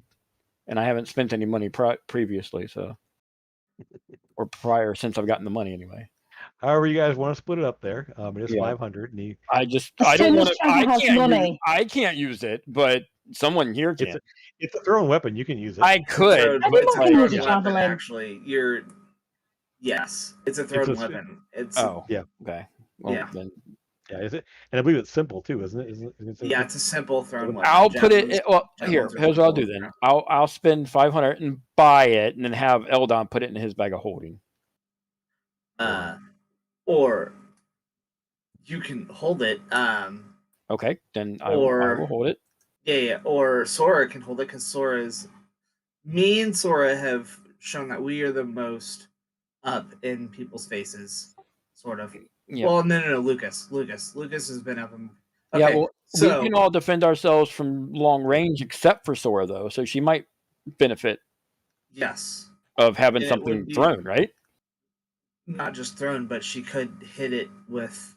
Speaker 3: and I haven't spent any money previously, so or prior since I've gotten the money anyway.
Speaker 1: However, you guys want to split it up there. It is 500. And
Speaker 3: I don't want to. I can't use it, but someone here can.
Speaker 1: It's a thrown weapon. You can use it.
Speaker 3: I could.
Speaker 2: It's a thrown weapon, actually. Yes, it's a thrown weapon.
Speaker 1: Yeah.
Speaker 3: Okay. Well, then.
Speaker 1: Yeah, is it? And I believe it's simple too, isn't it? Isn't it
Speaker 2: yeah, it's a simple thrown weapon.
Speaker 3: I'll put it. Well, here's what I'll do then. I'll spend 500 and buy it, and then have Eldon put it in his bag of holding.
Speaker 2: Or you can hold it.
Speaker 3: Okay, then I will hold it.
Speaker 2: Yeah. Or Sora can hold it because me and Sora have shown that we are the most up in people's faces, sort of. Yeah. Well, no, Lucas has been up.
Speaker 3: Okay, yeah, well, we can all defend ourselves from long range, except for Sora, though. So she might benefit.
Speaker 2: Yes.
Speaker 3: Of having something thrown, right?
Speaker 2: Not just thrown, but she could hit it with.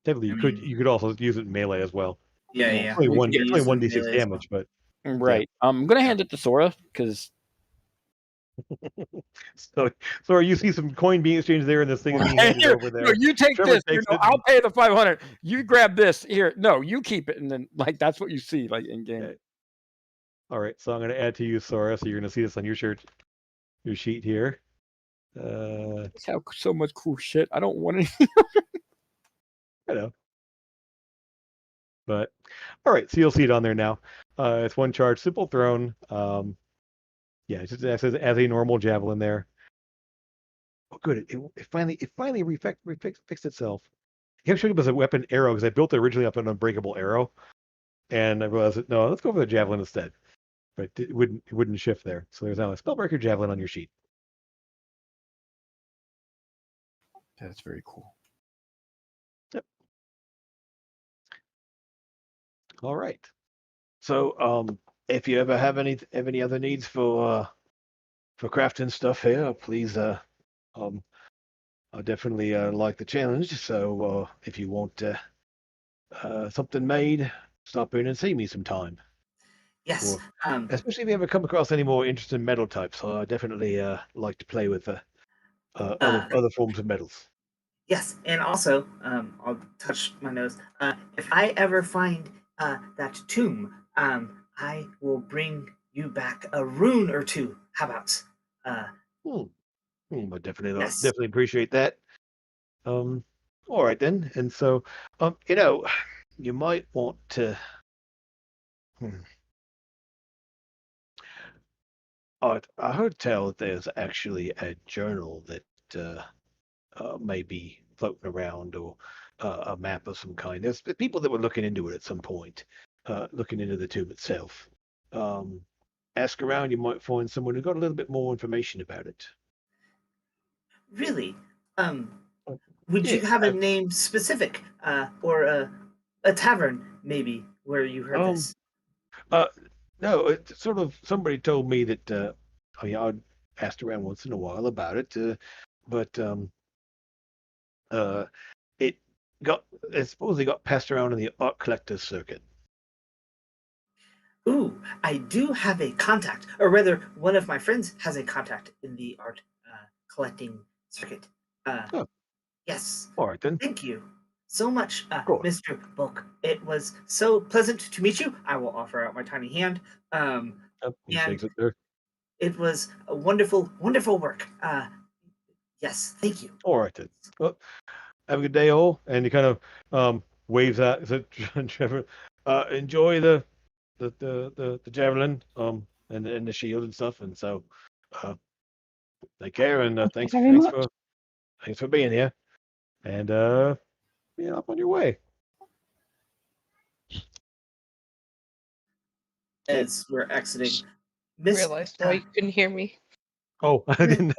Speaker 1: Definitely, you could also use it in melee as well.
Speaker 2: Yeah.
Speaker 1: It's only 1d6 damage, but
Speaker 3: right. I'm gonna hand it to Sora because
Speaker 1: So you see some coin being exchanged there, and this thing is being handed over there.
Speaker 3: No, you take
Speaker 1: Trevor
Speaker 3: this.
Speaker 1: takes it.
Speaker 3: I'll pay the 500. You grab this here. No, you keep it, and then that's what you see in game.
Speaker 1: Okay. All right, so I'm going to add to you, Sora. So you're going to see this on your sheet here.
Speaker 3: It's have so much cool shit. I don't want anything.
Speaker 1: I know. But all right, so you'll see it on there now. It's one charge, simple thrown. Yeah, it just as a normal javelin there. Oh, good. It finally fixed itself. I kept showing up as a weapon arrow because I built it originally up an unbreakable arrow, and I realized that no, let's go for the javelin instead. But it wouldn't shift there. So there's now a spellbreaker javelin on your sheet.
Speaker 3: That's very cool.
Speaker 1: Yep. All right. So if you ever have any other needs for crafting stuff here, please I definitely like the challenge. So if you want something made, stop in and see me sometime.
Speaker 2: Yes.
Speaker 1: Or, especially if you ever come across any more interesting metal types. I definitely like to play with other forms of metals.
Speaker 2: Yes, and also, I'll touch my nose. If I ever find that tomb, I will bring you back a rune or two. How about?
Speaker 1: I definitely
Speaker 2: Yes.
Speaker 1: definitely appreciate that. All right then. And so, you might want to. I heard tell that there's actually a journal that may be floating around, or a map of some kind. There's people that were looking into it at some point, looking into the tomb itself. Ask around, you might find someone who got a little bit more information about it.
Speaker 2: Really? Would you have a name specific, or a tavern maybe where you heard this?
Speaker 1: No, it's sort of somebody told me that. I'd asked around once in a while about it, but it supposedly got passed around in the art collectors circuit.
Speaker 2: Ooh, I do have a contact, or rather, one of my friends has a contact in the art collecting circuit. Yes.
Speaker 1: All right then.
Speaker 2: Thank you so much, Mr. Bulk. It was so pleasant to meet you. I will offer out my tiny hand.
Speaker 1: He shakes it there.
Speaker 2: It was a wonderful, wonderful work. Yes, thank you.
Speaker 1: All right then. Well, have a good day, all. And he kind of waves at Trevor. Enjoy the javelin and the shield and stuff. And so take care, and thanks for being here. And up on your way.
Speaker 2: As we're exiting,
Speaker 6: Realized why you couldn't hear me.
Speaker 1: Oh, I didn't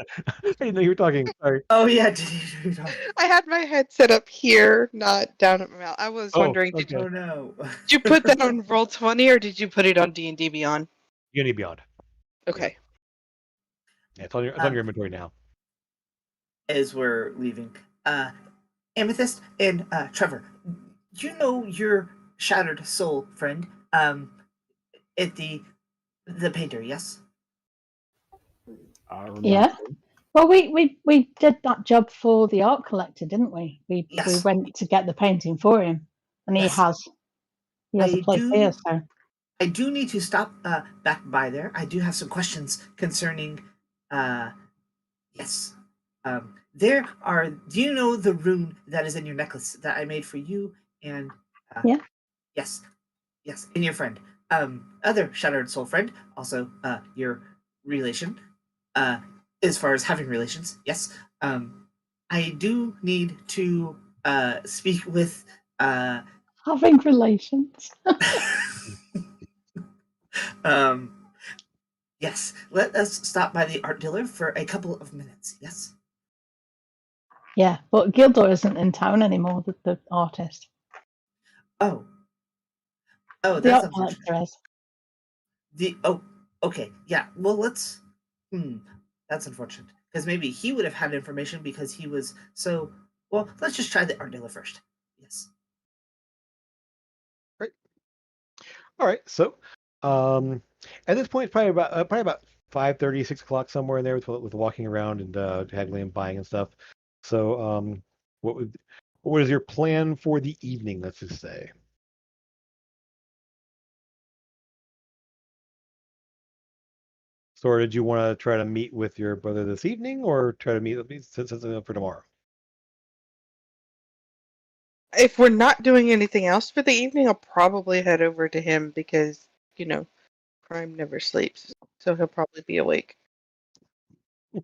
Speaker 1: know you were talking. Sorry.
Speaker 2: Oh yeah,
Speaker 6: I had my head set up here, not down at my mouth. I was wondering,
Speaker 2: did
Speaker 6: you put that on Roll20 or did you put it on D&D Beyond?
Speaker 1: D&D Beyond.
Speaker 6: Okay.
Speaker 1: Yeah, it's on your inventory now.
Speaker 2: As we're leaving, Amethyst and Trevor, you know your Shattered Soul friend, at the painter, yes?
Speaker 4: Yeah. Well, we did that job for the art collector, didn't we? We went to get the painting for him, and he has a place here. So
Speaker 2: I do need to stop back by there. I do have some questions concerning. Yes. Do you know the rune that is in your necklace that I made for you and?
Speaker 4: Yeah.
Speaker 2: Yes, and your friend, other Shattered Soul friend, also your relation, as far as having relations. Yes. I do need to speak with.
Speaker 4: Having relations.
Speaker 2: Yes, let us stop by the art dealer for a couple of minutes. Yes.
Speaker 4: Yeah, but Gildor isn't in town anymore. The artist.
Speaker 2: Oh,
Speaker 4: the
Speaker 2: that's
Speaker 4: art collector is.
Speaker 2: Okay, yeah. Well, let's. That's unfortunate because maybe he would have had information because he was so. Well, let's just try the art dealer first. Yes.
Speaker 1: Great. All right. So, at this point, probably about 5:30, 6 o'clock, somewhere in there with walking around and haggling and buying and stuff. So what is your plan for the evening, let's just say? So, did you want to try to meet with your brother this evening, or try to set something up for tomorrow?
Speaker 6: If we're not doing anything else for the evening, I'll probably head over to him because, crime never sleeps. So he'll probably be awake.
Speaker 1: All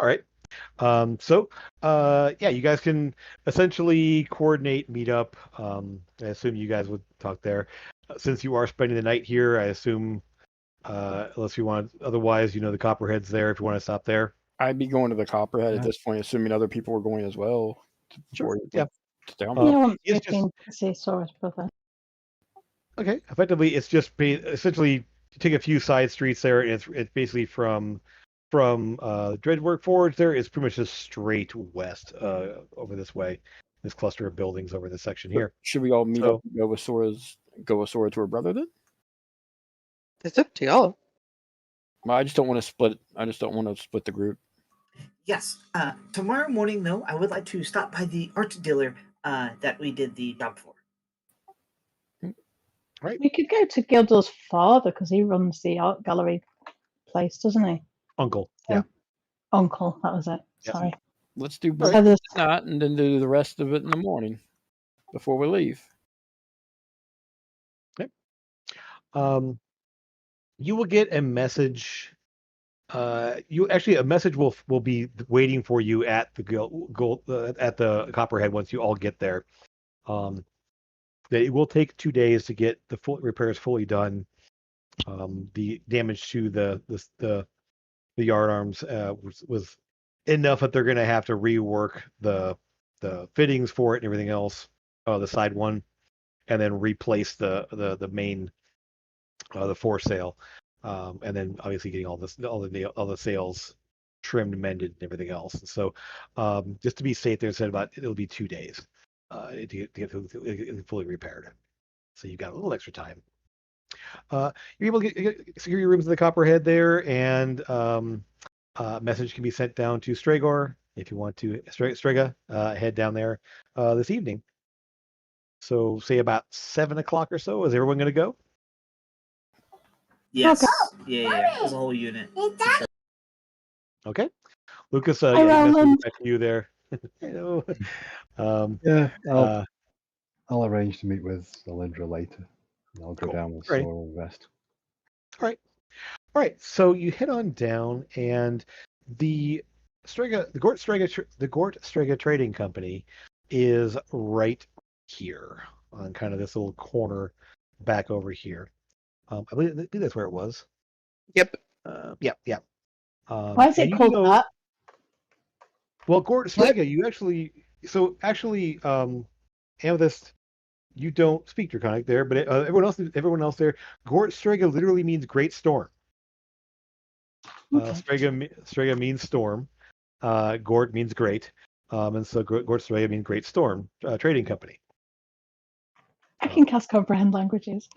Speaker 1: right. Yeah, you guys can essentially coordinate, meet up. I assume you guys would talk there. Since you are spending the night here, I assume, unless you want, otherwise, the Copperhead's there if you want to stop there.
Speaker 3: I'd be going to the Copperhead at this point, assuming other people were going as well.
Speaker 1: Sure. Yeah.
Speaker 4: I want to see Sora's brother.
Speaker 1: Okay. Effectively, it's just essentially you take a few side streets there, and it's basically from Dreadwork Forge there is pretty much just straight west over this way. This cluster of buildings over this section here.
Speaker 3: Should we all meet up and go with Sora to her brother then?
Speaker 6: It's up to y'all.
Speaker 3: Well, I just don't want to split. I just don't want to split the group.
Speaker 2: Yes. Tomorrow morning, though, I would like to stop by the art dealer that we did the job for.
Speaker 1: Right.
Speaker 4: We could go to Gildo's father because he runs the art gallery place, doesn't he?
Speaker 1: Uncle. Yeah.
Speaker 4: Uncle. That was it.
Speaker 1: Yeah.
Speaker 4: Sorry.
Speaker 3: Let's do that and then do the rest of it in the morning before we leave.
Speaker 1: Okay. You will get a message. A message will be waiting for you at the at the Copperhead once you all get there. That it will take 2 days to get the full repairs fully done. The damage to the yard arms was enough that they're going to have to rework the fittings for it and everything else, the side one, and then replace the main the foresail, and then obviously getting all the sails trimmed, mended, and everything else. And so, just to be safe, they said it'll be 2 days to get it fully repaired. So you've got a little extra time. You're able to secure your rooms in the Copperhead there, and a message can be sent down to Stragor if you want to. Strega, head down there this evening. So say about 7 o'clock or so. Is everyone going to go?
Speaker 2: Yes. Yeah. There's a whole unit.
Speaker 1: Okay. Lucas, back to you there. Hello.
Speaker 5: I'll arrange to meet with Alindra later. And I'll go down with Sora and the rest.
Speaker 1: All right. So you head on down, and the Gort Strega Trading Company is right here on kind of this little corner back over here. I believe that's where it was.
Speaker 6: Yep.
Speaker 1: Yeah.
Speaker 4: Why is it called that?
Speaker 1: Well, Gort Strega, Amethyst, you don't speak Draconic there, but everyone else there, Gort Strega literally means great storm. Strega means storm. Gort means great. And so Gort Strega means great storm trading company.
Speaker 4: I can cast comprehend languages.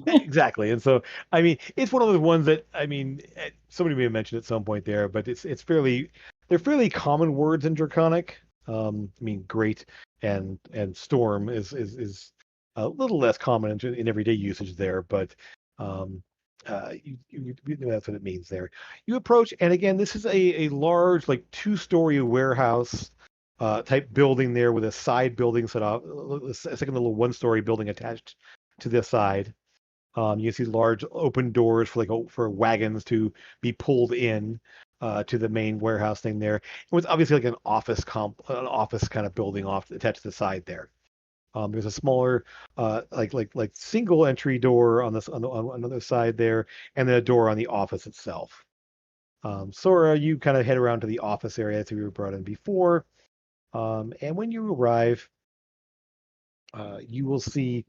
Speaker 1: Exactly. And so, I mean, it's one of those ones that, I mean, somebody may have mentioned at some point there, but they're fairly common words in Draconic. I mean, great and storm is a little less common in everyday usage there, but you know that's what it means there. You approach, and again, this is a large, like 2-story warehouse type building there with a side building set up, a second little 1-story building attached to this side. You see large open doors for wagons to be pulled in to the main warehouse thing there. It was obviously like an office kind of building attached to the side there. There's a smaller, like single entry door on another side there, and then a door on the office itself. Sora, you kind of head around to the office area that we were brought in before, and when you arrive, you will see,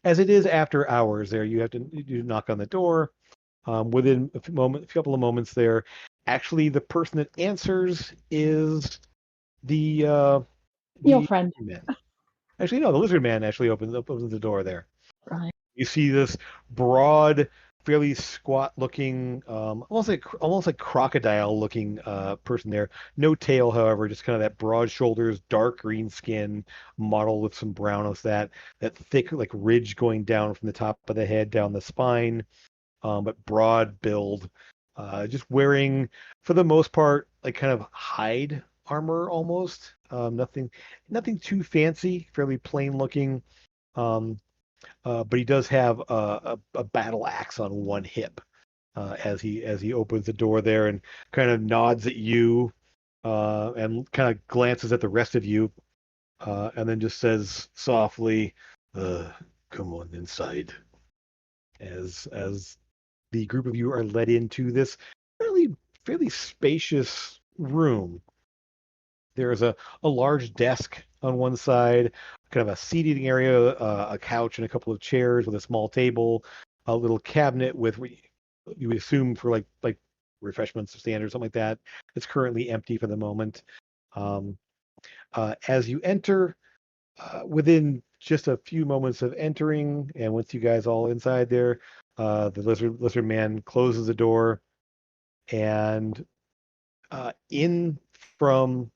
Speaker 1: as it is after hours there, you knock on the door. Within a couple of moments there, actually the person that answers is your
Speaker 4: friend.
Speaker 1: Man. Actually, no, the lizard man actually opens the door there.
Speaker 4: Right.
Speaker 1: You see this broad, fairly squat-looking, almost like crocodile-looking person there. No tail, however, just kind of that broad shoulders, dark green skin, mottled with some brown of that thick like ridge going down from the top of the head down the spine, but broad build. Just wearing, for the most part, like kind of hide armor almost. Nothing too fancy, fairly plain looking. But he does have a battle axe on one hip as he opens the door there and kind of nods at you and kind of glances at the rest of you and then just says softly, "Come on inside." As the group of you are led into this fairly spacious room. There's a large desk on one side, kind of a seating area, a couch and a couple of chairs with a small table, a little cabinet with what you would assume for like refreshments or stand or something like that. It's currently empty for the moment. As you enter, within just a few moments of entering, and once you guys all inside there, the lizard man closes the door, and in from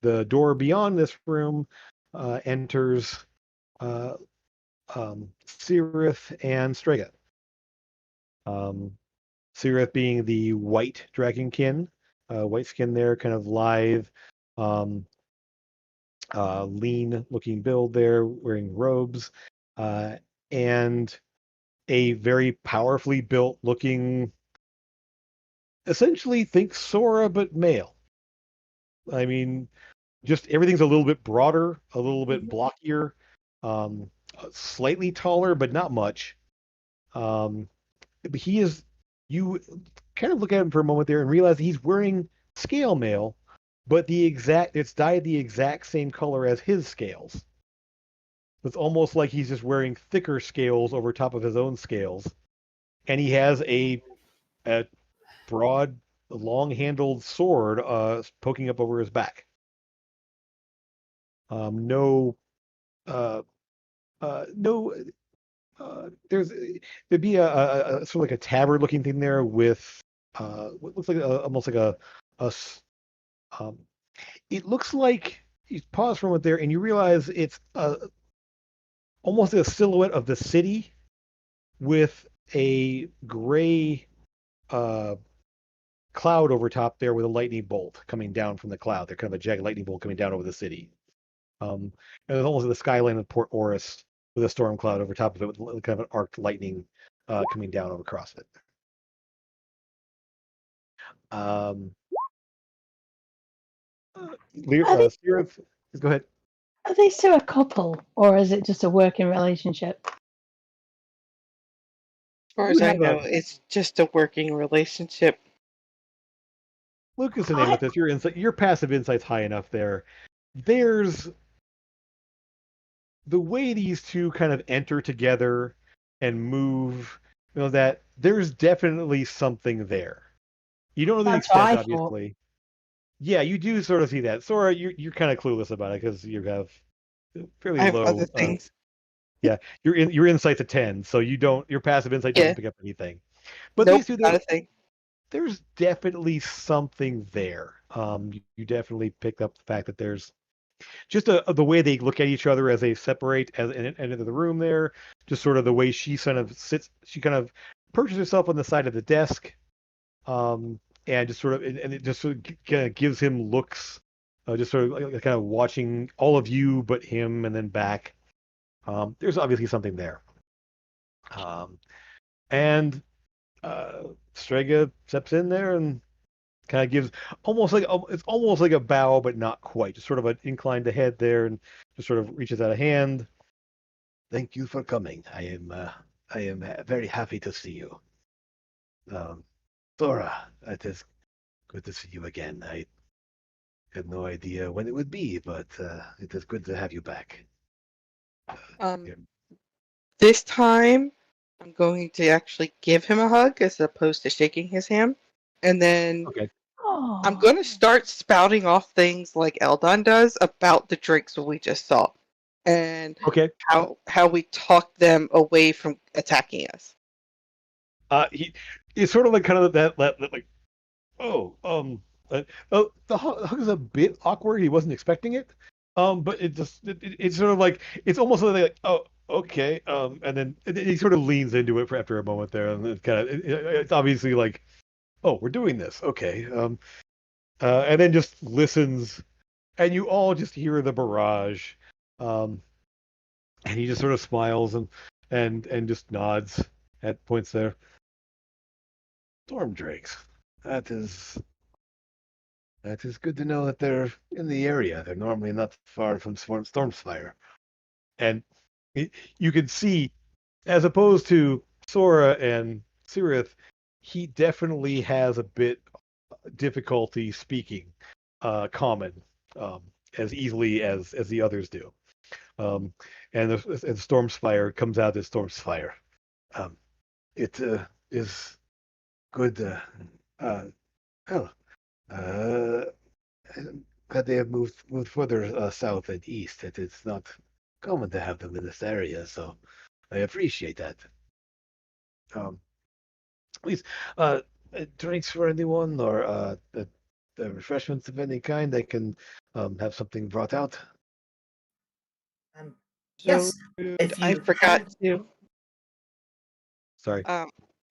Speaker 1: the door beyond this room enters Sirith and Strega. Sirith being the white dragonkin, white skin there, kind of lithe, lean-looking build there, wearing robes, and a very powerfully built-looking, essentially think Sora but male. I mean, just everything's a little bit broader, a little bit blockier, slightly taller, but not much. But you kind of look at him for a moment there and realize he's wearing scale mail, but it's dyed the exact same color as his scales. It's almost like he's just wearing thicker scales over top of his own scales. And he has a broad, long-handled sword poking up over his back. No, there'd be a sort of like a tabard looking thing there with what looks like almost like it looks like you pause for a moment there and you realize it's almost like a silhouette of the city with a gray cloud over top there with a lightning bolt coming down from the cloud. They're kind of a jagged lightning bolt coming down over the city. And it's almost like the skyline of Port Oruss with a storm cloud over top of it with kind of an arced lightning coming down across it. Sirith, go ahead.
Speaker 4: Are these two a couple, or is it just a working relationship?
Speaker 6: As far as I know, it's just a working relationship.
Speaker 1: Lucas and Amethyst, your passive insight's high enough there. There's the way these two kind of enter together and move, that there's definitely something there. You don't know the extent, obviously. Yeah, you do sort of see that. Sora, you're kind of clueless about it because you have fairly low
Speaker 6: other things.
Speaker 1: Yeah, your insight's a 10, so your passive insight doesn't pick up anything. But
Speaker 6: nope,
Speaker 1: these two,
Speaker 6: not a thing.
Speaker 1: There's definitely something there. You definitely pick up the fact that there's just the way they look at each other as they separate and enter the room there. Just sort of the way she kind of sits. She kind of perches herself on the side of the desk, and just sort of and it just sort of kind of gives him looks, just sort of like kind of watching all of you but him and then back. There's obviously something there. And Strega steps in there and kind of gives it's almost like a bow, but not quite. Just sort of an inclined the head there, and just sort of reaches out a hand. Thank you for coming. I am very happy to see you. Thora, it is good to see you again. I had no idea when it would be, but it is good to have you back.
Speaker 6: This time, I'm going to actually give him a hug as opposed to shaking his hand. And then I'm going to start spouting off things like Eldon does about the drinks we just saw. And how we talked them away from attacking us.
Speaker 1: It's sort of like kind of that like, oh, the hug is a bit awkward. He wasn't expecting it. But it's sort of like it's almost like oh, okay. And then he sort of leans into it for after a moment there, and it's kind of it's obviously like, oh, we're doing this, okay. And then just listens, and you all just hear the barrage. And he just sort of smiles and just nods at points there. Storm drakes. That is good to know that they're in the area. They're normally not far from Stormspire. And you can see, as opposed to Sora and Sirith, he definitely has a bit difficulty speaking common as easily as the others do. And Stormspire comes out as Stormspire. It is good. Well, I'm glad they have moved further south and east. It is not common to have them in this area, so I appreciate that. Please, drinks for anyone or the refreshments of any kind. I can have something brought out.
Speaker 2: Yes,
Speaker 6: if I forgot to.
Speaker 1: Sorry.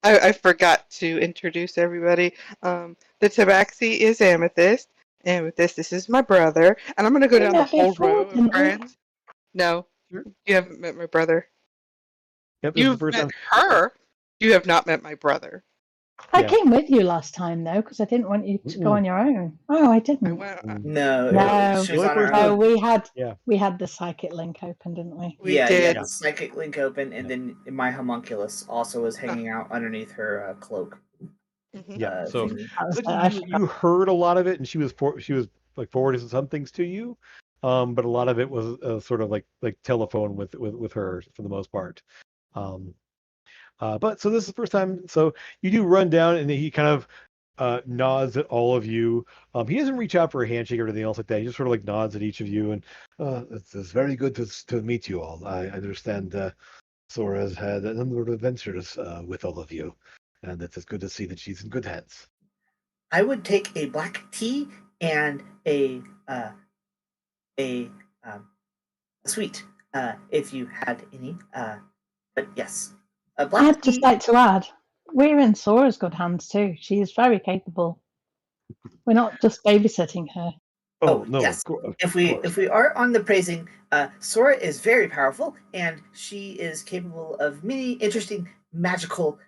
Speaker 6: I forgot to introduce everybody. The Tabaxi is Amethyst. Amethyst, this is my brother. And I'm going to go down the whole row of friends. No, you haven't met my brother.
Speaker 1: Yep,
Speaker 6: You've met her. You have not met my brother.
Speaker 4: I came with you last time, though, because I didn't want you to go on your own. Oh, I didn't.
Speaker 2: No. She was on her own.
Speaker 4: We had the psychic link open, didn't we?
Speaker 2: We did. The psychic link open, and then my homunculus also was hanging out underneath her cloak.
Speaker 1: Yeah, so you heard a lot of it, and she was like forwarding some things to you, but a lot of it was sort of like telephone with her for the most part. But so this is the first time. So you do run down, and he kind of nods at all of you. He doesn't reach out for a handshake or anything else like that. He just sort of like nods at each of you, and it's very good to meet you all. I understand Sora has had a number of adventures with all of you, and it's good to see that she's in good hands.
Speaker 2: I would take a black tea and a sweet if you had any. But yes.
Speaker 4: I'd just like to add, we're in Sora's good hands too. She is very capable. We're not just babysitting her.
Speaker 2: Oh no! Yes. If we are on the praising, Sora is very powerful, and she is capable of many interesting magical,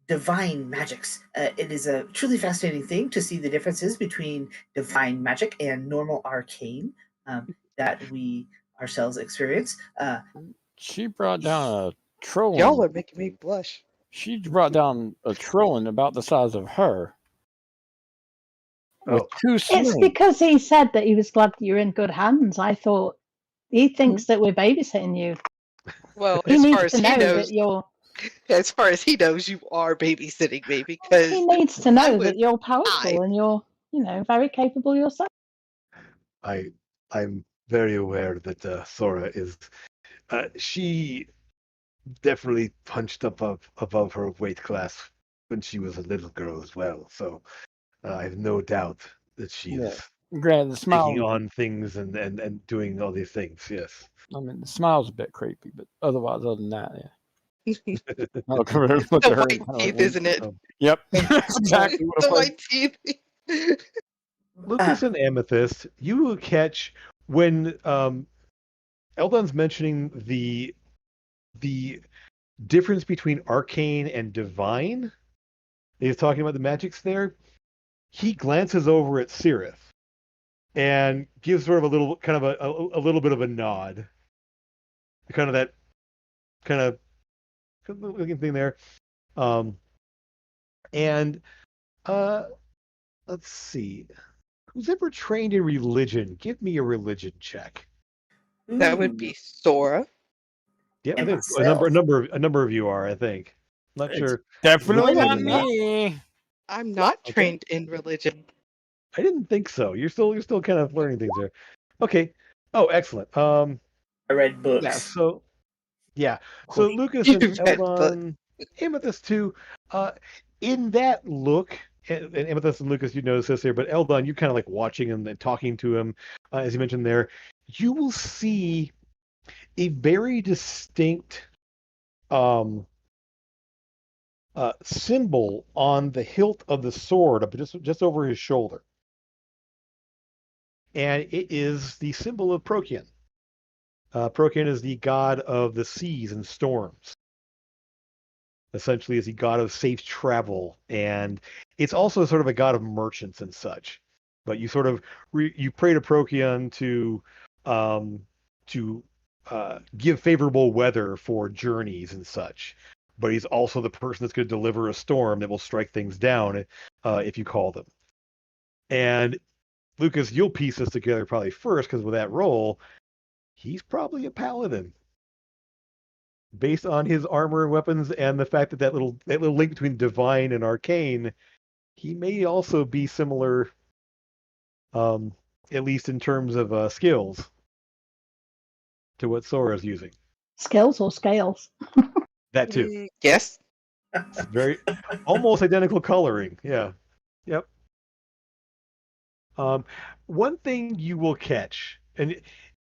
Speaker 2: divine magics. It is a truly fascinating thing to see the differences between divine magic and normal arcane that we ourselves experience.
Speaker 3: She brought down a Trollin.
Speaker 6: Y'all are making me blush.
Speaker 3: She brought down a Trollin about the size of her. With two slings.
Speaker 4: It's because he said that he was glad that you're in good hands. I thought he thinks that we're babysitting you.
Speaker 6: Well, as far as he knows, you are babysitting me because
Speaker 4: he needs to know that you're powerful and you're, very capable yourself.
Speaker 1: I'm very aware that Sora is. She definitely punched above her weight class when she was a little girl as well. So I have no doubt that she's taking on things and doing all these things. Yes.
Speaker 3: I mean, the smile's a bit creepy, but other than that, yeah.
Speaker 6: The white teeth, isn't it?
Speaker 3: Yep. That's exactly what
Speaker 6: the white teeth.
Speaker 1: Lucas and Amethyst, you will catch when Eldon's mentioning the difference between arcane and divine. He's talking about the magics there. He glances over at Sirith and gives sort of a little bit of a nod. Kind of that kind of looking thing there. And let's see. Who's ever trained in religion? Give me a religion check.
Speaker 6: That would be Sora.
Speaker 1: Yeah, I think a number of you are, I think. Not sure.
Speaker 3: Definitely not me.
Speaker 6: I'm not trained in religion.
Speaker 1: I didn't think so. You're still kind of learning things there. Okay. Oh, excellent. I
Speaker 2: read books.
Speaker 1: Yeah. So Lucas and Eldon. Amethyst too. In that look, and Amethyst and Lucas, you notice this here, but Eldon, you kind of like watching him and talking to him, as you mentioned there. You will see a very distinct symbol on the hilt of the sword, up just over his shoulder, and it is the symbol of Procyon. Procyon is the god of the seas and storms. Essentially, is the god of safe travel, and it's also sort of a god of merchants and such. But you sort of you pray to Procyon um, to give favorable weather for journeys and such. But he's also the person that's going to deliver a storm that will strike things down if you call them. And Lucas, you'll piece this together probably first because with that role, he's probably a paladin based on his armor and weapons and the fact that that little link between divine and arcane, he may also be similar, at least in terms of skills, to what Sora's using.
Speaker 4: Skills or scales?
Speaker 1: That too.
Speaker 6: Yes.
Speaker 1: It's very almost identical coloring. Yeah. Yep. One thing you will catch, and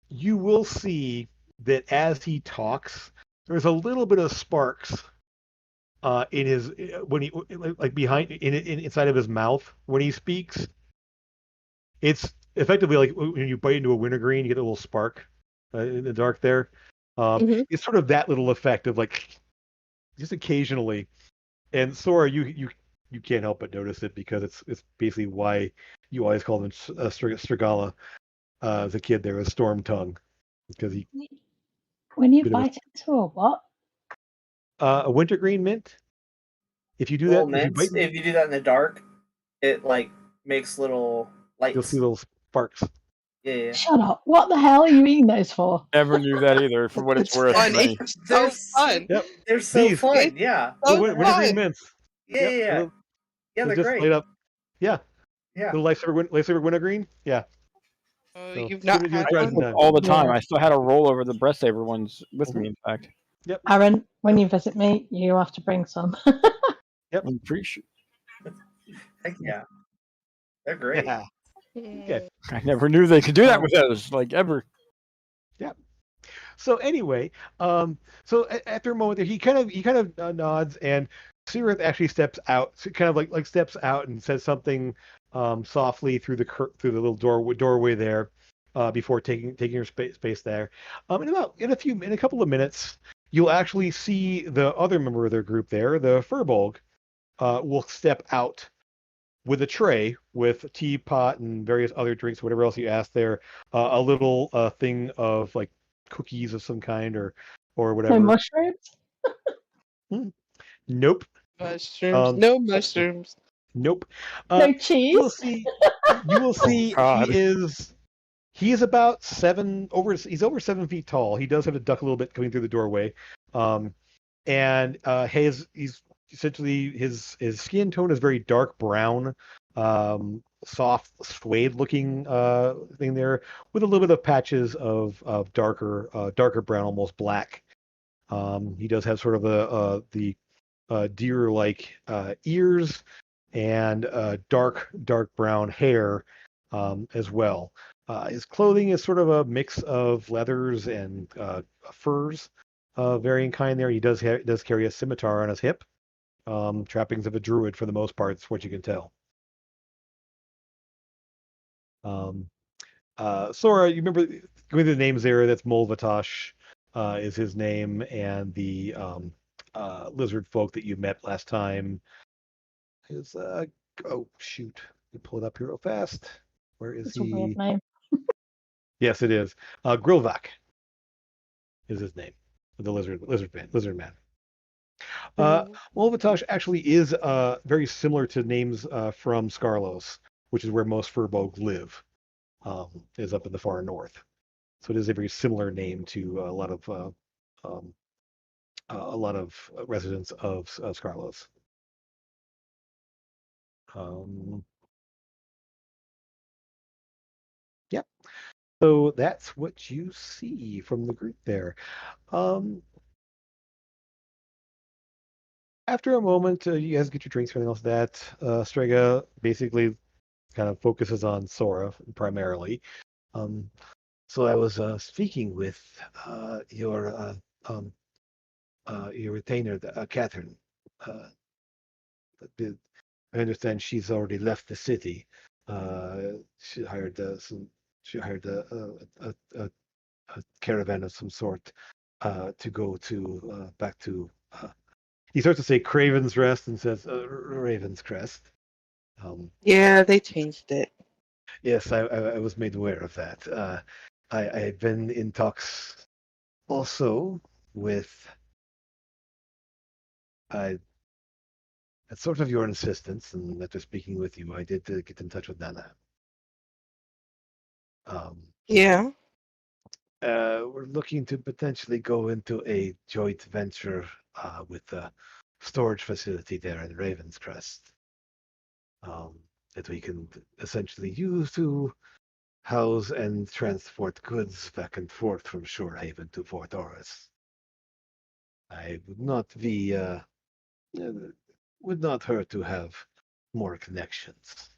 Speaker 1: you will see that as he talks, there's a little bit of sparks in his when he like behind inside of his mouth when he speaks. It's effectively like when you bite into a wintergreen, you get a little spark in the dark there. It's sort of that little effect of like just occasionally. And Sora, you can't help but notice it because it's basically why you always call him Strigala as a kid. There was Storm Tongue because he
Speaker 4: when you bite into a what?
Speaker 1: A wintergreen mint. If you do that,
Speaker 2: if you do that in the dark, it like makes little lights.
Speaker 1: You'll see little sparks.
Speaker 2: Yeah.
Speaker 4: Shut up! What the hell are you eating those for?
Speaker 3: Never knew that either. For what it's worth,
Speaker 6: funny. They're fun.
Speaker 1: Yep.
Speaker 2: They're so fun. Yeah.
Speaker 6: So
Speaker 1: wintergreen mints.
Speaker 2: Yeah. Yeah, they're
Speaker 1: just
Speaker 2: great.
Speaker 1: Light up. Yeah.
Speaker 2: Yeah.
Speaker 1: Little lifesaver wintergreen. Yeah.
Speaker 6: So you've not had
Speaker 3: one all the time. I still had a roll over the breast saver ones with me. In fact.
Speaker 1: Yep.
Speaker 4: Aaron, when you visit me, you have to bring some.
Speaker 1: Yep.
Speaker 3: I'm pretty sure.
Speaker 2: Heck yeah. They're great.
Speaker 1: Yeah. Okay.
Speaker 3: I never knew they could do that with those, like ever.
Speaker 1: Yeah. So anyway, so after a moment there, he kind of nods, and Sirith actually steps out, kind of like steps out and says something softly through the little doorway there, before taking her space there. In a couple of minutes, you'll actually see the other member of their group there, the Furbolg, will step out with a tray with a teapot and various other drinks, whatever else you ask there, a little thing of like cookies of some kind or whatever.
Speaker 4: No mushrooms?
Speaker 1: Nope.
Speaker 6: Mushrooms. No mushrooms.
Speaker 1: Nope.
Speaker 4: No cheese?
Speaker 1: You will see he is about he's over 7 feet tall. He does have to duck a little bit coming through the doorway. And he's essentially his skin tone is very dark brown, soft suede looking thing there, with a little bit of patches of darker brown, almost black. He does have sort of the deer like ears and dark brown hair as well. His clothing is sort of a mix of leathers and furs, varying kind there. He does carry a scimitar on his hip. Trappings of a druid for the most part, is what you can tell. Sora, you remember going through the names there? That's Molvatosh is his name, and the lizard folk that you met last time is oh shoot, you pull it up here real fast. Where is he?
Speaker 4: A weird name.
Speaker 1: Yes, it is. Grilvac is his name. The lizard man. Molvatosh actually is very similar to names from Scarlos, which is where most Furbolg live. Is up in the far north. So it is a very similar name to a lot of residents of Scarlos. Yep. So that's what you see from the group there. After a moment, you guys get your drinks and everything else. That Strega basically kind of focuses on Sora primarily. So I was speaking with your retainer, Catherine. Uh, I understand she's already left the city. She hired She hired a caravan of some sort to go to back to. He starts to say Craven's Rest and says Raven's Crest.
Speaker 6: Yeah, they changed it.
Speaker 1: Yes, I was made aware of that. I've been in talks also with at sort of your insistence, and after speaking with you, I did get in touch with Nana.
Speaker 6: Yeah.
Speaker 1: We're looking to potentially go into a joint venture with the storage facility there in Ravenscrest that we can essentially use to house and transport goods back and forth from Shorehaven to Fort Oruss. I would not be would not hurt to have more connections.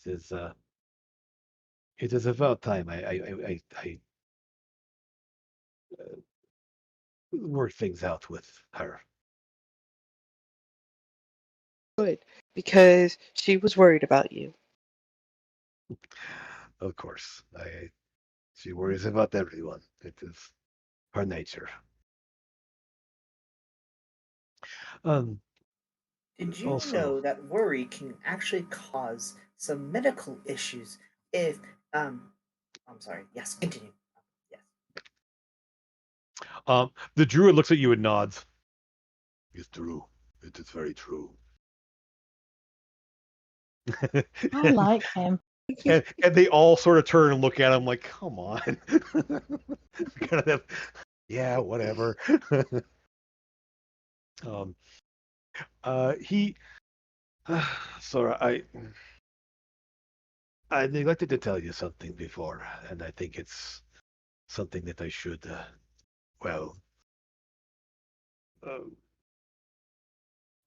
Speaker 1: It is about time I work things out with her.
Speaker 6: Good, because she was worried about you.
Speaker 1: Of course, she worries about everyone. It is her nature.
Speaker 2: Did you
Speaker 1: Also,
Speaker 2: know that worry can actually cause some medical issues if I'm sorry, yes, continue. Yes.
Speaker 1: The druid looks at you and nods. It's true. It is very true.
Speaker 4: I like him.
Speaker 1: And they all sort of turn and look at him like, come on. Kind of, yeah, whatever. He Sorry, I neglected to tell you something before, and I think it's something that I should well, uh,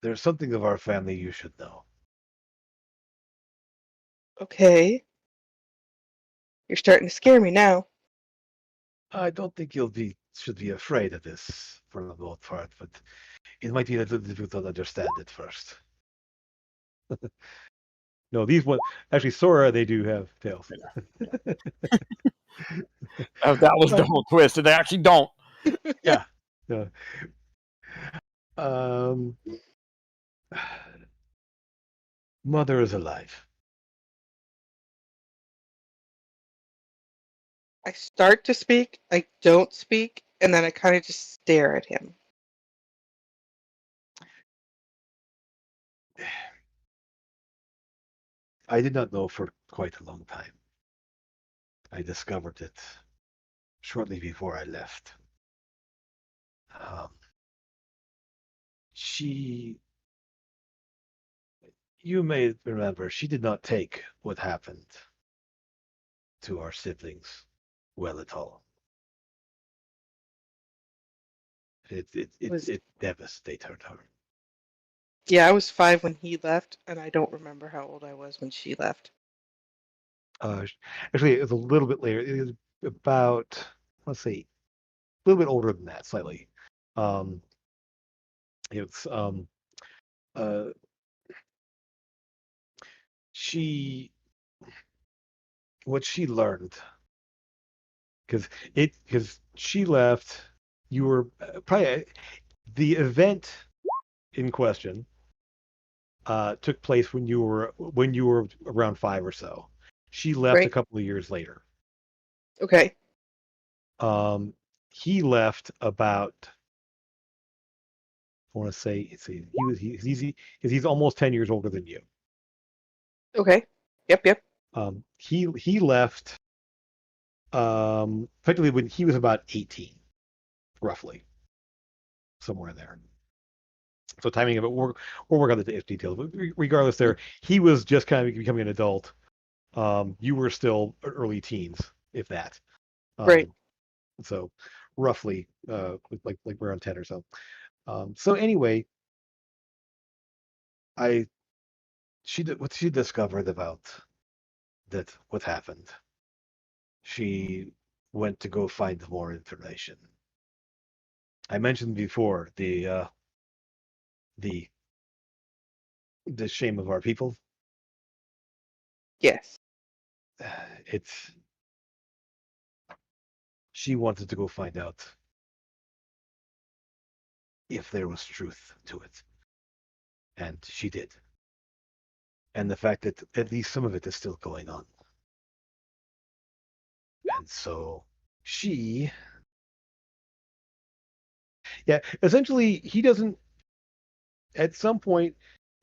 Speaker 1: there's something of our family you should know.
Speaker 6: Okay. You're starting to scare me now.
Speaker 1: I don't think you'll should be afraid of this for the most part, but it might be a little difficult to understand at first. No, these one actually Sora they do have tails.
Speaker 3: That was the whole twist. They actually don't.
Speaker 1: Yeah. Yeah. Um, Mother is alive.
Speaker 6: I start to speak, I don't speak, and then I kind of just stare at him.
Speaker 1: I did not know for quite a long time. I discovered it shortly before I left. Um, she, you may remember, she did not take what happened to our siblings well at all. It devastated her.
Speaker 6: Yeah, I was 5 when he left, and I don't remember how old I was when she left.
Speaker 1: Actually, it was a little bit later. It was about, let's see, a little bit older than that, slightly. It's uh, she what she learned because she left. You were probably the event in question took place when you were around 5 or so. She left a
Speaker 6: Right.
Speaker 1: couple of years later.
Speaker 6: Okay.
Speaker 1: He left about. I want to say, he's almost 10 years older than you.
Speaker 6: Okay. Yep.
Speaker 1: He left effectively when he was about 18, roughly, somewhere in there. So timing of it, we'll work on the details. But regardless, he was just kind of becoming an adult. You were still early teens, if that.
Speaker 6: Right.
Speaker 1: So roughly, like around 10 or so. So anyway, what she discovered about that what happened. She went to go find more information. I mentioned before the shame of our people.
Speaker 6: Yes.
Speaker 1: She wanted to go find out if there was truth to it. And she did. And the fact that at least some of it is still going on. And so essentially he doesn't at some point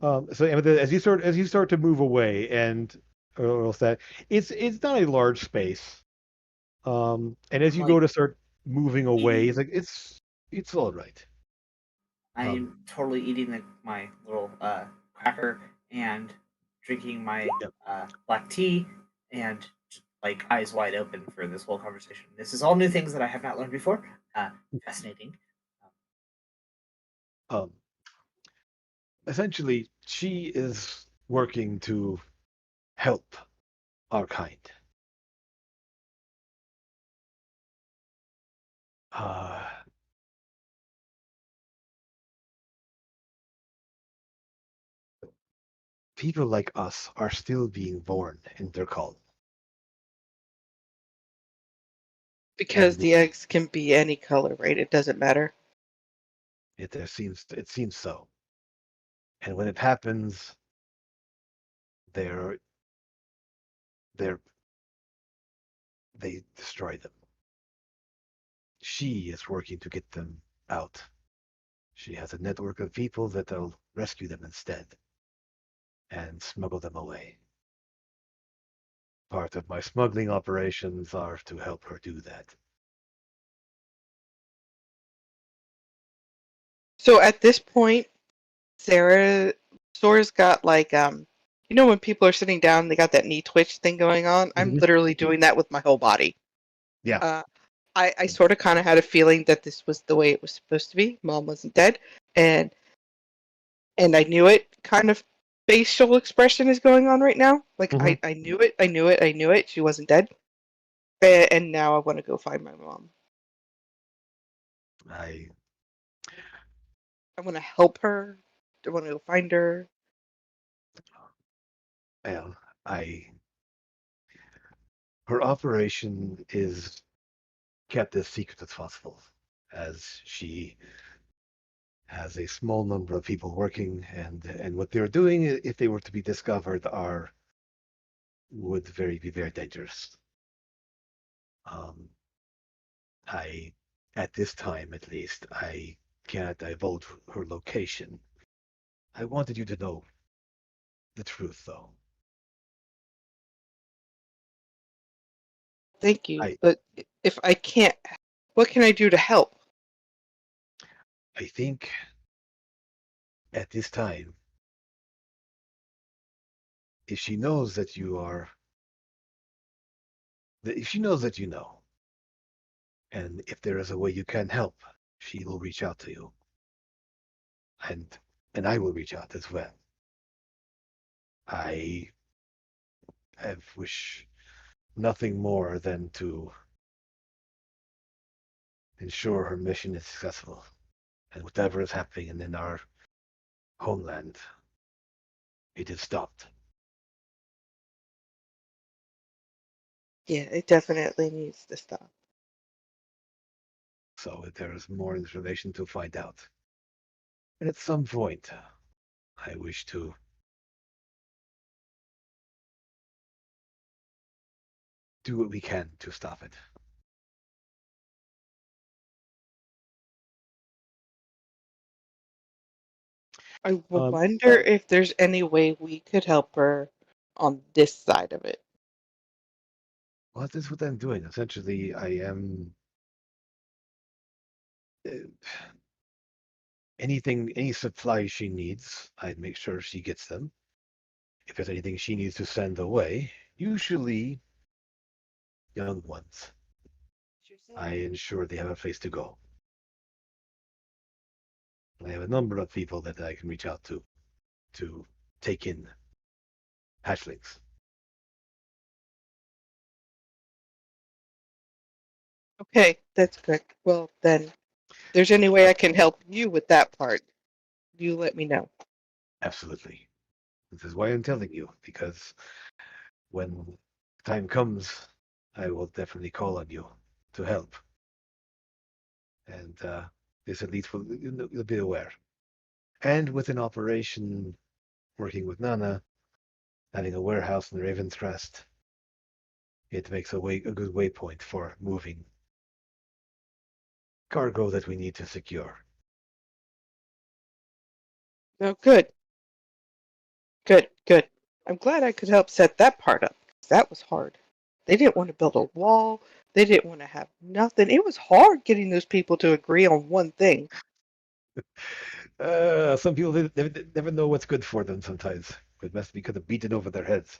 Speaker 1: so as you start to move away and or else that it's not a large space. And as you go to start moving away, it's like it's all right.
Speaker 2: I'm totally eating my little cracker and drinking my black tea and like eyes wide open for this whole conversation. This is all new things that I have not learned before. Fascinating.
Speaker 1: Essentially, she is working to help our kind. People like us are still being born in their cult.
Speaker 6: Because the eggs can be any color, right? It doesn't matter.
Speaker 1: It seems so. And when it happens, they destroy them. She is working to get them out. She has a network of people that'll rescue them instead and smuggle them away. Part of my smuggling operations are to help her do that.
Speaker 6: So at this point, Sora's got like you know when people are sitting down, they got that knee twitch thing going on. I'm literally doing that with my whole body.
Speaker 1: Yeah.
Speaker 6: I sort of kind of had a feeling that this was the way it was supposed to be. Mom wasn't dead, and I knew it. Kind of facial expression is going on right now. Like I knew it. I knew it. I knew it. She wasn't dead, and now I want to go find my mom.
Speaker 1: I
Speaker 6: want to help her. I want to go find her.
Speaker 1: Well, her operation is kept as secret as possible, as she has a small number of people working, and what they're doing, if they were to be discovered, would be very dangerous. At this time at least, I cannot divulge her location. I wanted you to know the truth, though.
Speaker 6: Thank you, but if I can't, what can I do to help?
Speaker 1: I think at this time, if she knows that you are, if she knows that you know, and if there is a way you can help, she will reach out to you, and I will reach out as well. I wish nothing more than to ensure her mission is successful, and whatever is happening in our homeland, it is stopped.
Speaker 6: Yeah, it definitely needs to stop.
Speaker 1: So there is more information to find out. And at some point, I wish to do what we can to stop it.
Speaker 6: I wonder if there's any way we could help her on this side of it.
Speaker 1: Well, that's what I'm doing. Essentially, I am any supplies she needs, I'd make sure she gets them. If there's anything she needs to send away, usually young ones, I ensure they have a place to go. I have a number of people that I can reach out to take in hatchlings.
Speaker 6: Okay, that's good. Well, then, if there's any way I can help you with that part, you let me know.
Speaker 1: Absolutely. This is why I'm telling you, because when time comes, I will definitely call on you to help. And this at least you'll be aware. And with an operation working with Nana, having a warehouse in Raven's Crest, it makes a good waypoint for moving cargo that we need to secure.
Speaker 6: Oh, good. Good, good. I'm glad I could help set that part up. That was hard. They didn't want to build a wall. They didn't want to have nothing. It was hard getting those people to agree on one thing.
Speaker 1: Some people never know what's good for them sometimes. It must be because of beaten over their heads.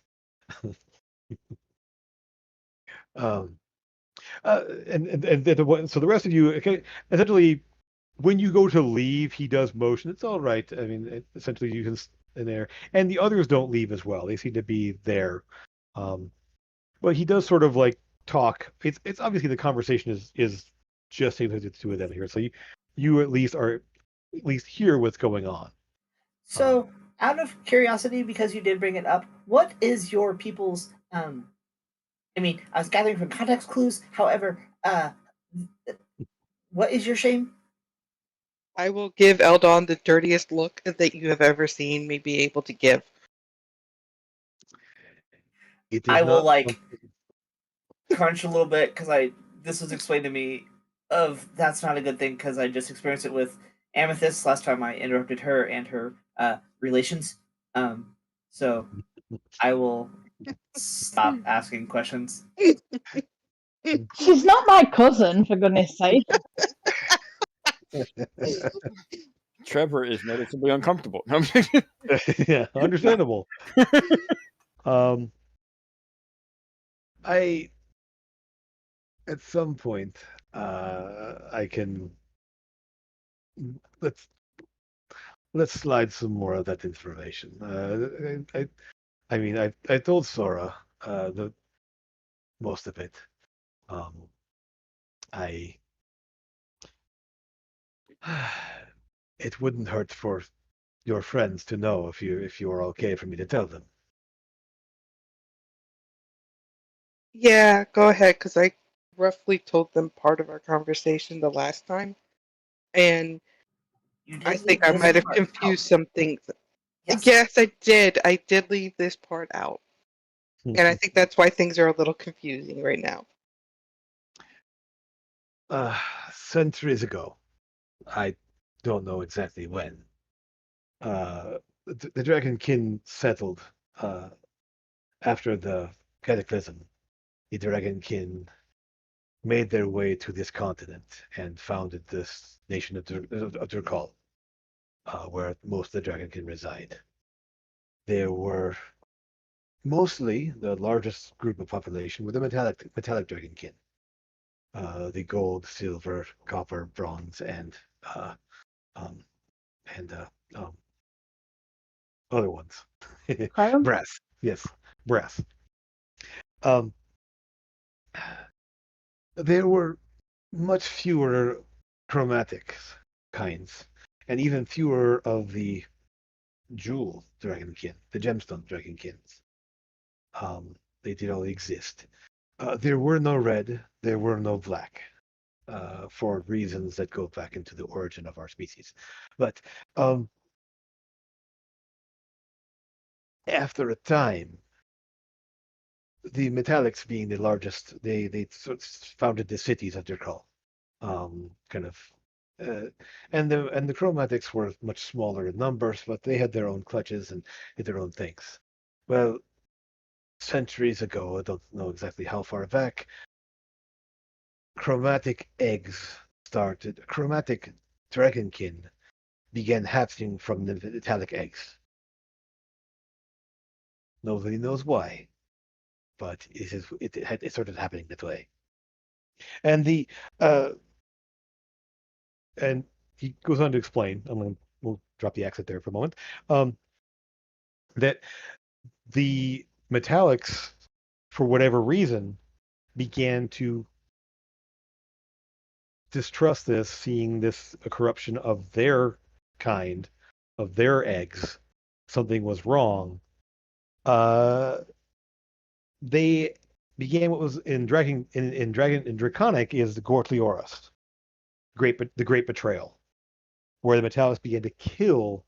Speaker 1: um, so the rest of you, okay, essentially, when you go to leave, he does motion. It's all right. I mean, essentially, you can in there, and the others don't leave as well. They seem to be there. But he does sort of like talk. It's obviously the conversation is just the two of them here. So you at least hear what's going on.
Speaker 2: So, out of curiosity, because you did bring it up, what is your people's I mean, I was gathering from context clues. However, what is your shame?
Speaker 6: I will give Eldon the dirtiest look that you have ever seen me be able to give.
Speaker 2: I will like crunch a little bit because this was explained to me of that's not a good thing because I just experienced it with Amethyst last time I interrupted her and her relations. So I will stop asking questions.
Speaker 4: She's not my cousin, for goodness sake.
Speaker 3: Trevor is noticeably uncomfortable.
Speaker 1: Yeah, understandable. I at some point I can let's slide some more of that information. I mean I told Sora the most of it. I it wouldn't hurt for your friends to know if you are okay for me to tell them.
Speaker 6: Yeah, go ahead, because I roughly told them part of our conversation the last time, and I think I might have confused some things. Yes, I did. I did leave this part out, and I think that's why things are a little confusing right now.
Speaker 1: Centuries ago, I don't know exactly when. The Dragonkin settled after the cataclysm. The Dragonkin made their way to this continent and founded this nation of Durkal, where most of the Dragonkin reside. There were mostly the largest group of population were the metallic Dragonkin. The gold, silver, copper, bronze, and um, and other ones. Brass. Yes, brass. Um, there were much fewer chromatic kinds, and even fewer of the jewel dragonkin, the gemstone dragonkins. They did only exist. There were no red, there were no black, for reasons that go back into the origin of our species. But after a time, the metallics being the largest, they sort of founded the cities of Durkal, kind of, and the chromatics were much smaller in numbers, but they had their own clutches and did their own things. Well, centuries ago, I don't know exactly how far back, chromatic eggs started. Chromatic dragonkin began hatching from the metallic eggs. Nobody knows why, but it started happening that way. And the uh, and he goes on to explain. We'll drop the accent there for a moment. That the metallics, for whatever reason, began to distrust this, seeing this a corruption of their kind, of their eggs. Something was wrong. They began what was in Draconic is the Gortli Oruss, the Great Betrayal, where the metallics began to kill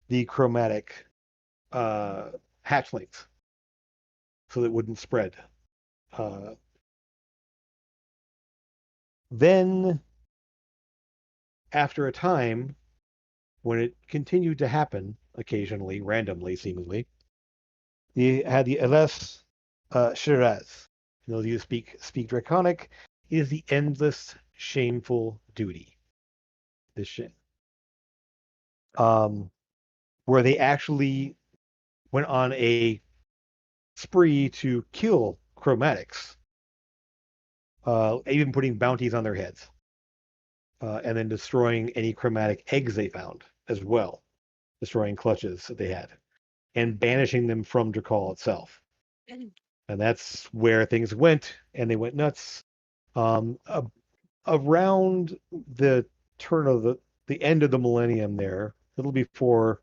Speaker 1: the chromatic hatchlings so that it wouldn't spread. Then, after a time, when it continued to happen occasionally, randomly, seemingly, you had the Avress Shiraz. You know, you speak Draconic is the endless, shameful duty. This shit. Where they actually went on a spree to kill chromatics, even putting bounties on their heads, and then destroying any chromatic eggs they found as well, destroying clutches that they had, and banishing them from Drakal itself. And that's where things went, and they went nuts. Around the turn of the end of the millennium, there, a little before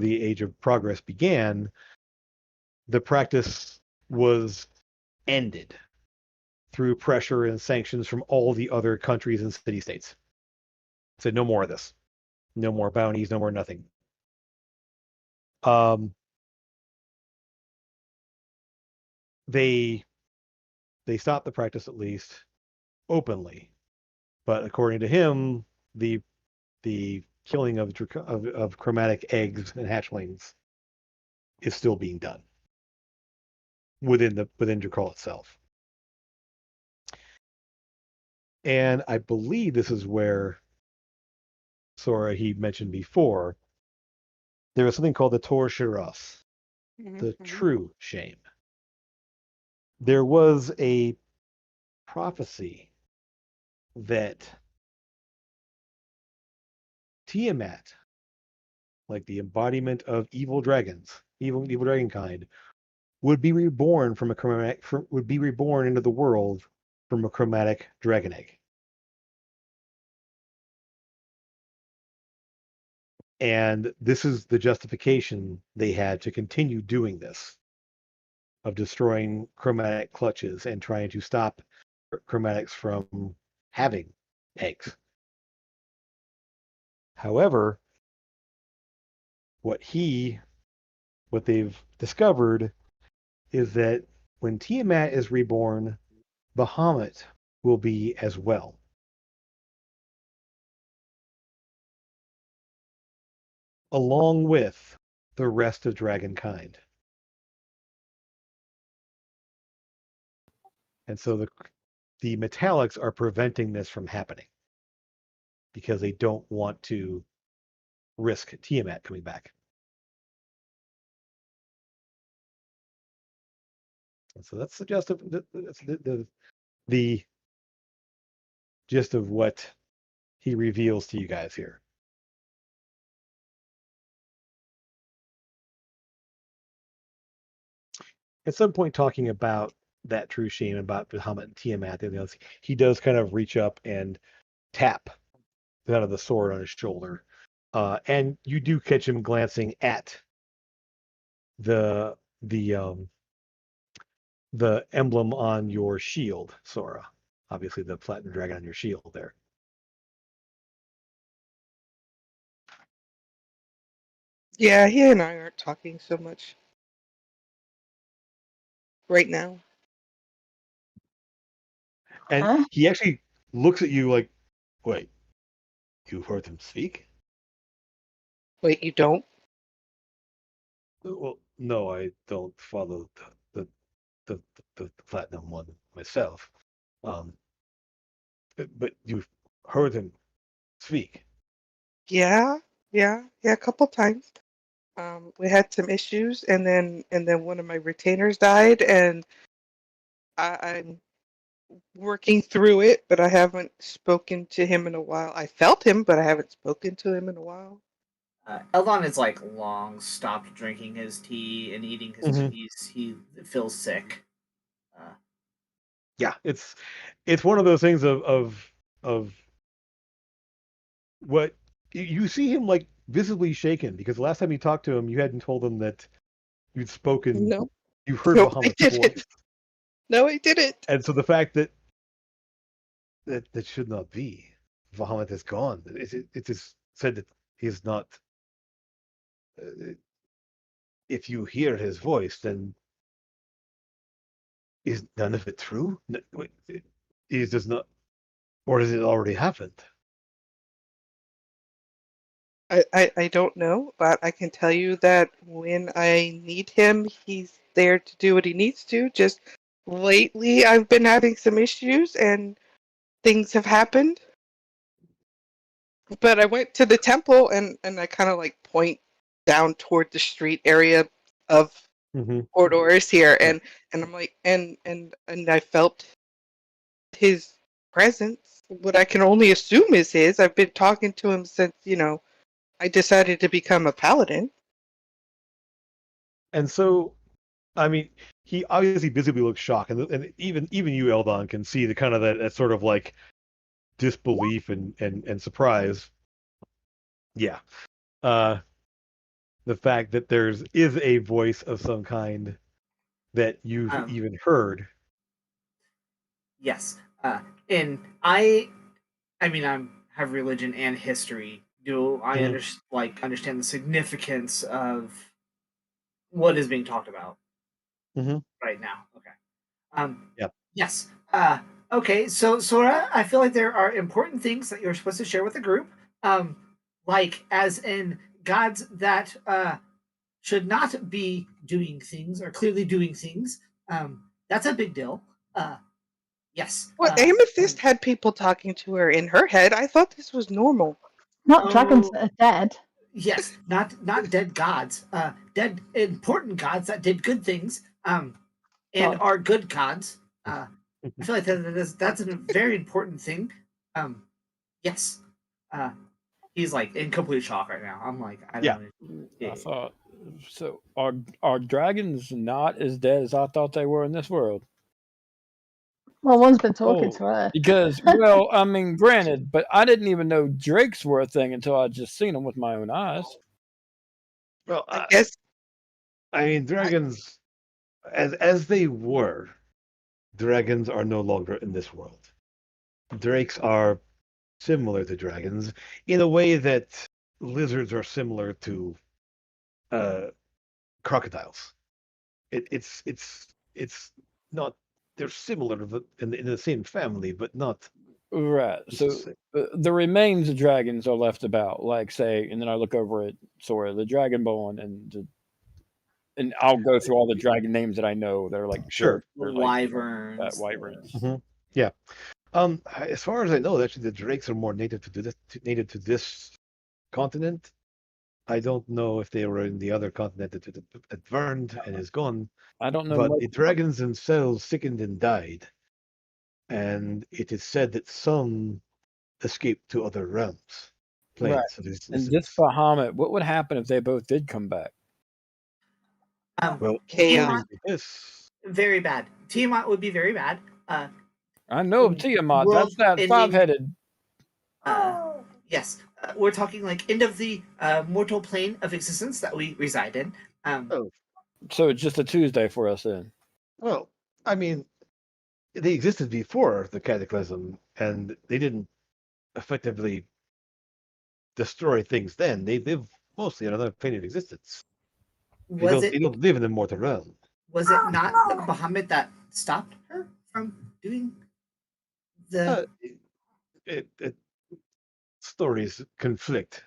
Speaker 1: the Age of Progress began, the practice was ended through pressure and sanctions from all the other countries and city-states. Said no more of this. No more bounties, no more nothing. They stopped the practice, at least openly. But according to him, the killing of chromatic eggs and hatchlings is still being done within Drakal itself. And I believe this is where Sora, he mentioned before, there was something called the Tor Shiras, the true shame. There was a prophecy that Tiamat, like the embodiment of evil dragons, evil dragon kind, would be reborn would be reborn into the world from a chromatic dragon egg. And this is the justification they had to continue doing this, of destroying chromatic clutches and trying to stop chromatics from having eggs. However, what they've discovered is that when Tiamat is reborn, Bahamut will be as well. Along with the rest of dragonkind. And so the metallics are preventing this from happening because they don't want to risk Tiamat coming back. And so that's the gist of what he reveals to you guys here. At some point, talking about that true shame, about Bahamut and Tiamat, he does kind of reach up and tap out of the sword on his shoulder, and you do catch him glancing at the emblem on your shield, Sora. Obviously, the platinum dragon on your shield there.
Speaker 6: Yeah, he and I aren't talking so much right now.
Speaker 1: And he actually looks at you like, wait, you heard him speak?
Speaker 6: Wait, you don't?
Speaker 1: Well, no, I don't follow the platinum one myself. But you've heard him speak.
Speaker 6: Yeah, a couple times. We had some issues, and then one of my retainers died, and I'm working through it, but I haven't spoken to him in a while. I felt him, but I haven't spoken to him in a while.
Speaker 2: Eldon is like long stopped drinking his tea and eating his cheese. He feels sick.
Speaker 1: Yeah, it's one of those things of what you see him like visibly shaken, because the last time you talked to him, you hadn't told him that you'd spoken.
Speaker 6: No,
Speaker 1: You heard
Speaker 6: no, I
Speaker 1: Bahamut's
Speaker 6: didn't.
Speaker 1: voice,
Speaker 6: No, I didn't.
Speaker 1: and so the fact that should not be. Bahamut is gone. It is said that he is not. If you hear his voice, then is none of it true? Is this not, or has it already happened?
Speaker 6: I don't know, but I can tell you that when I need him, he's there to do what he needs to. Just lately, I've been having some issues and things have happened. But I went to the temple and I kind of like point down toward the street area of Oruss here, and I'm like, and I felt his presence. What I can only assume is his. I've been talking to him since I decided to become a paladin.
Speaker 1: And so, I mean, he obviously visibly looks shocked, and even you, Eldon, can see the kind of that sort of like disbelief and surprise. Yeah, the fact that is a voice of some kind that you've even heard.
Speaker 2: Yes, and I mean, have religion and history. Do I understand the significance of what is being talked about right now? Okay.
Speaker 1: Yep.
Speaker 2: Yes. Okay. So, Sora, I feel like there are important things that you're supposed to share with the group. Like as in gods that should not be doing things or clearly doing things. That's a big deal. Yes.
Speaker 6: Well, Amethyst had people talking to her in her head. I thought this was normal.
Speaker 4: Not dragons that are dead.
Speaker 2: Yes, not dead gods. Dead important gods that did good things. And are good gods. I feel like that's a very important thing. Yes. He's like in complete shock right now. I'm like, I don't know.
Speaker 3: I thought so. Are dragons not as dead as I thought they were in this world?
Speaker 4: Well, one's been talking to her.
Speaker 3: Because, well, I mean, granted, but I didn't even know drakes were a thing until I just seen them with my own eyes.
Speaker 1: Well, I guess. I mean, dragons, as they were, dragons are no longer in this world. Drakes are similar to dragons in a way that lizards are similar to crocodiles. It's not. They're similar in the same family, but not.
Speaker 3: Right. So the remains of dragons are left about, like say, and then I look over at Sora, the Dragonborn, and I'll go through all the dragon names that I know. They're like
Speaker 1: sure,
Speaker 2: they're wyverns.
Speaker 3: Like, wyverns.
Speaker 1: Yeah. As far as I know, actually, the drakes are more native to this continent. I don't know if they were in the other continent that burned and is gone.
Speaker 3: I don't know.
Speaker 1: But the dragons themselves sickened and died, and it is said that some escaped to other realms.
Speaker 3: Right. So and this Bahamut, what would happen if they both did come back?
Speaker 1: Well,
Speaker 2: Tiamat, very bad. Tiamat would be very bad.
Speaker 3: I know Tiamat. That's that five-headed.
Speaker 2: Yes, we're talking like end of the mortal plane of existence that we reside in.
Speaker 3: So it's just a Tuesday for us then.
Speaker 1: Well, I mean, they existed before the Cataclysm, and they didn't effectively destroy things then. They live mostly on another plane of existence. They don't live in the mortal realm.
Speaker 2: Was it not the Bahamut that stopped her from doing the...
Speaker 1: Stories conflict.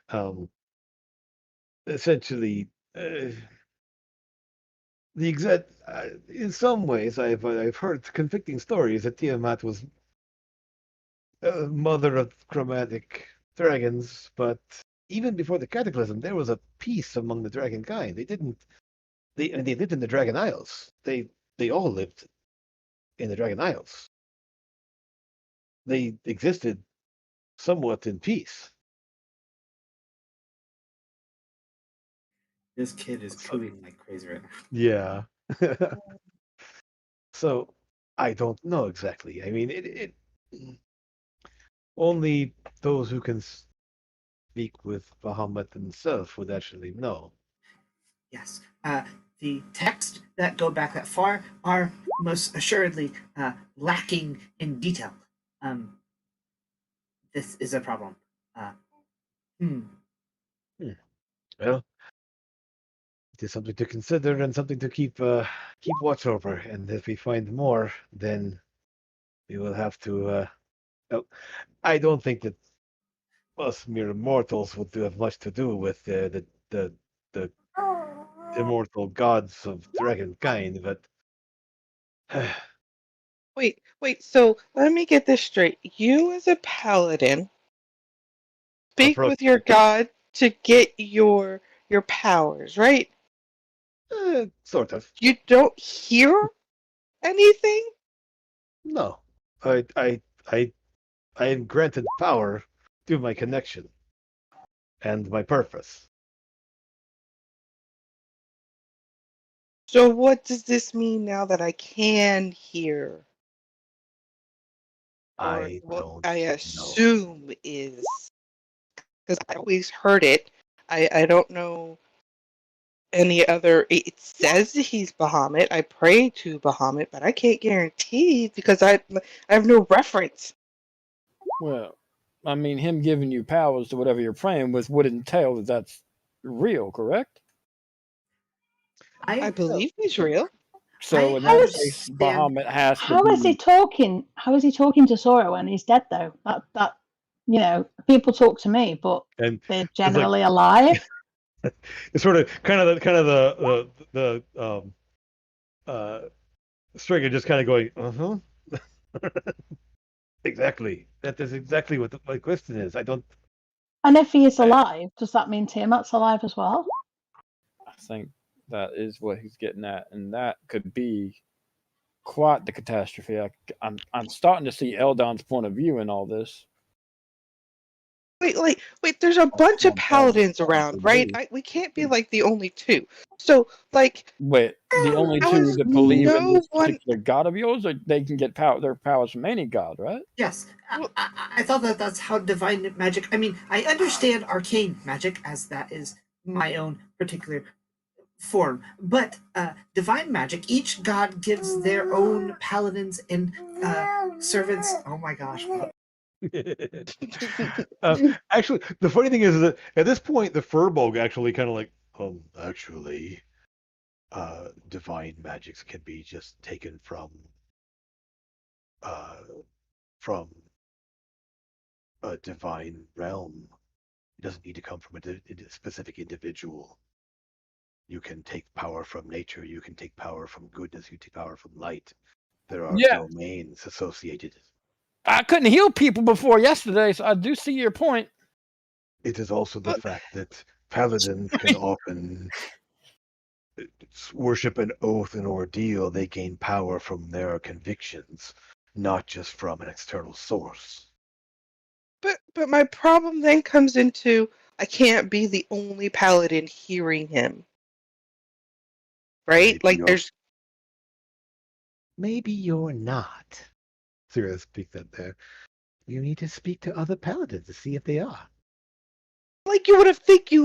Speaker 1: Essentially, the exact. In some ways, I've heard conflicting stories that Tiamat was mother of chromatic dragons, but even before the Cataclysm, there was a peace among the dragon kind. They lived in the Dragon Isles. They all lived in the Dragon Isles. they existed somewhat in peace.
Speaker 2: This kid is cooing like crazy right now.
Speaker 1: Yeah. So I don't know exactly. I mean, it only those who can speak with Bahamut himself would actually know.
Speaker 2: Yes. The texts that go back that far are most assuredly lacking in detail. This is a problem.
Speaker 1: Well, it is something to consider and something to keep watch over. And if we find more, then we will have to. Well, I don't think that us mere mortals would have much to do with the immortal gods of dragonkind, but
Speaker 6: Wait. So let me get this straight. You, as a paladin, speak with your god to get your powers, right?
Speaker 1: Sort of.
Speaker 6: You don't hear anything?
Speaker 1: No, I am granted power through my connection and my purpose.
Speaker 6: So what does this mean now that I can hear?
Speaker 1: I don't
Speaker 6: I
Speaker 1: know.
Speaker 6: assume is because I always heard it. I don't know any other. It says he's Bahamut. I pray to Bahamut, but I can't guarantee because I have no reference.
Speaker 3: Well, I mean, him giving you powers to whatever you're praying with would entail that that's real, correct?
Speaker 6: I believe he's real.
Speaker 3: So in that case, Bahamut has to
Speaker 4: How is he talking? How is he talking to Sora when he's dead, though? That people talk to me, but they're generally alive.
Speaker 1: It's sort of the Stringer just kind of going, exactly. That is exactly what my question is. I don't.
Speaker 4: And if he is alive, does that mean Tiamat's alive as well?
Speaker 3: I think that is what he's getting at, and that could be quite the catastrophe. I'm starting to see Eldon's point of view in all this.
Speaker 6: Wait, there's a bunch of paladins around, right? We can't be like the only two. So, like...
Speaker 3: Wait, the only two that believe in this particular god of yours, or they can get their powers from any god, right?
Speaker 2: Yes. I thought that's how divine magic... I mean, I understand arcane magic, as that is my own particular form. But divine magic, each god gives their own paladins and servants. Oh my gosh.
Speaker 1: Actually, the funny thing is that at this point, the Furbolg actually kind of like, actually, divine magics can be just taken from a divine realm. It doesn't need to come from a specific individual. You can take power from nature. You can take power from goodness. You take power from light. There are domains associated.
Speaker 3: I couldn't heal people before yesterday, so I do see your point.
Speaker 1: It is also the fact that paladins can often worship an oath and ordeal. They gain power from their convictions, not just from an external source.
Speaker 6: But my problem then comes into I can't be the only paladin hearing him. Right?
Speaker 1: Maybe you're not. Serious, speak that there. You need to speak to other paladins to see if they are.
Speaker 6: Like you would have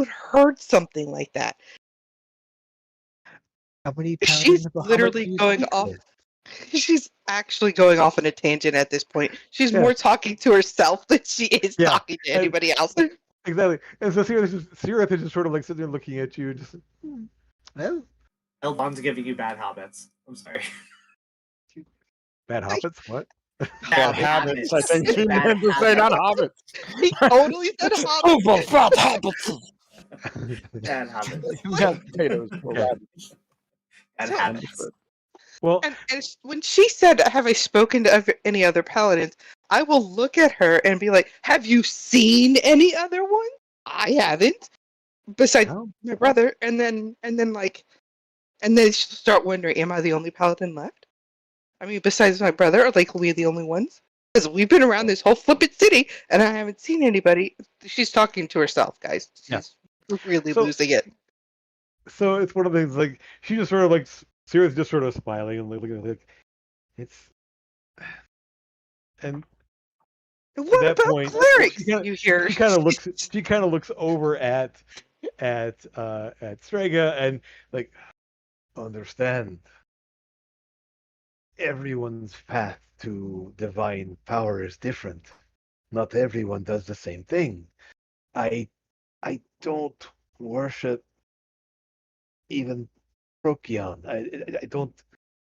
Speaker 6: heard something like that.
Speaker 1: How many paladins?
Speaker 6: She's literally going off. She's actually going off on a tangent at this point. She's more talking to herself than she is talking to anybody else.
Speaker 1: Exactly. And so Sirith is just sort of like sitting there looking at you, just well.
Speaker 2: Eldon's giving you bad habits. I'm sorry.
Speaker 1: Bad hobbits? What?
Speaker 3: Bad habits. I think she meant to say not hobbits.
Speaker 6: He totally said hobbits.
Speaker 3: Bad habits.
Speaker 2: Bad habits.
Speaker 3: Bad potatoes for rabbits.
Speaker 2: Bad habits.
Speaker 1: Well,
Speaker 6: and when she said, "Have I spoken to any other paladins?" I will look at her and be like, "Have you seen any other one? I haven't. Besides my brother." And then she'll start wondering, "Am I the only paladin left? I mean, besides my brother, are we the only ones?" Because we've been around this whole flippin' city, and I haven't seen anybody. She's talking to herself, guys. She's really losing it.
Speaker 1: So it's one of the things, like, she just sort of, like, Sirius just sort of smiling and looking like, it's... And
Speaker 6: what
Speaker 1: at that
Speaker 6: about
Speaker 1: point,
Speaker 6: clerics? She
Speaker 1: kind of looks over at Strega and, like, understand. Everyone's path to divine power is different. Not everyone does the same thing. I don't worship even Procyon. I don't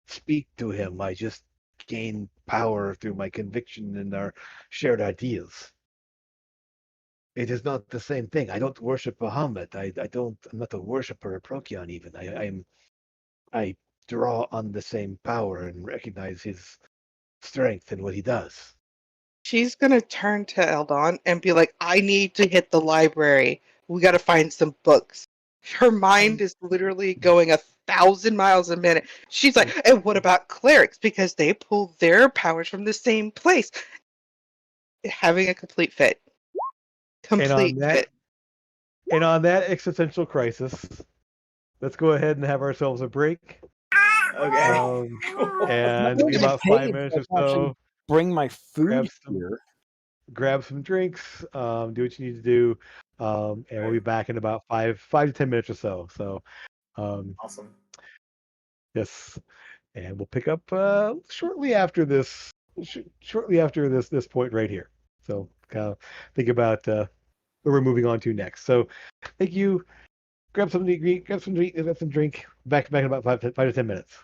Speaker 1: speak to him. I just gain power through my conviction in our shared ideas. It is not the same thing. I don't worship Bahamut. I'm not a worshiper of Procyon even. I draw on the same power and recognize his strength in what he does.
Speaker 6: She's gonna turn to Eldon and be like, I need to hit the library. We gotta find some books. Her mind is literally going 1,000 miles a minute. She's like, and what about clerics? Because they pull their powers from the same place. Having a complete fit. Fit.
Speaker 1: And on that existential crisis, let's go ahead and have ourselves a break.
Speaker 2: Okay.
Speaker 1: And in about 5 minutes or so,
Speaker 3: bring my food here.
Speaker 1: Grab some drinks, do what you need to do, and we'll be back in about 5 to 10 minutes or so. So,
Speaker 2: awesome.
Speaker 1: Yes, and we'll pick up shortly after this. Shortly after this point right here. So, think about where we're moving on to next. So, thank you. Grab something to eat. Grab some drink. Back in about 5 to 10 minutes.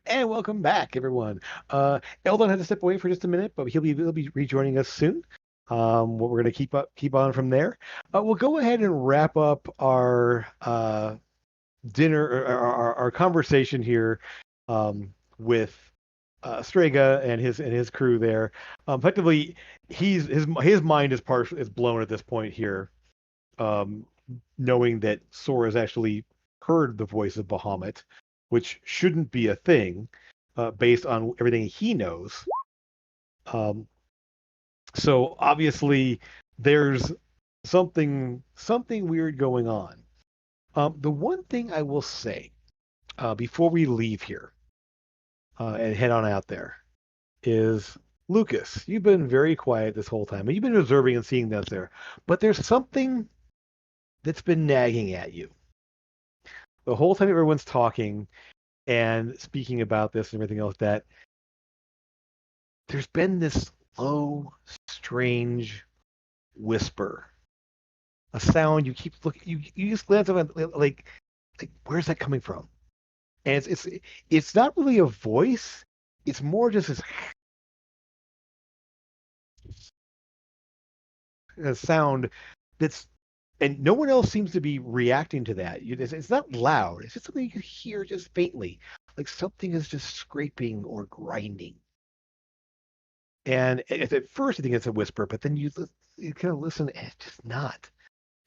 Speaker 1: And welcome back, everyone. Eldon had to step away for just a minute, but he'll be rejoining us soon. What we're going to keep on from there. We'll go ahead and wrap up our dinner, or our conversation here with Strega and his crew there. Effectively, his mind is blown at this point here, um, knowing that Sora has actually heard the voice of Bahamut, which shouldn't be a thing, based on everything he knows. So obviously, there's something weird going on. The one thing I will say, before we leave here, and head on out there, is Lucas. You've been very quiet this whole time, and you've been observing and seeing that there, but there's something that's been nagging at you the whole time everyone's talking and speaking about this and everything else. That there's been this low, strange whisper, a sound. You keep looking. You just glance up and like where's that coming from? And it's not really a voice. It's more just this a sound that's, and no one else seems to be reacting to that. It's not loud. It's just something you can hear just faintly, like something is just scraping or grinding. And at first you think it's a whisper, but then you kind of listen, and it's just not.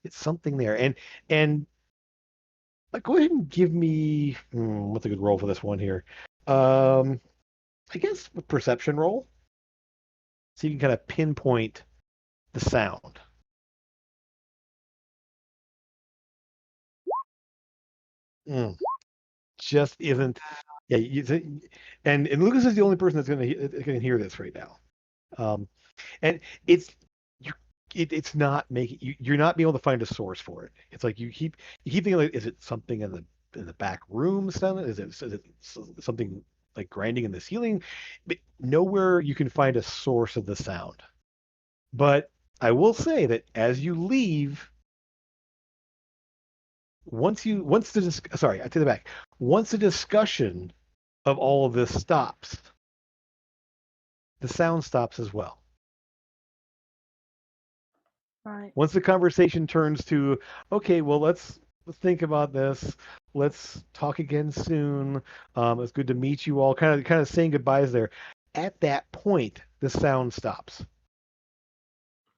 Speaker 1: It's something there. And go ahead and give me what's a good roll for this one here. I guess a perception roll, so you can kind of pinpoint the sound. Just isn't. Yeah, and Lucas is the only person that's going to hear this right now. And it's not making you're not being able to find a source for it. It's like you keep thinking, like, is it something in the back room sound? Is it something like grinding in the ceiling? But nowhere you can find a source of the sound. But I will say that as you leave, once I take it back. Once the discussion of all of this stops, the sound stops as well.
Speaker 4: Right.
Speaker 1: Once the conversation turns to, okay, well, let's think about this. Let's talk again soon. It's good to meet you all. Kind of saying goodbyes there. At that point, the sound stops.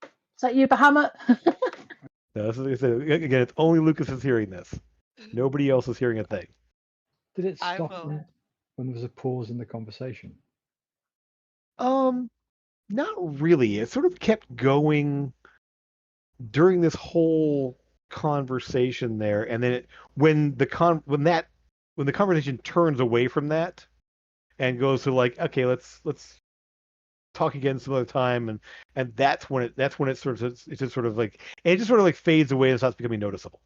Speaker 4: Is that you, Bahamut?
Speaker 1: No, this is, like I said, again, it's only Lucas is hearing this. Nobody else is hearing a thing.
Speaker 5: Did it stop when there was a pause in the conversation?
Speaker 1: Not really. It sort of kept going during this whole conversation there, and then when the conversation turns away from that and goes to, like, okay, let's talk again some other time, and that's when it just sort of like, and it just sort of like fades away and starts becoming noticeable.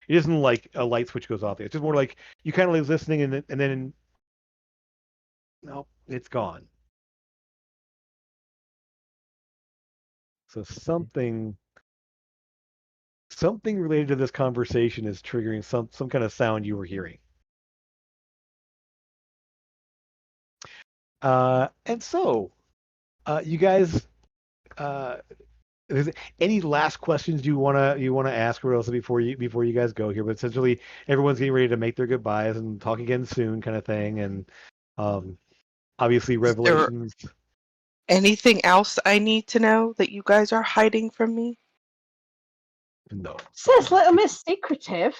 Speaker 1: It isn't like a light switch goes off. It's just more like you kind of like listening, and then no, it's gone. So something related to this conversation is triggering some kind of sound you were hearing. And so, you guys, is there any last questions you wanna ask Oruss before you guys go here? But essentially, everyone's getting ready to make their goodbyes and talk again soon, kind of thing. And obviously, revelations.
Speaker 6: Anything else I need to know that you guys are hiding from me?
Speaker 1: No.
Speaker 4: Says Little Miss Secretive.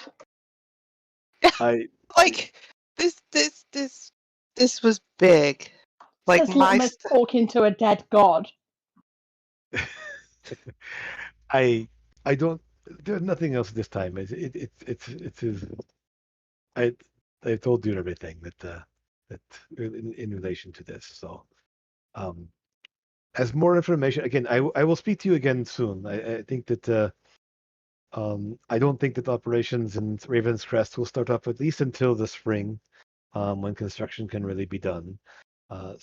Speaker 6: Like this was big. Like
Speaker 4: says Little Miss talking to a dead god.
Speaker 1: I don't. There's nothing else this time. It's his. I told you everything that in relation to this. So, as more information, again, I will speak to you again soon. I think that I don't think that the operations in Raven's Crest will start up at least until the spring, when construction can really be done. But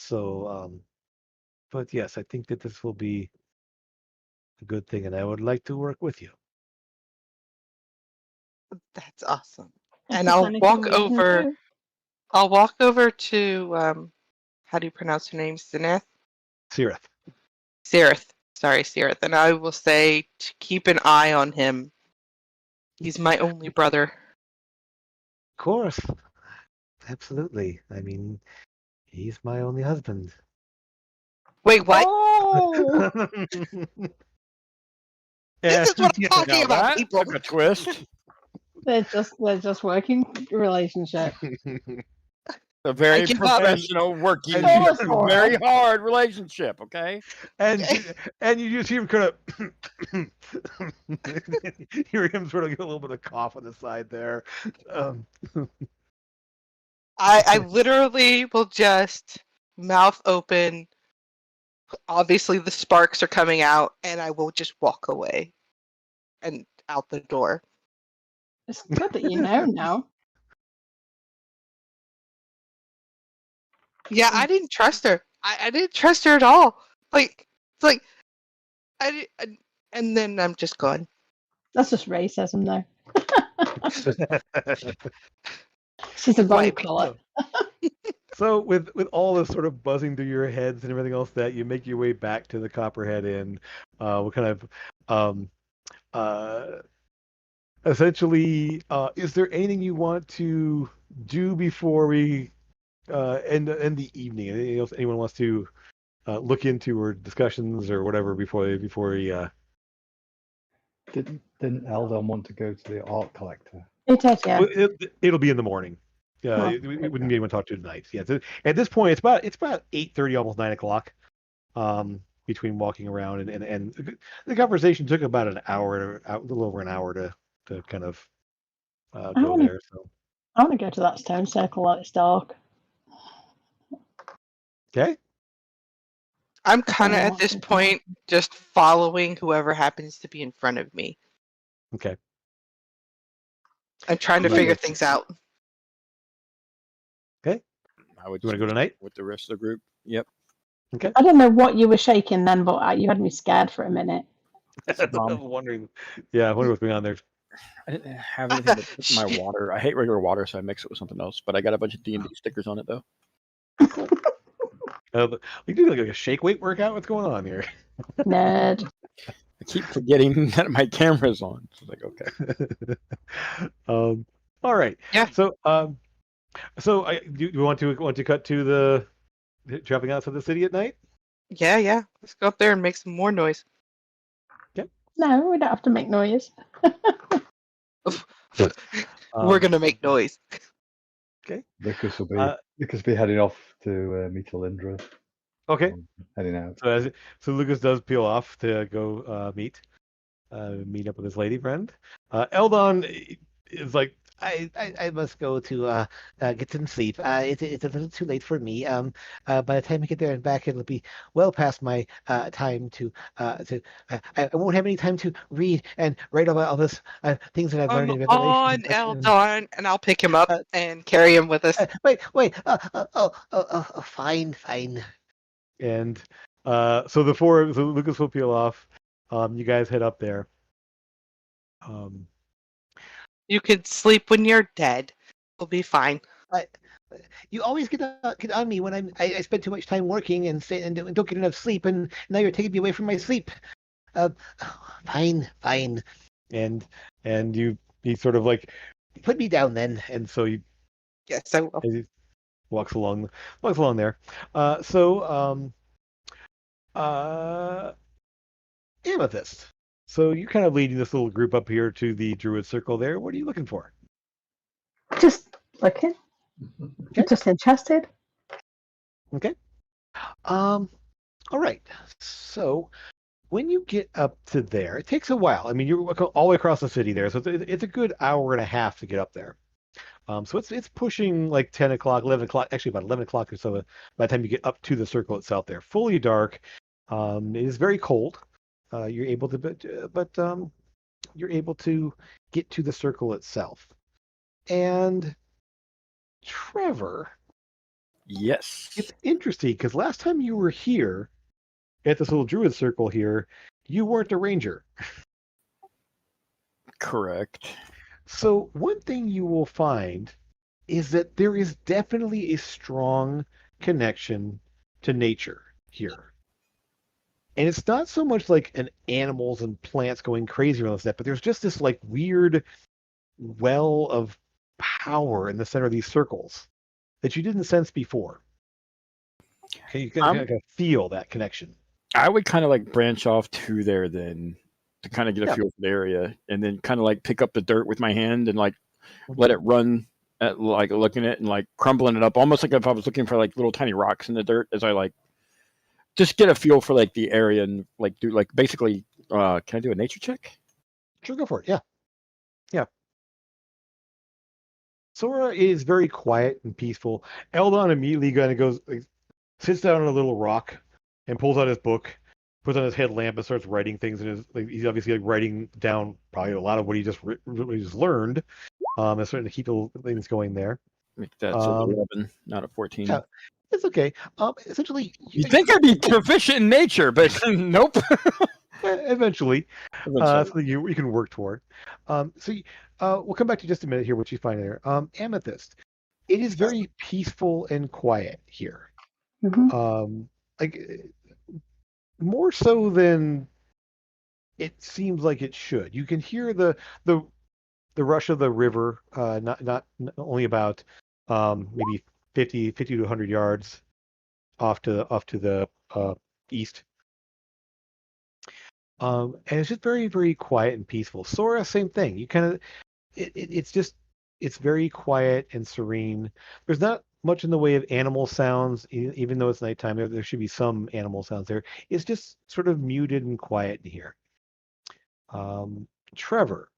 Speaker 1: yes, I think that this will be a good thing, and I would like to work with you.
Speaker 6: That's awesome. And I'll walk over. I'll walk over to how do you pronounce her name? Zenith?
Speaker 1: Sirith.
Speaker 6: Sirith. Sorry, Sirith. And I will say to keep an eye on him. He's my only brother.
Speaker 1: Of course. Absolutely. I mean, he's my only husband.
Speaker 6: Wait, what?
Speaker 4: Oh!
Speaker 6: This is what I'm talking about, people.
Speaker 3: Took a twist.
Speaker 4: They're just working relationship.
Speaker 3: A very professional working, very hard relationship. Okay.
Speaker 1: And you just hear him kind of hear him sort of get a little bit of cough on the side there.
Speaker 6: I literally will just mouth open. Obviously, the sparks are coming out, and I will just walk away and out the door.
Speaker 4: It's good that you know now.
Speaker 6: Yeah, I didn't trust her. I didn't trust her at all. Like, it's like, and then I'm just gone.
Speaker 4: That's just racism, though. She's a body color.
Speaker 1: So with all this sort of buzzing through your heads and everything else, that you make your way back to the Copperhead Inn. What kind of essentially, is there anything you want to do before we end the evening? Anything else anyone wants to look into, or discussions or whatever before we
Speaker 5: Didn't Eldon want to go to the art collector?
Speaker 4: It does, yeah.
Speaker 1: It'll be in the morning. We wouldn't be able to talk to tonight. Yeah. So at this point, it's about 8:30, almost 9 o'clock. Between walking around and the conversation took about an hour, a little over an hour to kind of go there. So
Speaker 4: I want to go to that stone circle while it's dark.
Speaker 1: Okay.
Speaker 6: I'm kind of at this point just following whoever happens to be in front of me.
Speaker 1: Okay.
Speaker 6: I'm trying to figure things out.
Speaker 1: Okay.
Speaker 3: I would.
Speaker 1: You want to go tonight
Speaker 3: with the rest of the group? Yep.
Speaker 1: Okay.
Speaker 4: I don't know what you were shaking then, but you had me scared for a minute.
Speaker 1: I was wondering. Yeah, I wonder what's going on there.
Speaker 3: I didn't have anything to put in my water. I hate regular water, so I mix it with something else. But I got a bunch of D&D stickers on it, though.
Speaker 1: We do like a shake weight workout. What's going on here?
Speaker 4: Nerd.
Speaker 3: I keep forgetting that my camera's on. So it's like,
Speaker 1: okay. All right.
Speaker 6: Yeah.
Speaker 1: So do you want to cut to the traveling outside the city at night?
Speaker 6: Yeah. Let's go up there and make some more noise.
Speaker 1: Okay.
Speaker 4: No, we don't have to make noise.
Speaker 6: We're gonna make noise.
Speaker 1: Okay.
Speaker 5: Lucas will be heading off to meet Alindra.
Speaker 1: Okay.
Speaker 5: Heading out.
Speaker 1: So Lucas does peel off to go meet up with his lady friend. Eldon is like, I must go to get some sleep. It's a little too late for me. By the time I get there and back, it'll be well past my time to. I won't have any time to read and write about all this things that I've learned in Revelation.
Speaker 6: Eldon, and I'll pick him up and carry him with us.
Speaker 1: Wait. Fine. And so Lucas will peel off. You guys head up there.
Speaker 6: You could sleep when you're dead. We'll be fine.
Speaker 1: You always get on me when I spend too much time working and don't get enough sleep, and now you're taking me away from my sleep. Fine. And he sort of like, put me down then, and so he.
Speaker 6: Yes, I will.
Speaker 1: He walks along there. Amethyst. So you're kind of leading this little group up here to the Druid Circle there. What are you looking for?
Speaker 4: Just looking.
Speaker 1: Okay.
Speaker 4: Just interested.
Speaker 1: Okay. All right. So when you get up to there, it takes a while. I mean, you're all the way across the city there, so it's a good hour and a half to get up there. So it's pushing like 10 o'clock, 11 o'clock, actually about 11 o'clock or so by the time you get up to the circle itself there. Fully dark. It is very cold. You're able to get to the circle itself. And Trevor.
Speaker 3: Yes.
Speaker 1: It's interesting because last time you were here at this little Druid Circle here, you weren't a ranger.
Speaker 3: Correct.
Speaker 1: So one thing you will find is that there is definitely a strong connection to nature here. And it's not so much like an animals and plants going crazy around that, but there's just this like weird well of power in the center of these circles that you didn't sense before. Okay, you kind of feel that connection.
Speaker 3: I would kind of like branch off to there then to kind of get a feel for the area, and then kind of like pick up the dirt with my hand and like let it run at like looking at it and like crumbling it up, almost like if I was looking for like little tiny rocks in the dirt as I like just get a feel for like the area and like do like basically. Can I do a nature check?
Speaker 1: Sure, go for it. Yeah. Sora is very quiet and peaceful. Eldon immediately kind of goes, like, sits down on a little rock and pulls out his book, puts on his headlamp, and starts writing things. And he's obviously like writing down probably a lot of what he just learned. And starting to keep things going there.
Speaker 3: That's 11, not a 14.
Speaker 1: Yeah, it's okay. Essentially,
Speaker 3: you think I'd be proficient in nature, but nope.
Speaker 1: Eventually. So you can work toward. We'll come back to just a minute here. What you find there, Amethyst. It is very peaceful and quiet here. Like more so than it seems like it should. You can hear the rush of the river, not only about maybe 50 to 100 yards off to the east. And it's just very, very quiet and peaceful. Sora, same thing. You kind of, it's very quiet and serene. There's not much in the way of animal sounds, even though it's nighttime. There should be some animal sounds there. It's just sort of muted and quiet in here. Trevor,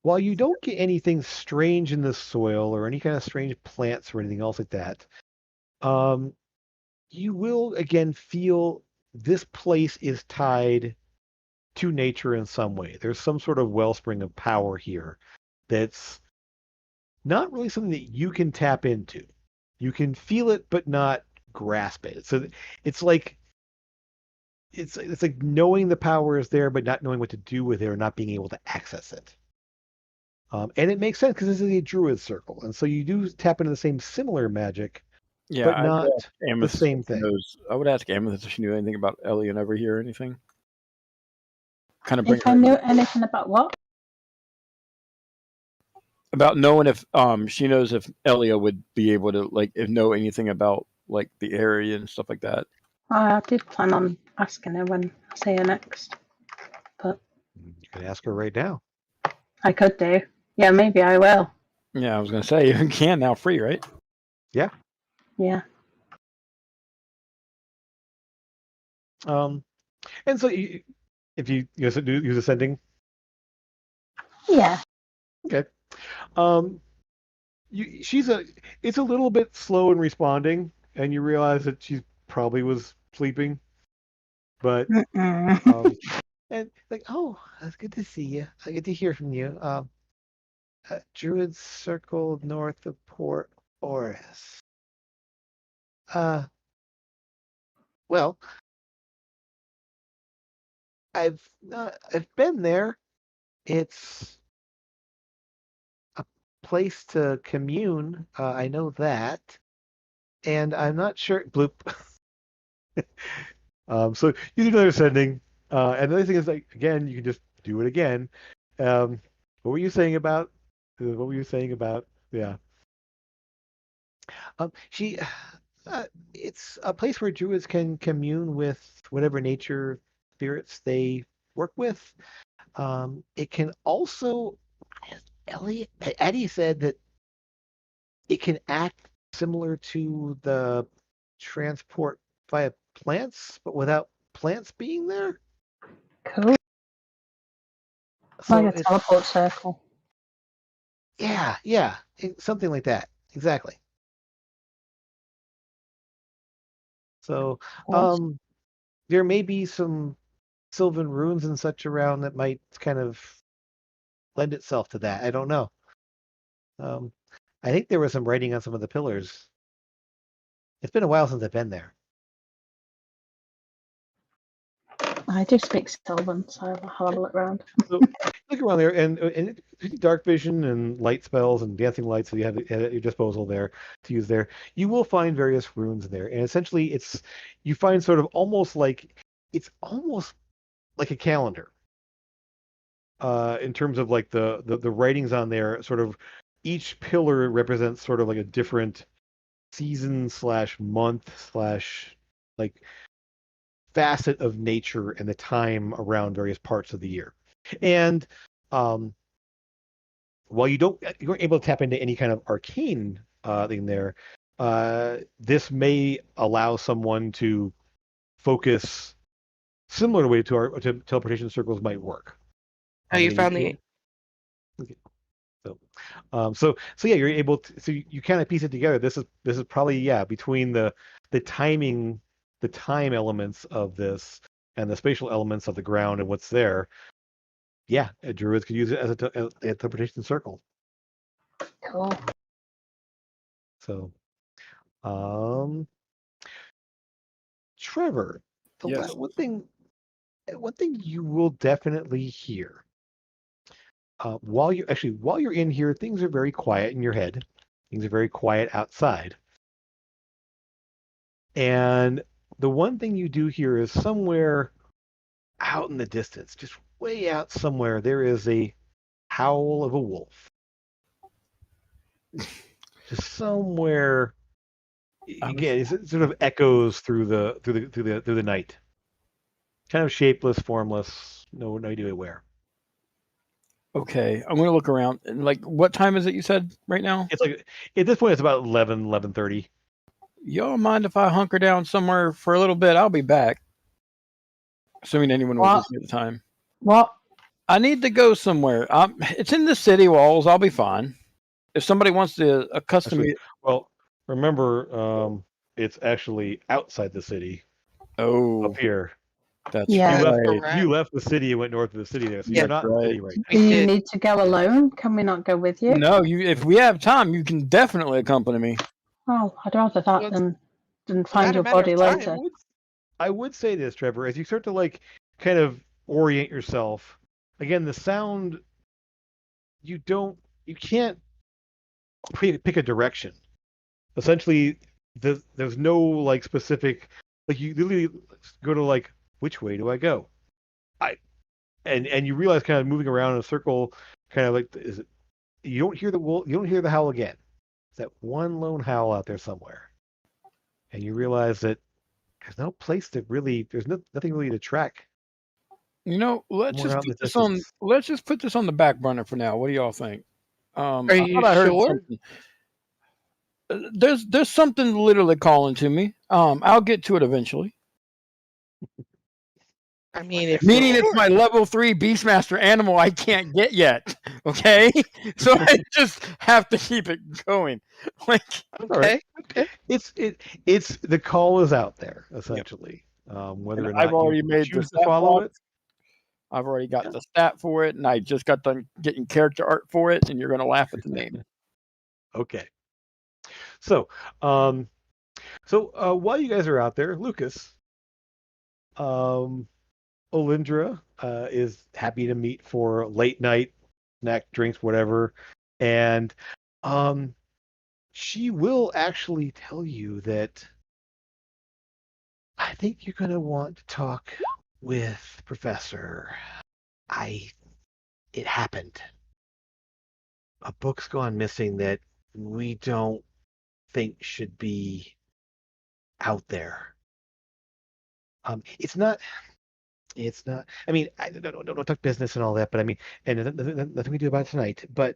Speaker 1: while you don't get anything strange in the soil or any kind of strange plants or anything else like that, you will again feel this place is tied to nature in some way. There's some sort of wellspring of power here that's not really something that you can tap into. You can feel it, but not grasp it. So it's like knowing the power is there, but not knowing what to do with it or not being able to access it. And it makes sense because this is a druid circle, and so you do tap into the same similar magic, but not the same thing.
Speaker 3: I would ask Amethyst if she knew anything about Ellie and over here or anything. Kind of
Speaker 4: if I knew anything about what?
Speaker 3: About knowing if she knows if Elia would be able to like know anything about like the area and stuff like that.
Speaker 4: I did plan on asking her when I see her next, but
Speaker 1: you can ask her right now.
Speaker 4: I could do. Yeah, maybe I will.
Speaker 3: Yeah, I was gonna say you can now, free, right?
Speaker 1: Yeah.
Speaker 4: Yeah.
Speaker 1: And so if you use ascending.
Speaker 4: Yeah.
Speaker 1: Okay. It's a little bit slow in responding, and you realize that she probably was sleeping. But and like, oh, that's good to see you. I get to hear from you. Druid Circle north of Port Oruss. Well, I've been there. It's a place to commune. I know that, and I'm not sure. Bloop. So you do another ascending, and the other thing is, like, again, you can just do it again. What were you saying about? Yeah. It's a place where druids can commune with whatever nature spirits they work with. It can also, Eddie said that it can act similar to the transport via plants, but without plants being there.
Speaker 4: Cool.
Speaker 1: So
Speaker 4: like a teleport circle.
Speaker 1: Yeah, something like that. Exactly. So, there may be some sylvan runes and such around that might kind of lend itself to that. I don't know. I think there was some writing on some of the pillars. It's been a while since I've been there.
Speaker 4: I do speak Sylvan, so I'll have a look around.
Speaker 1: So look around there, and dark vision and light spells and dancing lights that you have at your disposal there to use there. You will find various runes there, and essentially, you find sort of almost like a calendar. In terms of like the writings on there, sort of each pillar represents sort of like a different season / month / like facet of nature and the time around various parts of the year. And while you weren't able to tap into any kind of arcane thing there, this may allow someone to focus similar to the way to teleportation circles might work.
Speaker 6: Oh, you found the.
Speaker 1: Okay. So yeah, you're able to. So you kind of piece it together. This is probably between the timing, the time elements of this, and the spatial elements of the ground and what's there. Yeah, druids could use it as a teleportation circle.
Speaker 4: Cool.
Speaker 1: So, Trevor,
Speaker 3: yes.
Speaker 1: one thing you will definitely hear while you're in here, things are very quiet in your head. Things are very quiet outside. And the one thing you do hear is somewhere out in the distance, just way out somewhere, there is a howl of a wolf. Just somewhere. Again, it sort of echoes through the night. Kind of shapeless, formless, no idea where.
Speaker 3: Okay, I'm gonna look around. And like, what time is it? You said right now?
Speaker 1: It's like at this point, it's about 11:30.
Speaker 3: Y'all mind if I hunker down somewhere for a little bit? I'll be back. Assuming anyone will give me the time.
Speaker 4: What?
Speaker 3: I need to go somewhere. It's in the city walls. I'll be fine. If somebody wants to accustom me,
Speaker 1: well, remember, it's actually outside the city.
Speaker 3: Oh,
Speaker 1: up here.
Speaker 3: That's right.
Speaker 1: You left the city and went north of the city there, so you're not in the city right now.
Speaker 4: Do you need to go alone? Can we not go with you?
Speaker 3: No, if we have time, you can definitely accompany me.
Speaker 4: Oh, I'd rather that than find your body later.
Speaker 1: I would say this, Trevor, as you start to like kind of orient yourself. Again, the sound, you can't pick a direction. Essentially, there's no like specific, like you literally go to like, which way do I go? And you realize kind of moving around in a circle, kind of like, you don't hear the howl again. It's that one lone howl out there somewhere, and you realize that there's no place to really, nothing really to track.
Speaker 3: Let's just put this on the back burner for now. What do y'all think?
Speaker 6: Are you sure?
Speaker 3: There's something literally calling to me. I'll get to it eventually.
Speaker 6: I mean,
Speaker 3: meaning it's my level 3 Beastmaster animal I can't get yet. Okay, so I just have to keep it going. Like,
Speaker 6: okay.
Speaker 1: It's the call is out there essentially. Whether or not
Speaker 3: I've already made
Speaker 1: choose to follow it.
Speaker 3: I've already got the stat for it, and I just got done getting character art for it, and you're going to laugh at the name.
Speaker 1: Okay. So, while you guys are out there, Lucas, Olindra is happy to meet for late night snack, drinks, whatever, and she will actually tell you that I think you're going to want to talk with Professor. It happened. A book's gone missing that we don't think should be out there. It's not. I mean, I don't talk business and all that, but I mean, and nothing we do about it tonight. But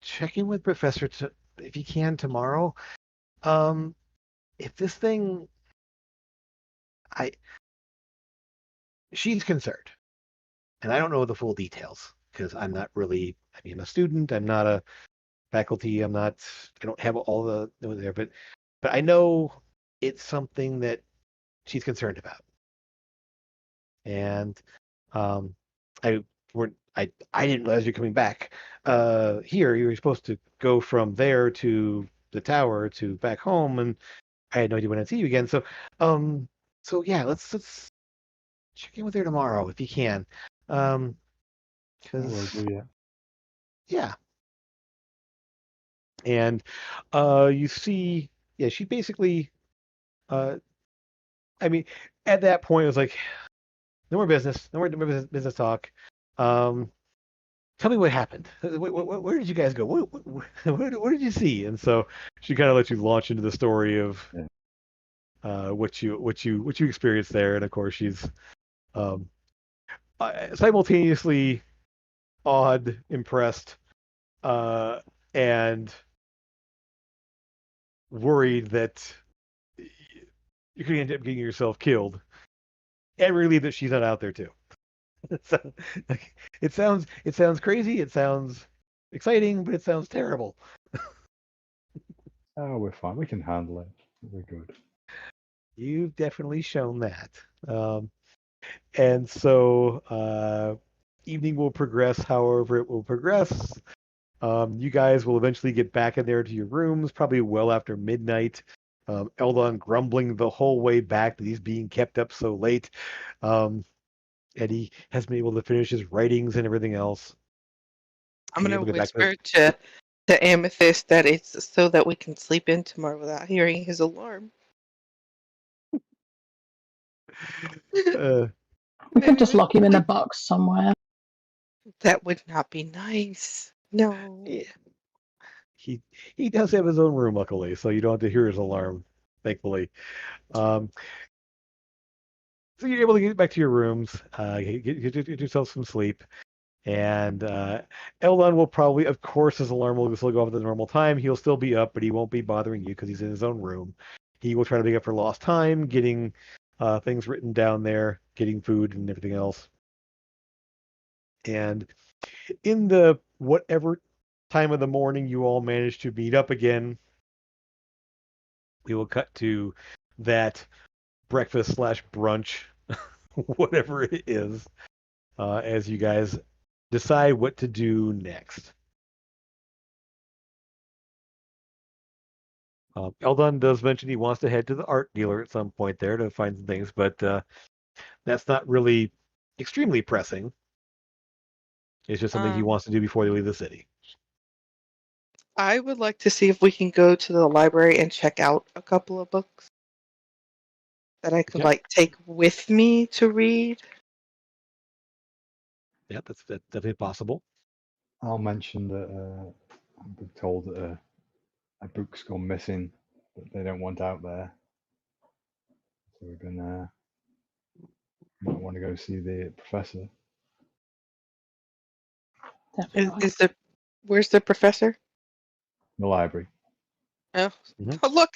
Speaker 1: check in with Professor if you can tomorrow. If this thing, she's concerned, and I don't know the full details because I'm not really. I mean, I'm a student. I'm not a faculty. I don't have all the there, but I know it's something that she's concerned about. And I didn't realize you're coming back. Here you were supposed to go from there to the tower to back home, and I had no idea when I'd see you again. So So yeah, let's check in with her tomorrow if you can.
Speaker 5: Will
Speaker 1: Because
Speaker 5: do, yeah.
Speaker 1: yeah. And you see, yeah, she basically, I mean, at that point, it was like, no more business, no more business talk. Tell me what happened. Where did you guys go? What did you see? And so she kind of lets you launch into the story of what you experienced there. And of course, she's um, simultaneously awed, impressed, and worried that you could end up getting yourself killed, and relieved that she's not out there too. So, like, it sounds crazy. It sounds exciting, but it sounds terrible.
Speaker 5: Oh, we're fine. We can handle it. We're good.
Speaker 1: You've definitely shown that. And so evening will progress however it will progress. You guys will eventually get back in there to your rooms, probably well after midnight. Eldon grumbling the whole way back that he's being kept up so late. And he hasn't been able to finish his writings and everything else.
Speaker 6: I'm going to whisper to Amethyst that it's so that we can sleep in tomorrow without hearing his alarm.
Speaker 4: We could just lock him in a box somewhere.
Speaker 6: That would not be nice. No.
Speaker 1: Yeah. He does have his own room, luckily, so you don't have to hear his alarm, thankfully. So you're able to get back to your rooms, get yourself some sleep, and Eldon will probably, of course, his alarm will still go off at the normal time. He'll still be up, but he won't be bothering you because he's in his own room. He will try to make up for lost time, getting things written down there, getting food and everything else. And in the whatever time of the morning you all manage to meet up again, we will cut to that breakfast / brunch, whatever it is, as you guys decide what to do next. Eldon does mention he wants to head to the art dealer at some point there to find some things, but that's not really extremely pressing. It's just something he wants to do before they leave the city.
Speaker 6: I would like to see if we can go to the library and check out a couple of books that I could take with me to read.
Speaker 1: Yeah, that's definitely possible.
Speaker 5: I'll mention that I've been told that a book's gone missing that they don't want out there. So we're gonna might want to go see the professor.
Speaker 6: Where's the professor?
Speaker 5: The library.
Speaker 6: Oh, oh look,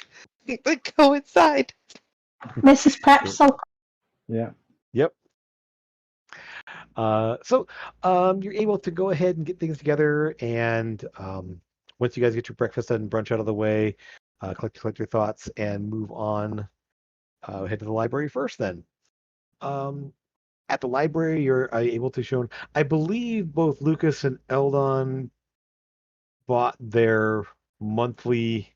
Speaker 6: they go inside.
Speaker 4: Mrs. Pretzel.
Speaker 5: Yeah.
Speaker 1: Yep. So you're able to go ahead and get things together, and once you guys get your breakfast and brunch out of the way, collect your thoughts and move on. Head to the library first, then. At the library, you're able to show. I believe both Lucas and Eldon bought their monthly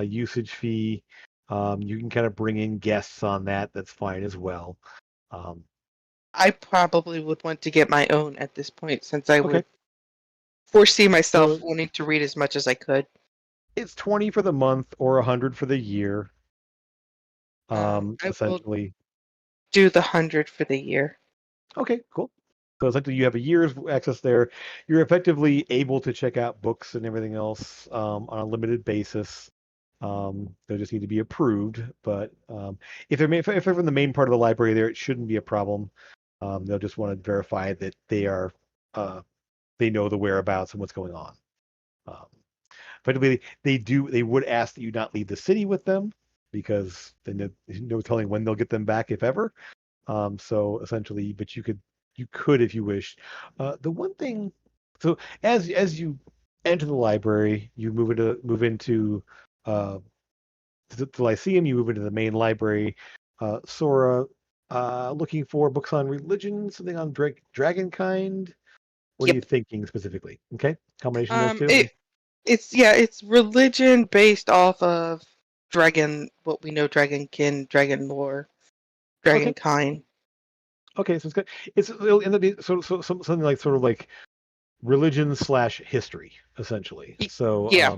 Speaker 1: usage fee. You can kind of bring in guests on that. That's fine as well.
Speaker 6: I probably would want to get my own at this point, since I would foresee myself wanting to read as much as I could.
Speaker 1: It's $20 for the month or $100 for the year. Essentially,
Speaker 6: do the 100 for the year.
Speaker 1: Okay, cool. So essentially, you have a year's access there. You're effectively able to check out books and everything else on a limited basis. They just need to be approved. But if they're from the main part of the library, there it shouldn't be a problem. They'll just want to verify that they know the whereabouts and what's going on. Effectively, they would ask that you not leave the city with them because then there's no telling when they'll get them back, if ever. So essentially, but you could if you wish. The one thing, so as you enter the library, you move into the Lyceum. You move into the main library. Sora, looking for books on religion, something on Dragonkind. What are you thinking specifically? Okay, combination of those two.
Speaker 6: It's religion based off of what we know, dragonkin, dragon lore, dragonkind.
Speaker 1: Okay, so it'll end up being something like sort of like religion/history, essentially. So
Speaker 6: yeah.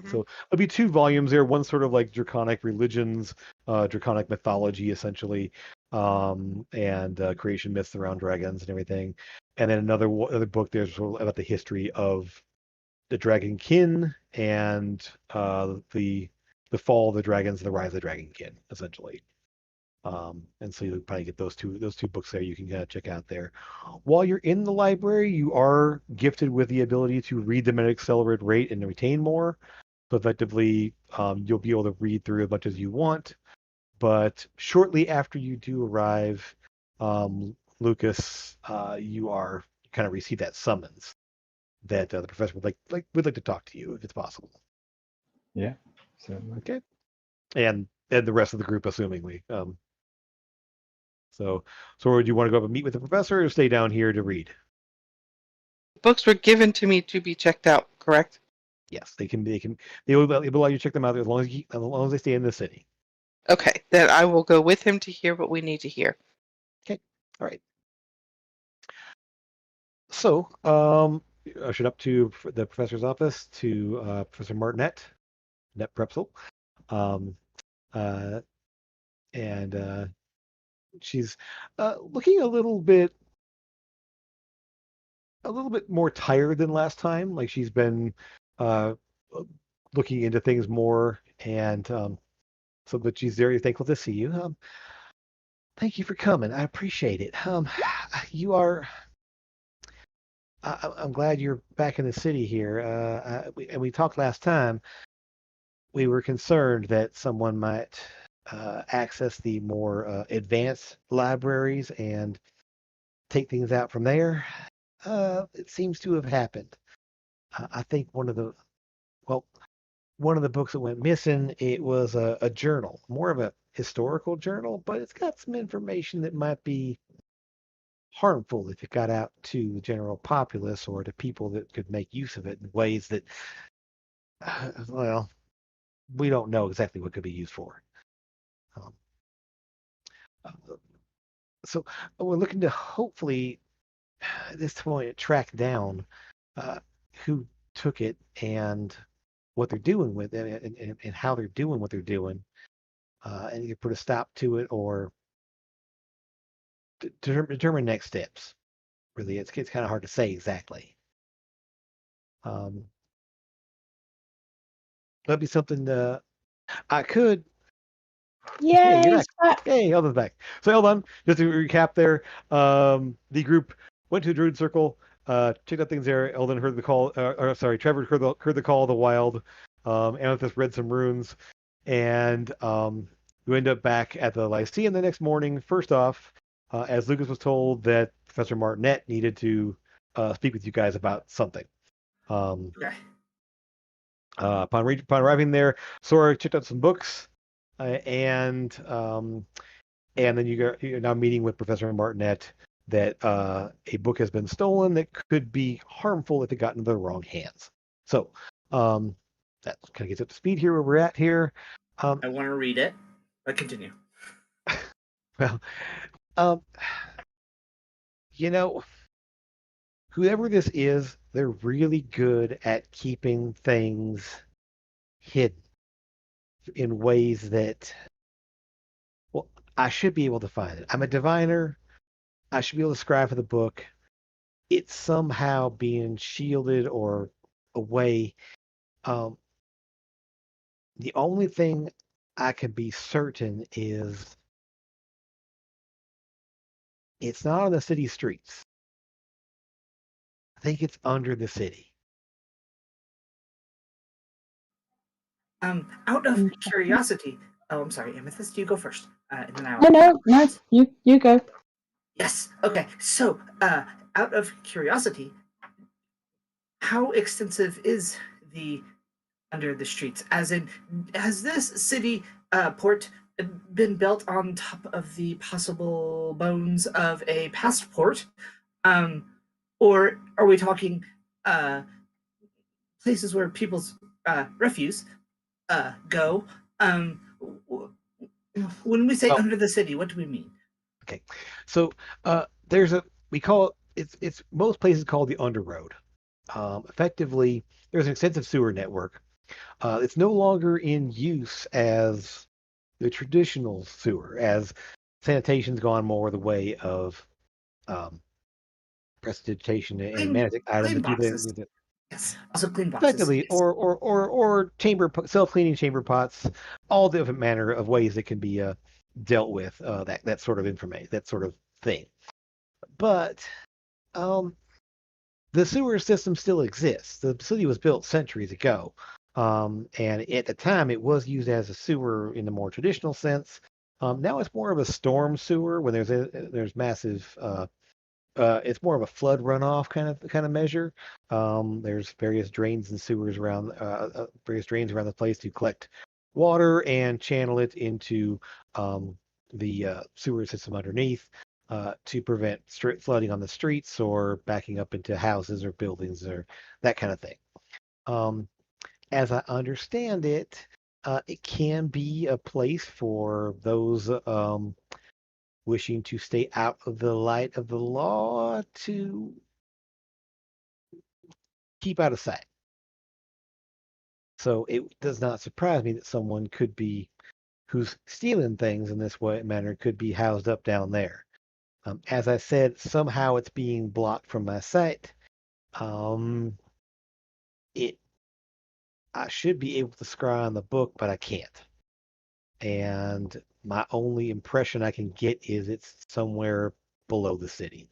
Speaker 1: So it'll be 2 volumes there. One sort of like draconic religions, draconic mythology, essentially, and creation myths around dragons and everything. And then another book there's sort of about the history of the dragonkin and the fall of the dragons and the rise of the dragonkin, essentially. And so you'll probably get those two books there you can check out there. While you're in the library, you are gifted with the ability to read them at an accelerated rate and retain more. So effectively, you'll be able to read through as much as you want. But shortly after you do arrive, Lucas, you kind of receive that summons that the professor would like to talk to you if it's possible.
Speaker 5: Yeah, certainly.
Speaker 1: Okay, and the rest of the group, assumingly. So would you want to go up and meet with the professor or stay down here to read?
Speaker 6: Books were given to me to be checked out, correct?
Speaker 1: Yes, they will allow you to check them out as long as they stay in the city.
Speaker 6: Okay, then I will go with him to hear what we need to hear.
Speaker 1: Okay, all right. So, I should up to the professor's office to Professor Martinet, Net Prepsel, and she's looking a little bit more tired than last time. Like she's been uh, looking into things more, and but she's very thankful to see you. Thank you for coming. I appreciate it. You are. I'm glad you're back in the city here. And we talked last time. We were concerned that someone might access the more advanced libraries and take things out from there. It seems to have happened. I think one of the books that went missing, it was a journal, more of a historical journal, but it's got some information that might be harmful if it got out to the general populace or to people that could make use of it in ways that, well, we don't know exactly what it could be used for. Um, so we're looking to hopefully at this point track down who took it and what they're doing with it and how they're doing what they're doing, and you put a stop to it or determine next steps. Really, it's kind of hard to say exactly. That'd be something I could.
Speaker 4: Yeah,
Speaker 1: you're
Speaker 4: he's
Speaker 1: back.
Speaker 4: back.
Speaker 1: Hey, Eldon's back. So Eldon, just to recap there, the group went to the Druid Circle, checked out things there. Eldon heard the call, Trevor heard the call of the wild. Amethyst read some runes, and you end up back at the Lyceum the next morning. First off, as Lucas was told that Professor Martinet needed to speak with you guys about something.
Speaker 2: Okay.
Speaker 1: Upon arriving there, Sora checked out some books, and then you're now meeting with Professor Martinet that a book has been stolen that could be harmful if it got into the wrong hands. So that kind of gets up to speed here where we're at here.
Speaker 2: I want to read it, but continue.
Speaker 1: Well, whoever this is, they're really good at keeping things hidden in ways that, well, I should be able to find it. I'm a diviner. I should be able to scribe for the book. It's somehow being shielded or away. The only thing I can be certain is it's not on the city streets. I think it's under the city.
Speaker 2: Out of curiosity. Oh, I'm sorry, Amethyst. You go first, and then I'll.
Speaker 4: No. You go.
Speaker 2: Yes. Okay. So, out of curiosity, how extensive is the under the streets? As in, has this city port been built on top of the possible bones of a past port, or are we talking places where people's refuse go When we say under the city, what do we mean?
Speaker 1: Okay, so there's we call it's most places called the underroad. Effectively, there's an extensive sewer network. It's no longer in use as the traditional sewer, as sanitation's gone more the way of prestidigitation and managing items
Speaker 2: Clean
Speaker 1: that do
Speaker 2: boxes.
Speaker 1: the
Speaker 2: Yes, also clean boxes.
Speaker 1: effectively,
Speaker 2: Yes.
Speaker 1: or self-cleaning chamber pots, all different manner of ways that can be dealt with that sort of information, that sort of thing. But the sewer system still exists. The city was built centuries ago, and at the time it was used as a sewer in the more traditional sense. Now it's more of a storm sewer when there's massive. It's more of a flood runoff kind of measure. There's various drains and sewers around various drains around the place to collect water and channel it into the sewer system underneath to prevent flooding on the streets or backing up into houses or buildings or that kind of thing. Um, as I understand it, it can be a place for those wishing to stay out of the light of the law to keep out of sight. So it does not surprise me that someone could be who's stealing things in this manner could be housed up down there. As I said, somehow it's being blocked from my sight. It I should be able to scry on the book, but I can't. And my only impression I can get is it's somewhere below the city.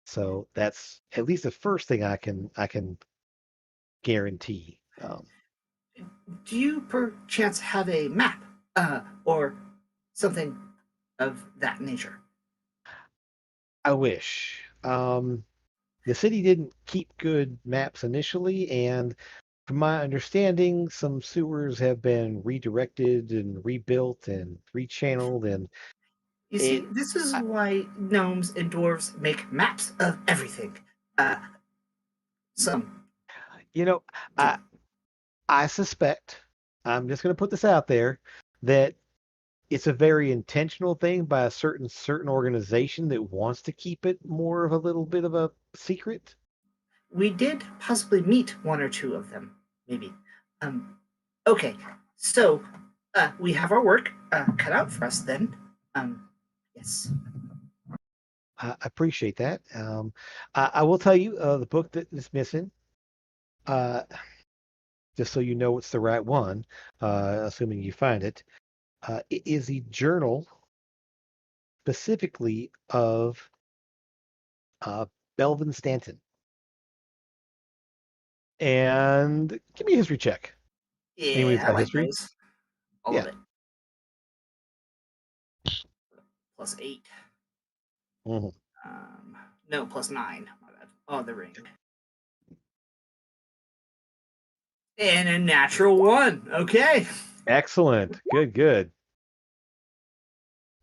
Speaker 1: So that's at least the first thing I can guarantee.
Speaker 2: Do you perchance have a map or something of that nature?
Speaker 1: I wish. The city didn't keep good maps initially, and from my understanding, some sewers have been redirected and rebuilt and rechanneled, and
Speaker 2: You see, this is why gnomes and dwarves make maps of everything. Some.
Speaker 1: I suspect, I'm just going to put this out there, that it's a very intentional thing by a certain organization that wants to keep it more of a little bit of a secret.
Speaker 2: We did possibly meet one or two of them, maybe. Okay, so we have our work cut out for us then. Yes.
Speaker 1: I appreciate that. I will tell you the book that is missing. Just so you know it's the right one, assuming you find it. It is a journal specifically of Belvin Stanton. And give me a history check.
Speaker 2: Yeah, I like those. All of it. +8.
Speaker 1: Mm-hmm.
Speaker 2: No, +9. My bad. Oh, the ring. And a natural 1. Okay.
Speaker 1: Excellent. Good.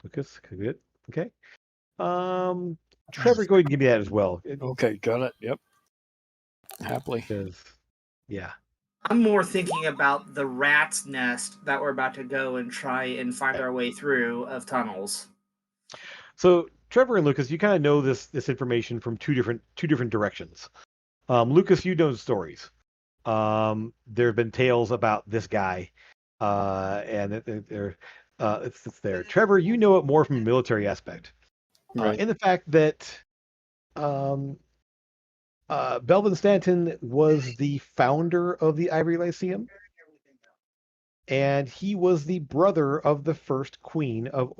Speaker 1: Lucas, good. Okay. Trevor, go ahead and give me that as well.
Speaker 3: Okay, got it. Yep. Happily.
Speaker 1: Because, yeah.
Speaker 2: I'm more thinking about the rat's nest that we're about to go and try and find our way through of tunnels.
Speaker 1: So Trevor and Lucas, you kind of know this information from two different directions. Lucas, you know the stories. There have been tales about this guy, and it's there. Trevor, you know it more from a military aspect,
Speaker 3: right?
Speaker 1: In the fact that Belvin Stanton was the founder of the Ivory Lyceum, and he was the brother of the first queen of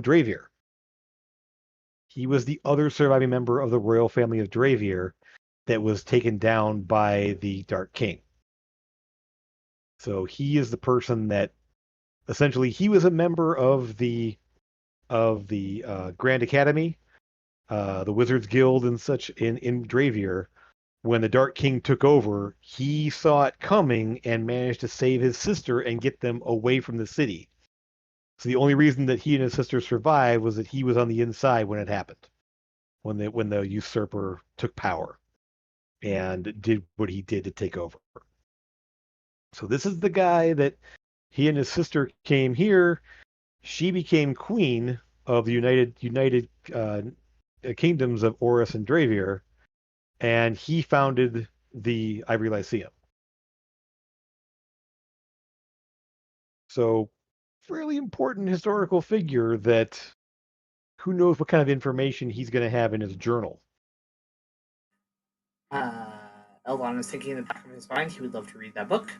Speaker 1: Dravier. He was the other surviving member of the royal family of Dravier that was taken down by the Dark King. So he is the person that essentially he was a member of the Grand Academy, the Wizards Guild and such in Dravier. When the Dark King took over, he saw it coming and managed to save his sister and get them away from the city. So the only reason that he and his sister survived was that he was on the inside when it happened, when the usurper took power and did what he did to take over. So this is the guy that he and his sister came here. She became queen of the United Kingdoms of Oruss and Dravier, and he founded the Ivory Lyceum. So, fairly important historical figure that who knows what kind of information he's going to have in his journal.
Speaker 2: Eldon is thinking in the back of his mind he would love to read that book.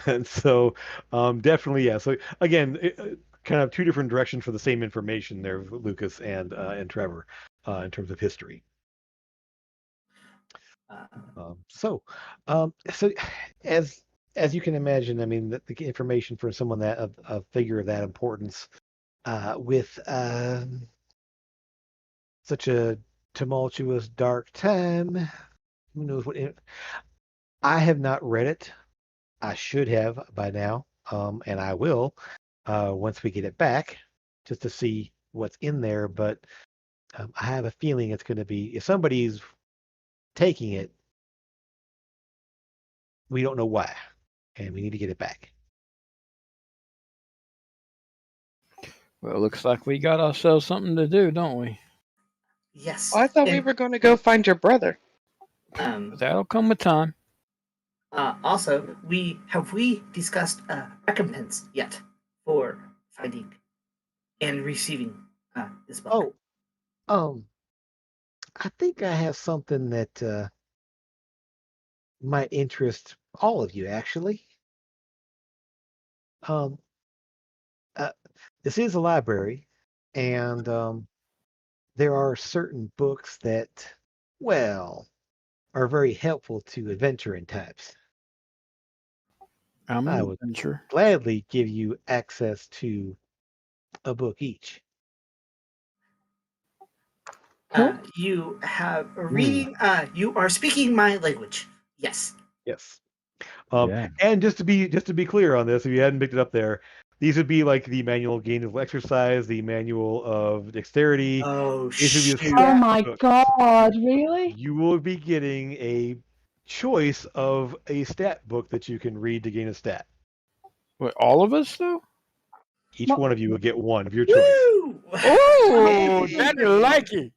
Speaker 1: And so, definitely, yeah. So again, kind of two different directions for the same information there, Lucas and Trevor, in terms of history. So as you can imagine, I mean, the information for someone that a figure of that importance, with such a tumultuous, dark time, who knows what? I have not read it. I should have by now, and I will once we get it back, just to see what's in there. But I have a feeling it's going to be, if somebody's taking it, we don't know why, and we need to get it back.
Speaker 3: Well, it looks like we got ourselves something to do, don't we?
Speaker 2: Yes.
Speaker 6: Oh, I thought we were going to go find your brother.
Speaker 3: That'll come with time.
Speaker 2: Also, we discussed recompense yet for finding and receiving this book?
Speaker 1: I think I have something that might interest all of you, actually. This is a library, and there are certain books that, well, are very helpful to adventuring types. I would gladly give you access to a book each.
Speaker 2: You have a reading. You are speaking my language. Yes.
Speaker 1: Yes. And just to be clear on this, if you hadn't picked it up there, these would be like the manual of gainful exercise, the manual of dexterity.
Speaker 2: Oh,
Speaker 4: oh my God, really?
Speaker 1: You will be getting a choice of a stat book that you can read to gain a stat.
Speaker 3: Wait, all of us, though?
Speaker 1: Each one of you will get one of your choice.
Speaker 3: Oh, Daddy like it.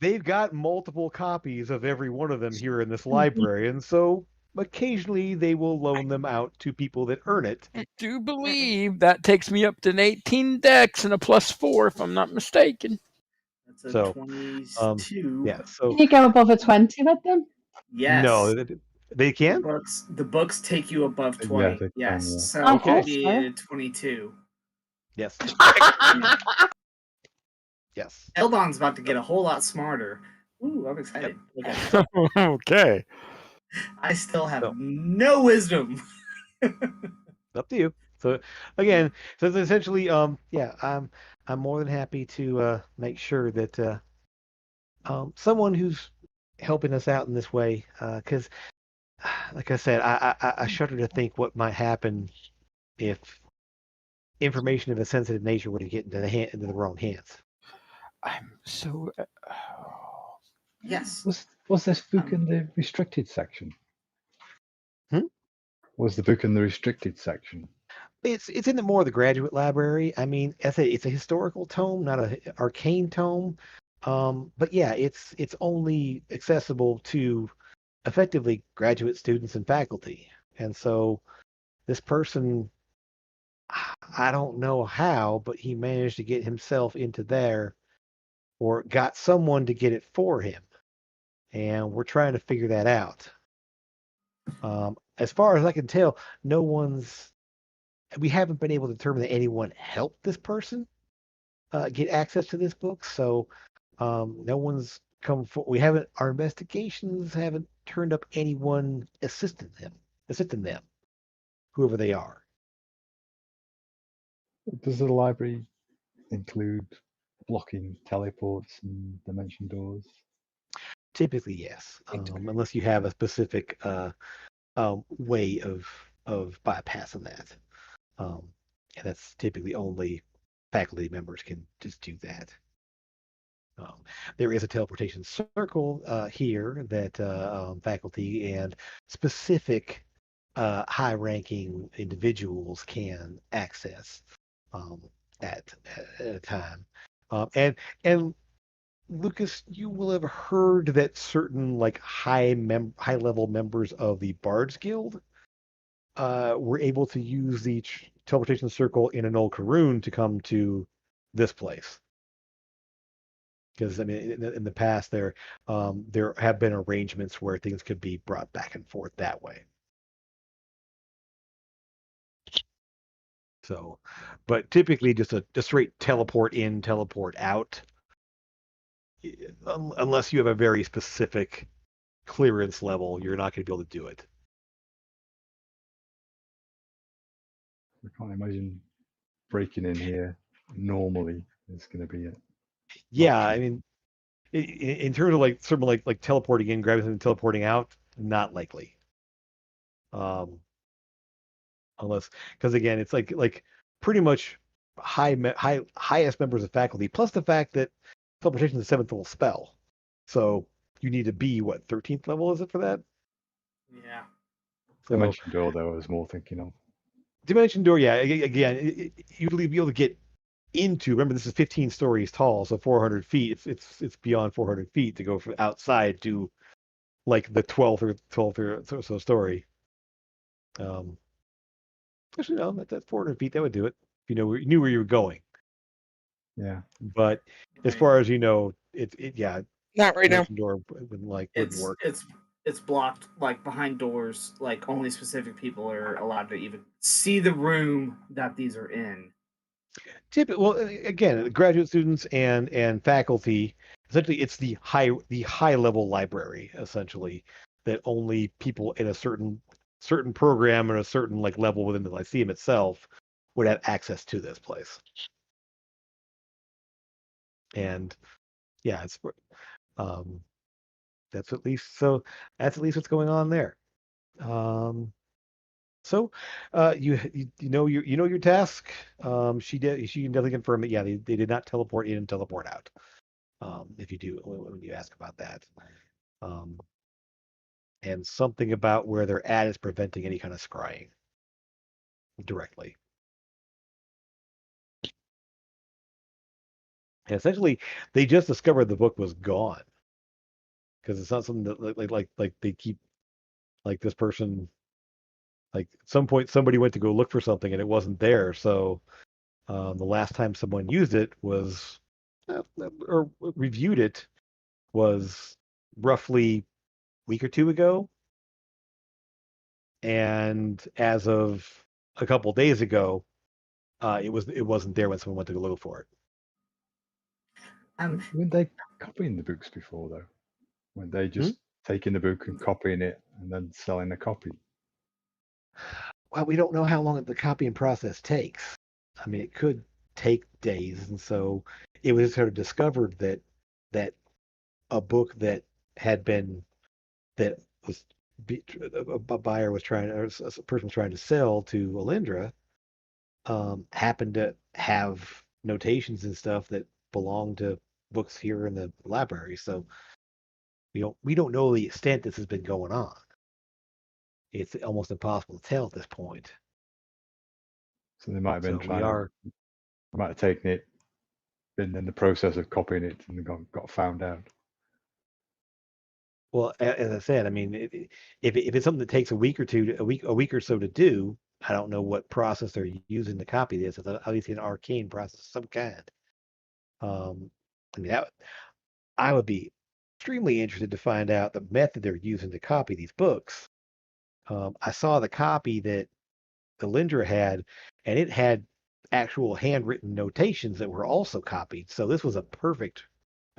Speaker 1: They've got multiple copies of every one of them here in this library, and so occasionally they will loan them out to people that earn it.
Speaker 3: I do believe that takes me up to an 18 dex and a +4, if I'm not mistaken.
Speaker 2: That's a 22.
Speaker 1: Yeah. So
Speaker 4: can you go above a 20 with them?
Speaker 2: Yes.
Speaker 1: No, they can.
Speaker 2: The books take you above 20.
Speaker 5: Yeah,
Speaker 2: yes.
Speaker 5: yeah.
Speaker 2: So
Speaker 4: Okay.
Speaker 2: it'll be a 22.
Speaker 1: Yes. Yes.
Speaker 2: Eldon's about to get a whole lot smarter. Ooh, I'm excited.
Speaker 1: Yep.
Speaker 3: Okay.
Speaker 2: I still have no wisdom.
Speaker 1: Up to you. So again, so it's essentially, yeah, I'm more than happy to make sure that someone who's helping us out in this way, because, like I said, I shudder to think what might happen if information of a sensitive nature were to get into the wrong hands.
Speaker 3: I'm so.
Speaker 2: Yes.
Speaker 5: Was this book in the restricted section? Was the book in the restricted section?
Speaker 1: It's in the more of the graduate library. I mean, it's a historical tome, not an arcane tome. But yeah, it's only accessible to effectively graduate students and faculty. And so this person, I don't know how, but he managed to get himself into there, or got someone to get it for him. And we're trying to figure that out. As far as I can tell, we haven't been able to determine that anyone helped this person get access to this book. So no one's come forward. Our investigations haven't turned up anyone assisting them, whoever they are.
Speaker 5: Does the library include blocking teleports and dimension doors?
Speaker 1: Typically, yes, unless you have a specific way of bypassing that. And that's typically only faculty members can just do that. There is a teleportation circle here that faculty and specific high-ranking individuals can access um, at, at a time. And Lucas, you will have heard that certain like high level members of the Bards Guild were able to use the teleportation circle in an old Karoon to come to this place. Because I mean, in the past, there have been arrangements where things could be brought back and forth that way. So, but typically, just a straight teleport in, teleport out, unless you have a very specific clearance level, you're not going to be able to do it.
Speaker 5: I can't imagine breaking in here normally is going to be it.
Speaker 1: Yeah, I mean, in terms of like sort of like teleporting in, grabbing something, teleporting out, not likely. Unless, because again, it's like pretty much highest members of faculty, plus the fact that teleportation is a 7th level spell, so you need to be what 13th level is it for that?
Speaker 2: Yeah.
Speaker 1: So,
Speaker 5: Dimension Door, though, I was more thinking of.
Speaker 1: Dimension Door, yeah. Again, you'd be able to get into. Remember, this is 15 stories tall, so 400 feet. It's beyond 400 feet to go from outside to like the 12th or so story. Actually, no, that's 400 feet. That would do it. If you knew where you were going.
Speaker 5: Yeah.
Speaker 1: But as far as you know, yeah.
Speaker 6: Not right now.
Speaker 1: Door wouldn't work.
Speaker 2: It's blocked like behind doors. Like only specific people are allowed to even see the room that these are in.
Speaker 1: Well, again, graduate students and faculty. Essentially, it's the high level library. Essentially, that only people in a certain program and a certain like level within the Lyceum itself would have access to this place. And yeah, it's that's at least what's going on there. So you know your task. She can definitely confirm that. Yeah, they did not teleport in and teleport out. If you do when you ask about that, and something about where they're at is preventing any kind of scrying directly. And essentially, they just discovered the book was gone because it's not something that like they keep like this person. Like at some point, somebody went to go look for something and it wasn't there. So the last time someone used it was or reviewed it was roughly a week or two ago. And as of a couple of days ago, it wasn't there when someone went to go look for it.
Speaker 5: Weren't they copying the books before though? Weren't they just taking the book and copying it and then selling a copy?
Speaker 1: Well, we don't know how long the copying process takes. I mean, it could take days, and so it was sort of discovered that a book that had been that was a buyer was trying, or a person was trying to sell to Alindra, happened to have notations and stuff that belong to books here in the library. So we don't know the extent this has been going on. It's almost impossible to tell at this point.
Speaker 5: So they might have been might have taken it, been in the process of copying it, and got found out.
Speaker 1: Well, as I said, I mean, if it's something that takes a week or so to do, I don't know what process they're using to copy this. It's obviously an arcane process of some kind. I mean, I would be extremely interested to find out the method they're using to copy these books. I saw the copy that the Lindra had, and it had actual handwritten notations that were also copied. So this was an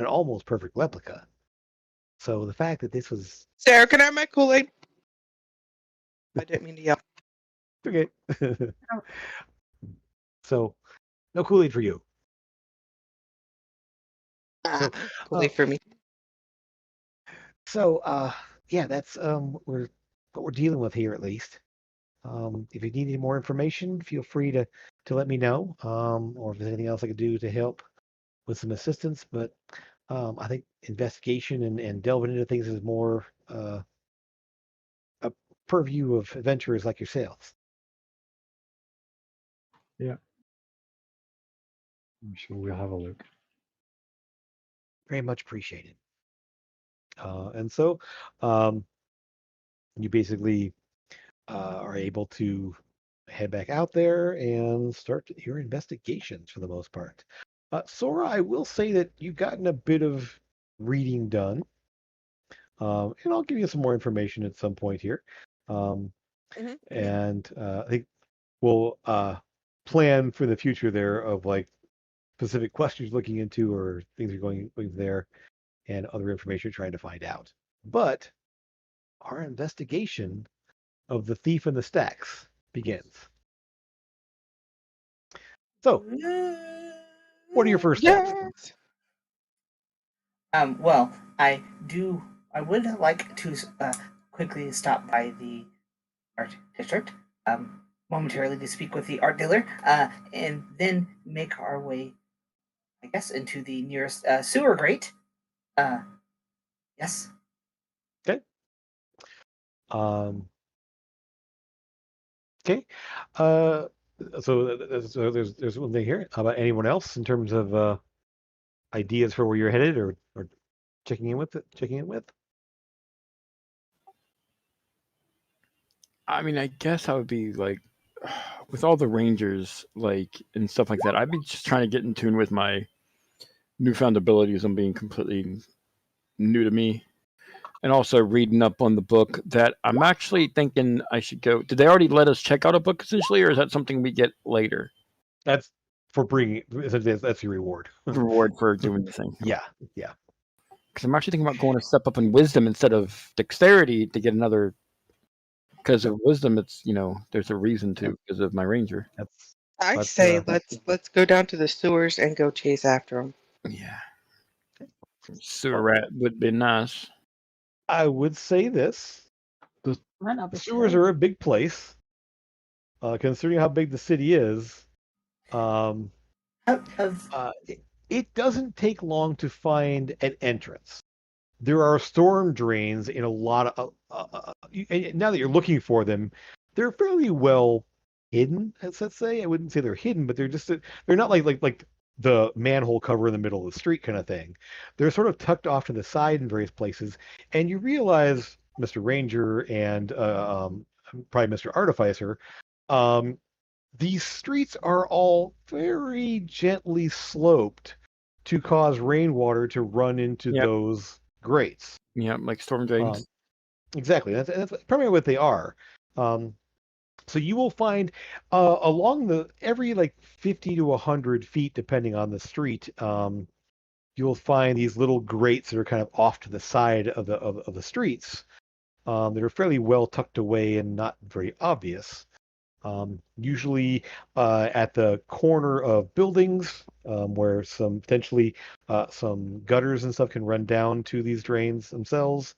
Speaker 1: almost perfect replica. So the fact that this was
Speaker 6: Sarah, can I have my Kool-Aid? I didn't mean to yell.
Speaker 1: okay. So no Kool-Aid for you. So
Speaker 6: Kool-Aid for me.
Speaker 1: So yeah, that's what we're dealing with here at least. If you need any more information, feel free to let me know. Or if there's anything else I could do to help with some assistance. But I think investigation and delving into things is more a purview of adventurers like yourselves.
Speaker 5: Yeah. I'm sure we'll have a look.
Speaker 1: Very much appreciated. And so you basically are able to head back out there and start your investigations for the most part. Sora, I will say that you've gotten a bit of reading done, and I'll give you some more information at some point here. And I think we'll plan for the future there of like specific questions you're looking into or things you're going there and other information you're trying to find out. But our investigation of the thief and the stacks begins. So, what are your first steps?
Speaker 2: Well, I would like to quickly stop by the art district momentarily to speak with the art dealer, and then make our way, I guess, into the nearest sewer grate. Yes.
Speaker 1: Okay. Okay. So there's one thing here. How about anyone else in terms of ideas for where you're headed or checking in with?
Speaker 3: I mean, I guess I would be like, with all the rangers, like, and stuff like that, I'd be just trying to get in tune with my newfound abilities and being completely new to me. And also reading up on the book that I'm actually thinking I should go. Did they already let us check out a book essentially, or is that something we get later?
Speaker 1: That's for bringing, that's your reward.
Speaker 3: Reward for doing the thing.
Speaker 1: Yeah.
Speaker 3: Because I'm actually thinking about going a step up in wisdom instead of dexterity to get another. Because of wisdom, it's there's a reason to because of my ranger.
Speaker 6: I say let's go down to the sewers and go chase after them.
Speaker 3: Yeah, sewer rat would be nice.
Speaker 1: I would say this: the sewers are a big place, considering how big the city is. It doesn't take long to find an entrance. There are storm drains in a lot of. Now that you're looking for them, they're fairly well hidden. Let's say I wouldn't say they're hidden, but they're not like the manhole cover in the middle of the street kind of thing. They're sort of tucked off to the side in various places, and you realize, Mr. Ranger and probably Mr. Artificer, these streets are all very gently sloped to cause rainwater to run into those grates.
Speaker 3: Yeah, like storm drains.
Speaker 1: Exactly. That's primarily what they are. So you will find along every like 50 to 100 feet, depending on the street, you'll find these little grates that are kind of off to the side of the streets that are fairly well tucked away and not very obvious. Usually at the corner of buildings where some potentially some gutters and stuff can run down to these drains themselves.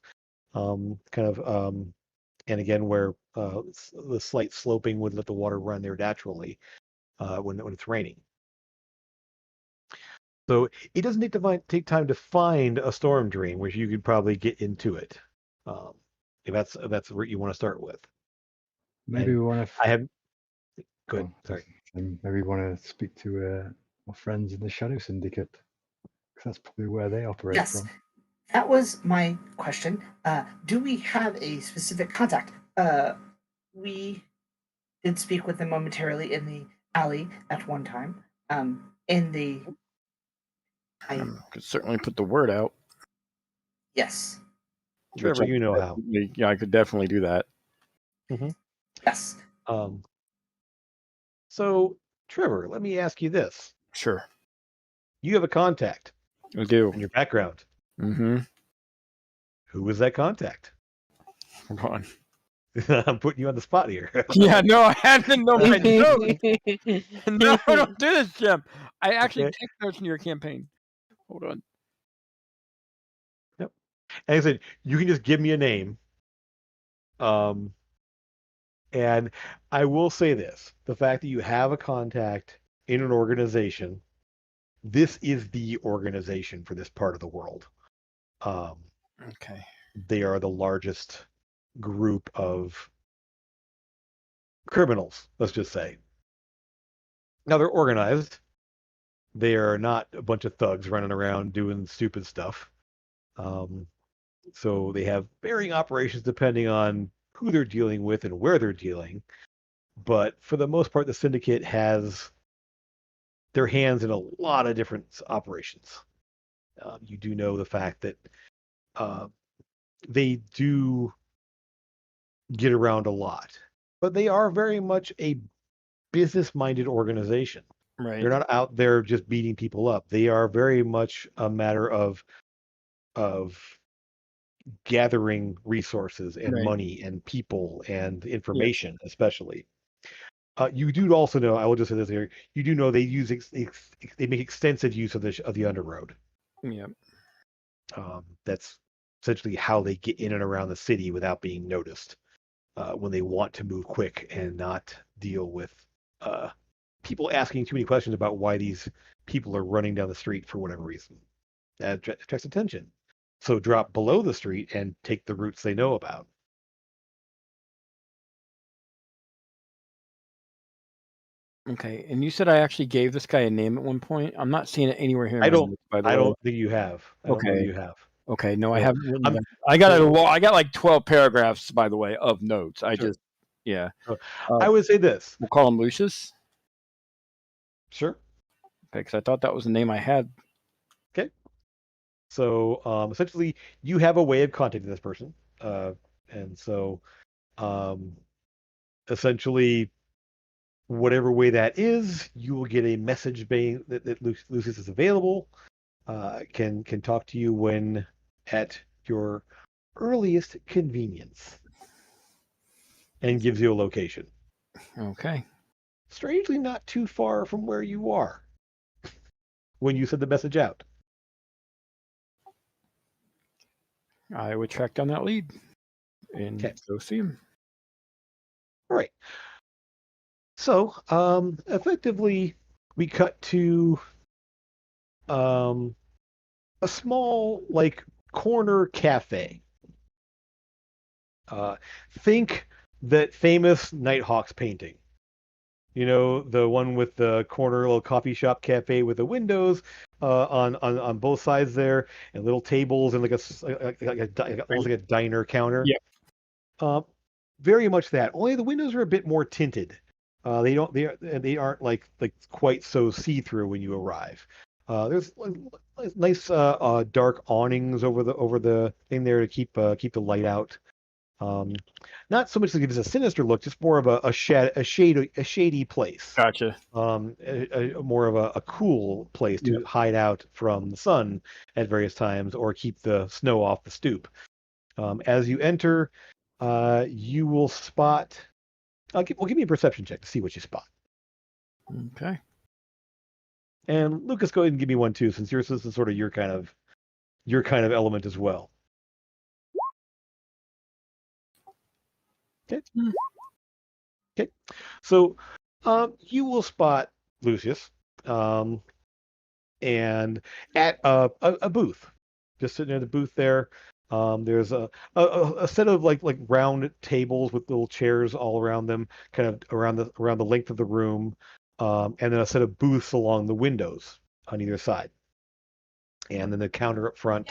Speaker 1: And again, where the slight sloping would let the water run there naturally when it's raining. So it doesn't take time to find a storm drain, which you could probably get into it. If that's where you want to start with.
Speaker 5: Maybe we want to.
Speaker 1: I have. Good. Sorry.
Speaker 5: Maybe we want to speak to our friends in the Shadow Syndicate, because that's probably where they operate from.
Speaker 2: That was my question. Do we have a specific contact? We did speak with them momentarily in the alley at one time.
Speaker 3: I could certainly put the word out.
Speaker 2: Yes.
Speaker 1: Trevor, you know how.
Speaker 3: Yeah, I could definitely do that.
Speaker 1: Mm-hmm.
Speaker 2: Yes.
Speaker 1: So, Trevor, let me ask you this.
Speaker 3: Sure.
Speaker 1: You have a contact.
Speaker 3: I do.
Speaker 1: In your background.
Speaker 3: Mm-hmm.
Speaker 1: Who was that contact?
Speaker 3: Hold on.
Speaker 1: I'm putting you on the spot here.
Speaker 3: Yeah, no, I had to know my notes. No, don't do this, Jim. I actually take notes in your campaign. Hold on.
Speaker 1: Yep. And I said, you can just give me a name. And I will say this, the fact that you have a contact in an organization this is the organization for this part of the world.
Speaker 3: Okay.
Speaker 1: They are the largest group of criminals, let's just say. Now they're organized. They are not a bunch of thugs running around doing stupid stuff. So they have varying operations depending on who they're dealing with and where they're dealing. But for the most part, the syndicate has their hands in a lot of different operations. You do know the fact that they do get around a lot, but they are very much a business-minded organization.
Speaker 3: Right.
Speaker 1: They're not out there just beating people up. They are very much a matter of gathering resources and money and people and information, especially. You do also know, I will just say this here, you do know they use they make extensive use of the underroad.
Speaker 3: Yeah.
Speaker 1: That's essentially how they get in and around the city without being noticed. When they want to move quick and not deal with people asking too many questions about why these people are running down the street for whatever reason. That attracts attention. So drop below the street and take the routes they know about.
Speaker 3: Okay, and you said I actually gave this guy a name at one point. I'm not seeing it anywhere here.
Speaker 1: I don't.
Speaker 3: Notes, by the
Speaker 1: I
Speaker 3: way.
Speaker 1: don't think you have. I don't know you have.
Speaker 3: Okay, no, I
Speaker 1: So,
Speaker 3: haven't written them. I got like 12 paragraphs, by the way, of notes. I just, yeah.
Speaker 1: I would say this.
Speaker 3: We'll call him Lucius.
Speaker 1: Sure.
Speaker 3: Okay, because I thought that was the name I had.
Speaker 1: Okay. So essentially, you have a way of contacting this person, and so essentially, whatever way that is, you will get a message saying that Lucius is available. Can talk to you when at your earliest convenience, and gives you a location.
Speaker 3: Okay.
Speaker 1: Strangely, not too far from where you are when you send the message out.
Speaker 3: I would track down that lead and go see him.
Speaker 1: All right. So, effectively, we cut to a small, like, corner cafe. Think that famous Nighthawks painting. You know, the one with the corner little coffee shop cafe with the windows on both sides there, and little tables and almost like a diner counter.
Speaker 3: Yeah.
Speaker 1: Very much that. Only the windows are a bit more tinted. They aren't like quite so see-through when you arrive. There's nice dark awnings over the thing there to keep the light out. Not so much like it's a sinister look, just more of a shady place.
Speaker 3: Gotcha.
Speaker 1: More of a cool place to hide out from the sun at various times or keep the snow off the stoop. As you enter, you will spot. Give me a perception check to see what you spot.
Speaker 3: Okay.
Speaker 1: And Lucas, go ahead and give me one too, since yours is sort of your kind of element as well. Okay. Okay. So, you will spot Lucius, and at a booth, just sitting at the booth there. There's a set of like round tables with little chairs all around them, kind of around the length of the room, and then a set of booths along the windows on either side, and then the counter up front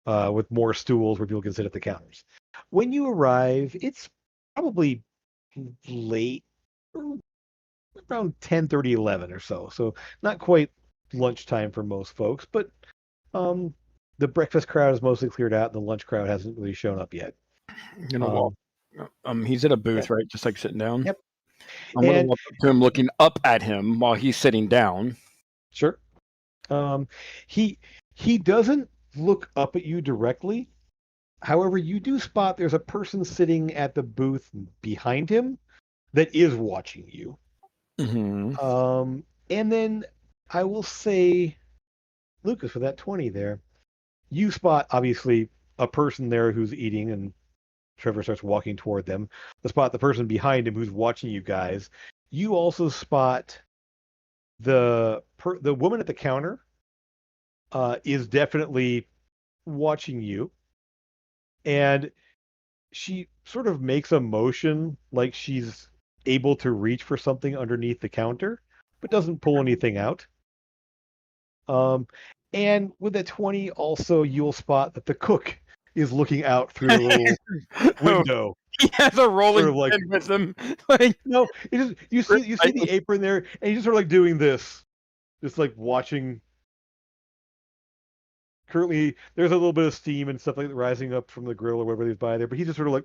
Speaker 1: with more stools where people can sit at the counters. When you arrive, it's probably late, around 10:30, 11 or so. So not quite lunchtime for most folks, but the breakfast crowd is mostly cleared out, and the lunch crowd hasn't really shown up yet.
Speaker 3: He's at a booth, right? Just like sitting down.
Speaker 1: Yep.
Speaker 3: I'm going to walk up to him, looking up at him while he's sitting down.
Speaker 1: Sure. He doesn't look up at you directly. However, you do spot there's a person sitting at the booth behind him that is watching you.
Speaker 3: Mm-hmm.
Speaker 1: And then I will say, Lucas, for that 20 there, you spot obviously a person there who's eating, and Trevor starts walking toward them. The person behind him who's watching you guys. You also spot the woman at the counter is definitely watching you, and she sort of makes a motion like she's able to reach for something underneath the counter, but doesn't pull anything out. And with that 20, also you'll spot that the cook is looking out through the little window.
Speaker 3: He has a rolling
Speaker 1: sort of like,
Speaker 3: pin with him. Like,
Speaker 1: no, you see the apron there, and he's just sort of like doing this, just like watching. Currently, there's a little bit of steam and stuff like that rising up from the grill or whatever he's by there, but he's just sort of like,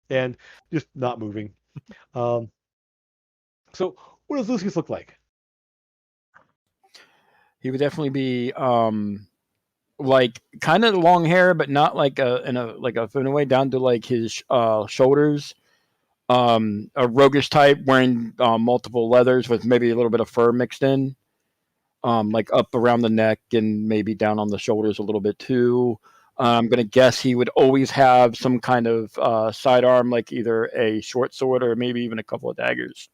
Speaker 1: and just not moving. So, what does Lucius look like?
Speaker 3: He would definitely be like kind of long hair, but not like in a thin way down to like his shoulders. A roguish type wearing multiple leathers with maybe a little bit of fur mixed in. Like up around the neck and maybe down on the shoulders a little bit too. I'm going to guess he would always have some kind of sidearm, like either a short sword or maybe even a couple of daggers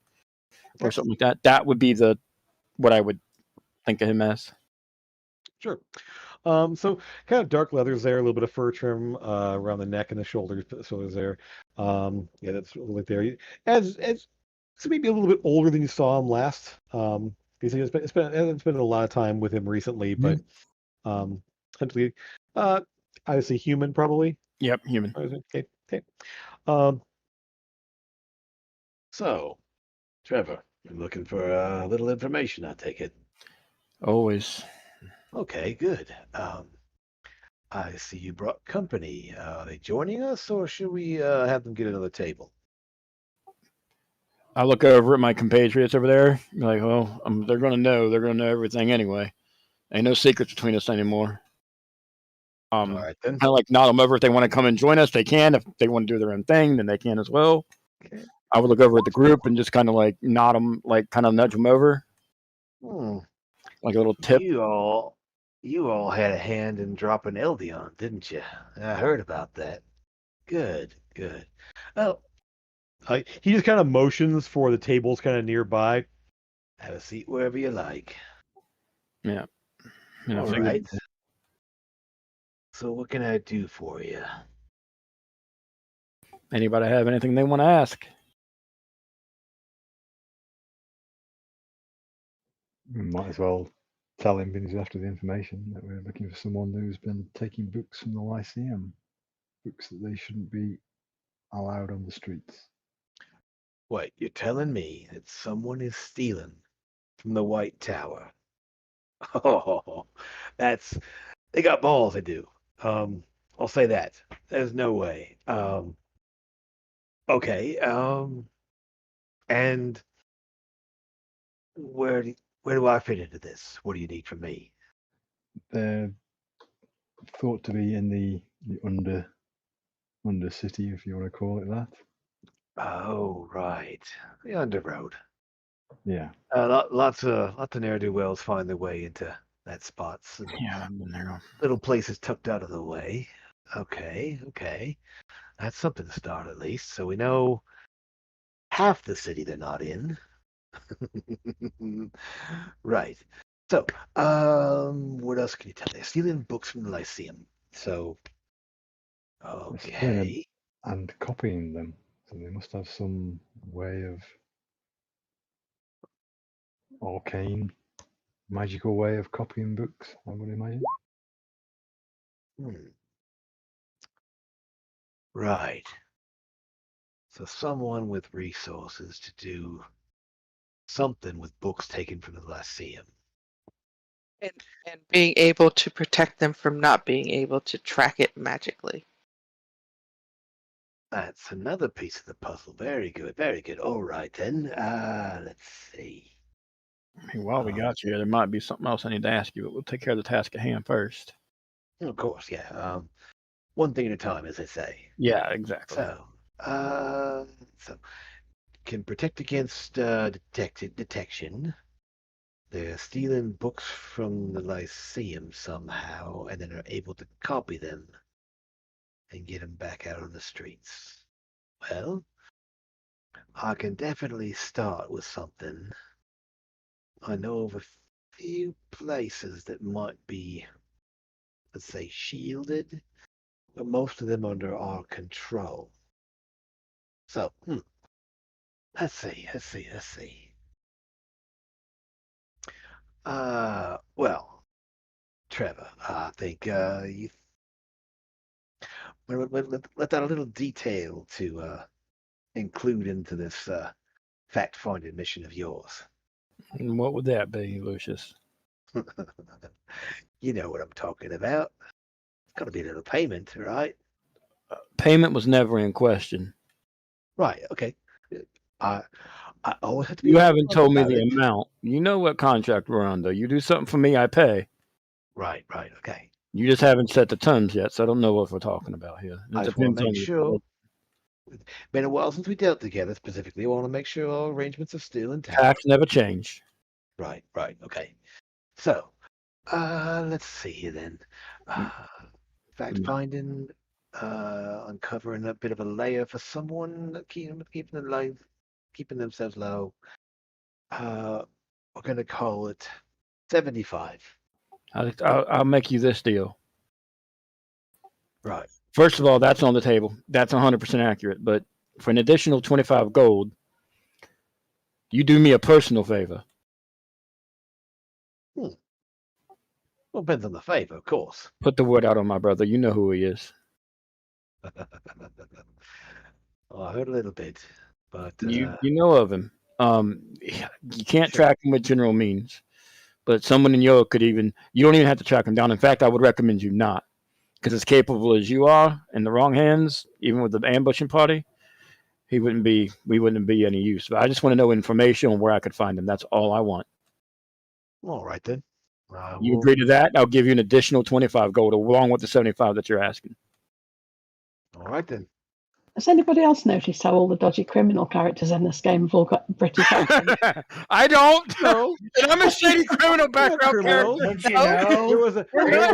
Speaker 3: or something like that. That would be what I would think of him as.
Speaker 1: Sure. So kind of dark leathers there, a little bit of fur trim around the neck and the shoulders there. Yeah, that's a little bit there. As so maybe a little bit older than you saw him last. It's been a lot of time with him recently, but essentially, obviously human probably.
Speaker 3: Yep, human.
Speaker 1: Okay. So, Trevor, you're looking for a little information, I take it.
Speaker 3: Always.
Speaker 1: Okay, good. I see you brought company. Are they joining us, or should we have them get another table?
Speaker 3: I look over at my compatriots over there, like, well, they're going to know. They're going to know everything anyway. Ain't no secrets between us anymore.
Speaker 1: All right, then.
Speaker 3: Kind of like nod them over. If they want to come and join us, they can. If they want to do their own thing, then they can as well.
Speaker 1: Okay.
Speaker 3: I would look over at the group and just kind of like nod them, like kind of nudge them over. Like a little tip.
Speaker 1: You all had a hand in dropping Eldion, didn't you? I heard about that. Good. Oh, he just kind of motions for the tables kind of nearby. Have a seat wherever you like.
Speaker 3: Yeah.
Speaker 1: All right. So what can I do for you?
Speaker 3: Anybody have anything they want to ask?
Speaker 5: We might as well tell him, because after the information, that we're looking for someone who's been taking books from the Lyceum, books that they shouldn't be allowed on the streets.
Speaker 1: What, you're telling me that someone is stealing from the White Tower? Oh, they got balls, they do. I'll say that. There's no way. Okay. And where do I fit into this? What do you need from me?
Speaker 5: They're thought to be in the under city, if you want to call it that.
Speaker 1: Oh, right. The underroad.
Speaker 5: Yeah.
Speaker 1: Lots of ne'er-do-wells find their way into that spot.
Speaker 3: Yeah, I've been there.
Speaker 1: Little places tucked out of the way. Okay. That's something to start at least. So we know half the city they're not in. Right. So, what else can you tell me? They're stealing books from the Lyceum. So, okay.
Speaker 5: And copying them. So they must have some way of arcane, magical way of copying books, I would imagine.
Speaker 1: Right. So someone with resources to do something with books taken from the Lyceum.
Speaker 6: And being able to protect them from not being able to track it magically.
Speaker 1: That's another piece of the puzzle. Very good. All right, then. Let's see.
Speaker 3: While we got you, there might be something else I need to ask you, but we'll take care of the task at hand first.
Speaker 1: Of course, yeah. One thing at a time, as they say.
Speaker 3: Yeah, exactly.
Speaker 1: So can protect against detection. They're stealing books from the Lyceum somehow, and then are able to copy them and get them back out on the streets. Well, I can definitely start with something. I know of a
Speaker 8: few places that might be, let's say, shielded, but most of them under our control. So, let's see. Well, Trevor, I think you let out a little detail to include into this fact-finding mission of yours.
Speaker 3: And what would that be, Lucius?
Speaker 8: You know what I'm talking about. It's got to be a little payment, right?
Speaker 3: Payment was never in question.
Speaker 8: Right. Okay. I always have to be.
Speaker 3: You haven't told me the amount. You know what contract we're under. You do something for me, I pay.
Speaker 8: Right. Okay.
Speaker 3: You just haven't set the terms yet, so I don't know what we're talking about here.
Speaker 8: I just want to make sure. It's been a while since we dealt together specifically. I want to make sure all arrangements are still intact.
Speaker 3: Facts never change.
Speaker 8: Right. Okay. So, let's see here then. Fact finding, uncovering a bit of a layer for someone, keeping themselves low. We're gonna call it 75.
Speaker 3: I'll make you this deal.
Speaker 8: Right.
Speaker 3: First of all, that's on the table. That's 100% accurate. But for an additional 25 gold, you do me a personal favor.
Speaker 8: Well, depends on the favor, of course.
Speaker 3: Put the word out on my brother. You know who he is.
Speaker 8: Oh, I heard a little bit, but
Speaker 3: you know of him. You can't track him with general means, but someone in Yoa could even. You don't even have to track him down. In fact, I would recommend you not, because as capable as you are in the wrong hands, even with the ambushing party, we wouldn't be any use. But I just want to know information on where I could find him. That's all I want.
Speaker 8: All right then.
Speaker 3: You agree to that? I'll give you an additional 25 gold along with the 75 that you're asking.
Speaker 8: All right then.
Speaker 4: Has anybody else noticed how all the dodgy criminal characters in this game have all got British accents?
Speaker 3: I don't know. And I'm a shady criminal background character.
Speaker 2: Don't you know?
Speaker 8: There was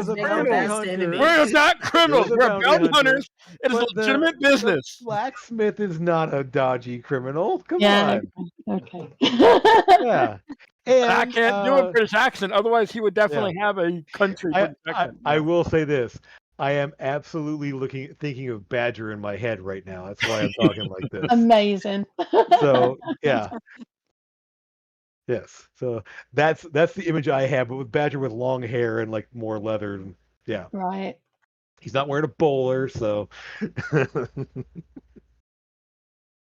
Speaker 8: a bounty hunter.
Speaker 3: We're not criminals. We're bounty hunters. It is legitimate business.
Speaker 8: Blacksmith is not a dodgy criminal. Come on.
Speaker 4: Okay.
Speaker 8: Yeah. And
Speaker 3: I can't do a British accent. Otherwise, he would definitely have a country accent.
Speaker 1: I will say this. I am absolutely thinking of Badger in my head right now. That's why I'm talking like this.
Speaker 4: Amazing.
Speaker 1: So yeah. Yes. So that's the image I have, but with Badger with long hair and like more leather. And, yeah.
Speaker 4: Right.
Speaker 1: He's not wearing a bowler, so.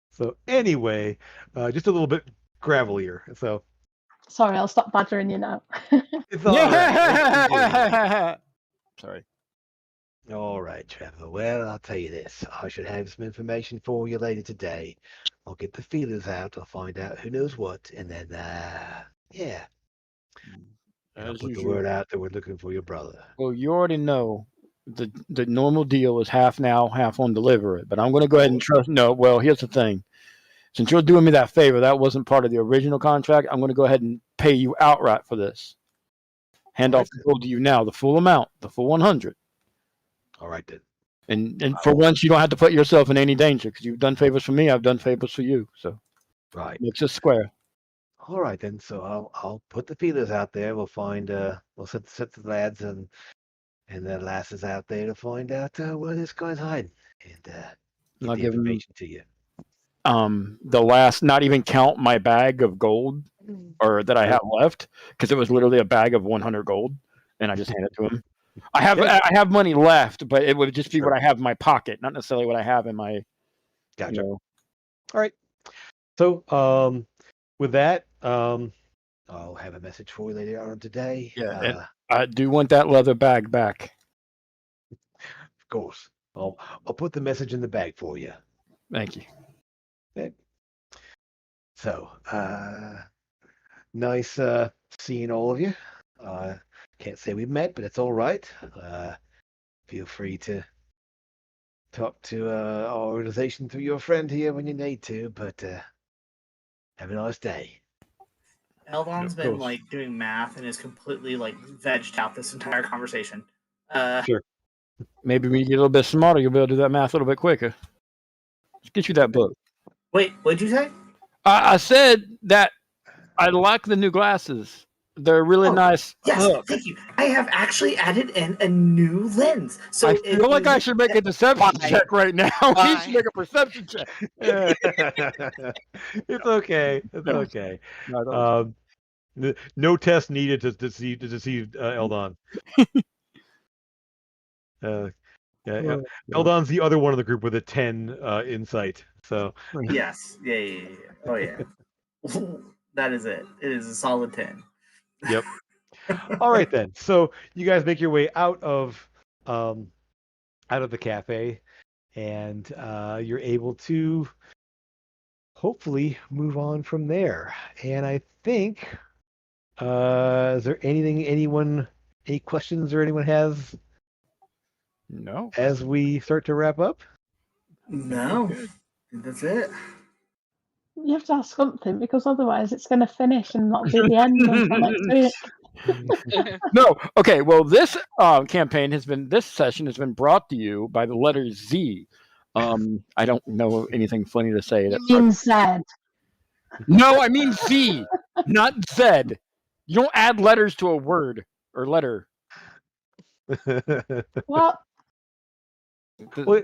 Speaker 1: So anyway, just a little bit gravelier. So.
Speaker 4: Sorry, I'll stop badgering you now.
Speaker 1: It's all right.
Speaker 3: Sorry.
Speaker 8: All right, Trevor. Well, I'll tell you this. I should have some information for you later today. I'll get the feelers out. I'll find out who knows what, and then, yeah. I'll put the word out that we're looking for your brother.
Speaker 3: Well, you already know the normal deal is half now, half on delivery. But I'm going to go ahead and trust. No, well, here's the thing. Since you're doing me that favor, that wasn't part of the original contract. I'm going to go ahead and pay you outright for this. Hand off the gold to you now, the full amount, the full 100.
Speaker 8: All right, then.
Speaker 3: And for once, you don't have to put yourself in any danger because you've done favors for me. I've done favors for you. So
Speaker 8: right,
Speaker 3: makes us square.
Speaker 8: All right, then. So I'll put the feelers out there. We'll find we'll set the lads and the lasses out there to find out where this guy's hiding and get
Speaker 3: I'll
Speaker 8: the
Speaker 3: give
Speaker 8: information to you.
Speaker 3: The last, not even count my bag of gold or that I have left, because it was literally a bag of 100 gold, and I just handed it to him. I have money left, but it would just be what I have in my pocket, not necessarily what I have in my.
Speaker 8: Gotcha.
Speaker 1: All right. So, with that, I'll
Speaker 8: have a message for you later on today.
Speaker 3: Yeah, I do want that leather bag back.
Speaker 8: Of course, I'll put the message in the bag for you.
Speaker 3: Thank you.
Speaker 8: Okay. So, nice seeing all of you. Can't say we've met, but it's all right. Feel free to talk to our organization through your friend here when you need to, but have a nice day.
Speaker 2: Eldon's been like doing math and is completely like vegged out this entire conversation.
Speaker 1: Sure.
Speaker 3: Maybe when you get a little bit smarter, you'll be able to do that math a little bit quicker. Let's get you that book.
Speaker 2: Wait, what'd you say?
Speaker 3: I said that I like the new glasses. They're really nice.
Speaker 2: Yes, thank you. I have actually added in a new lens. So
Speaker 3: I feel like I should make a deception check right now. He should make a perception check.
Speaker 1: It's okay. It's okay. No test needed to deceive Eldon. Eldon's the other one of the group with a 10 insight. So
Speaker 2: yes, yeah. Oh yeah, that is it. It is a solid 10.
Speaker 1: Yep. All right then. So you guys make your way out of the cafe, and you're able to hopefully move on from there. And I think, is there any questions or anyone has?
Speaker 3: No.
Speaker 1: As we start to wrap up?
Speaker 2: No. That's it.
Speaker 4: You have to ask something because otherwise it's going to finish and not be the end until next week.
Speaker 3: No. Okay. Well, this this session has been brought to you by the letter Z. I don't know anything funny to say.
Speaker 4: You mean Z?
Speaker 3: No, I mean Z, not Z. You don't add letters to a word or letter.
Speaker 4: What?
Speaker 1: Well,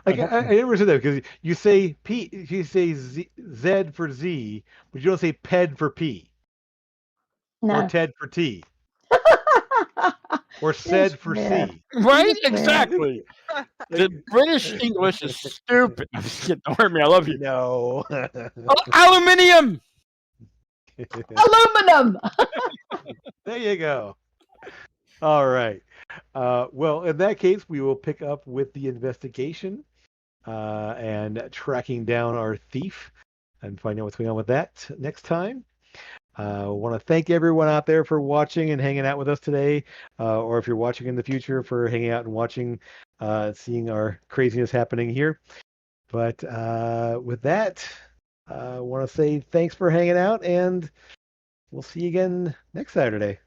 Speaker 1: I never said that because you say P, you say Z for Z, but you don't say PED for P.
Speaker 4: No.
Speaker 1: Or TED for T. Or SED for C.
Speaker 3: Right? Exactly. The British English is stupid. Don't hurt me. I love you.
Speaker 1: No.
Speaker 3: Aluminium.
Speaker 4: Aluminum.
Speaker 1: There you go. All right. Well, in that case, we will pick up with the investigation and tracking down our thief and find out what's going on with that next time. I want to thank everyone out there for watching and hanging out with us today, or if you're watching in the future, for hanging out and watching, seeing our craziness happening here. But with that, I want to say thanks for hanging out, and we'll see you again next Saturday.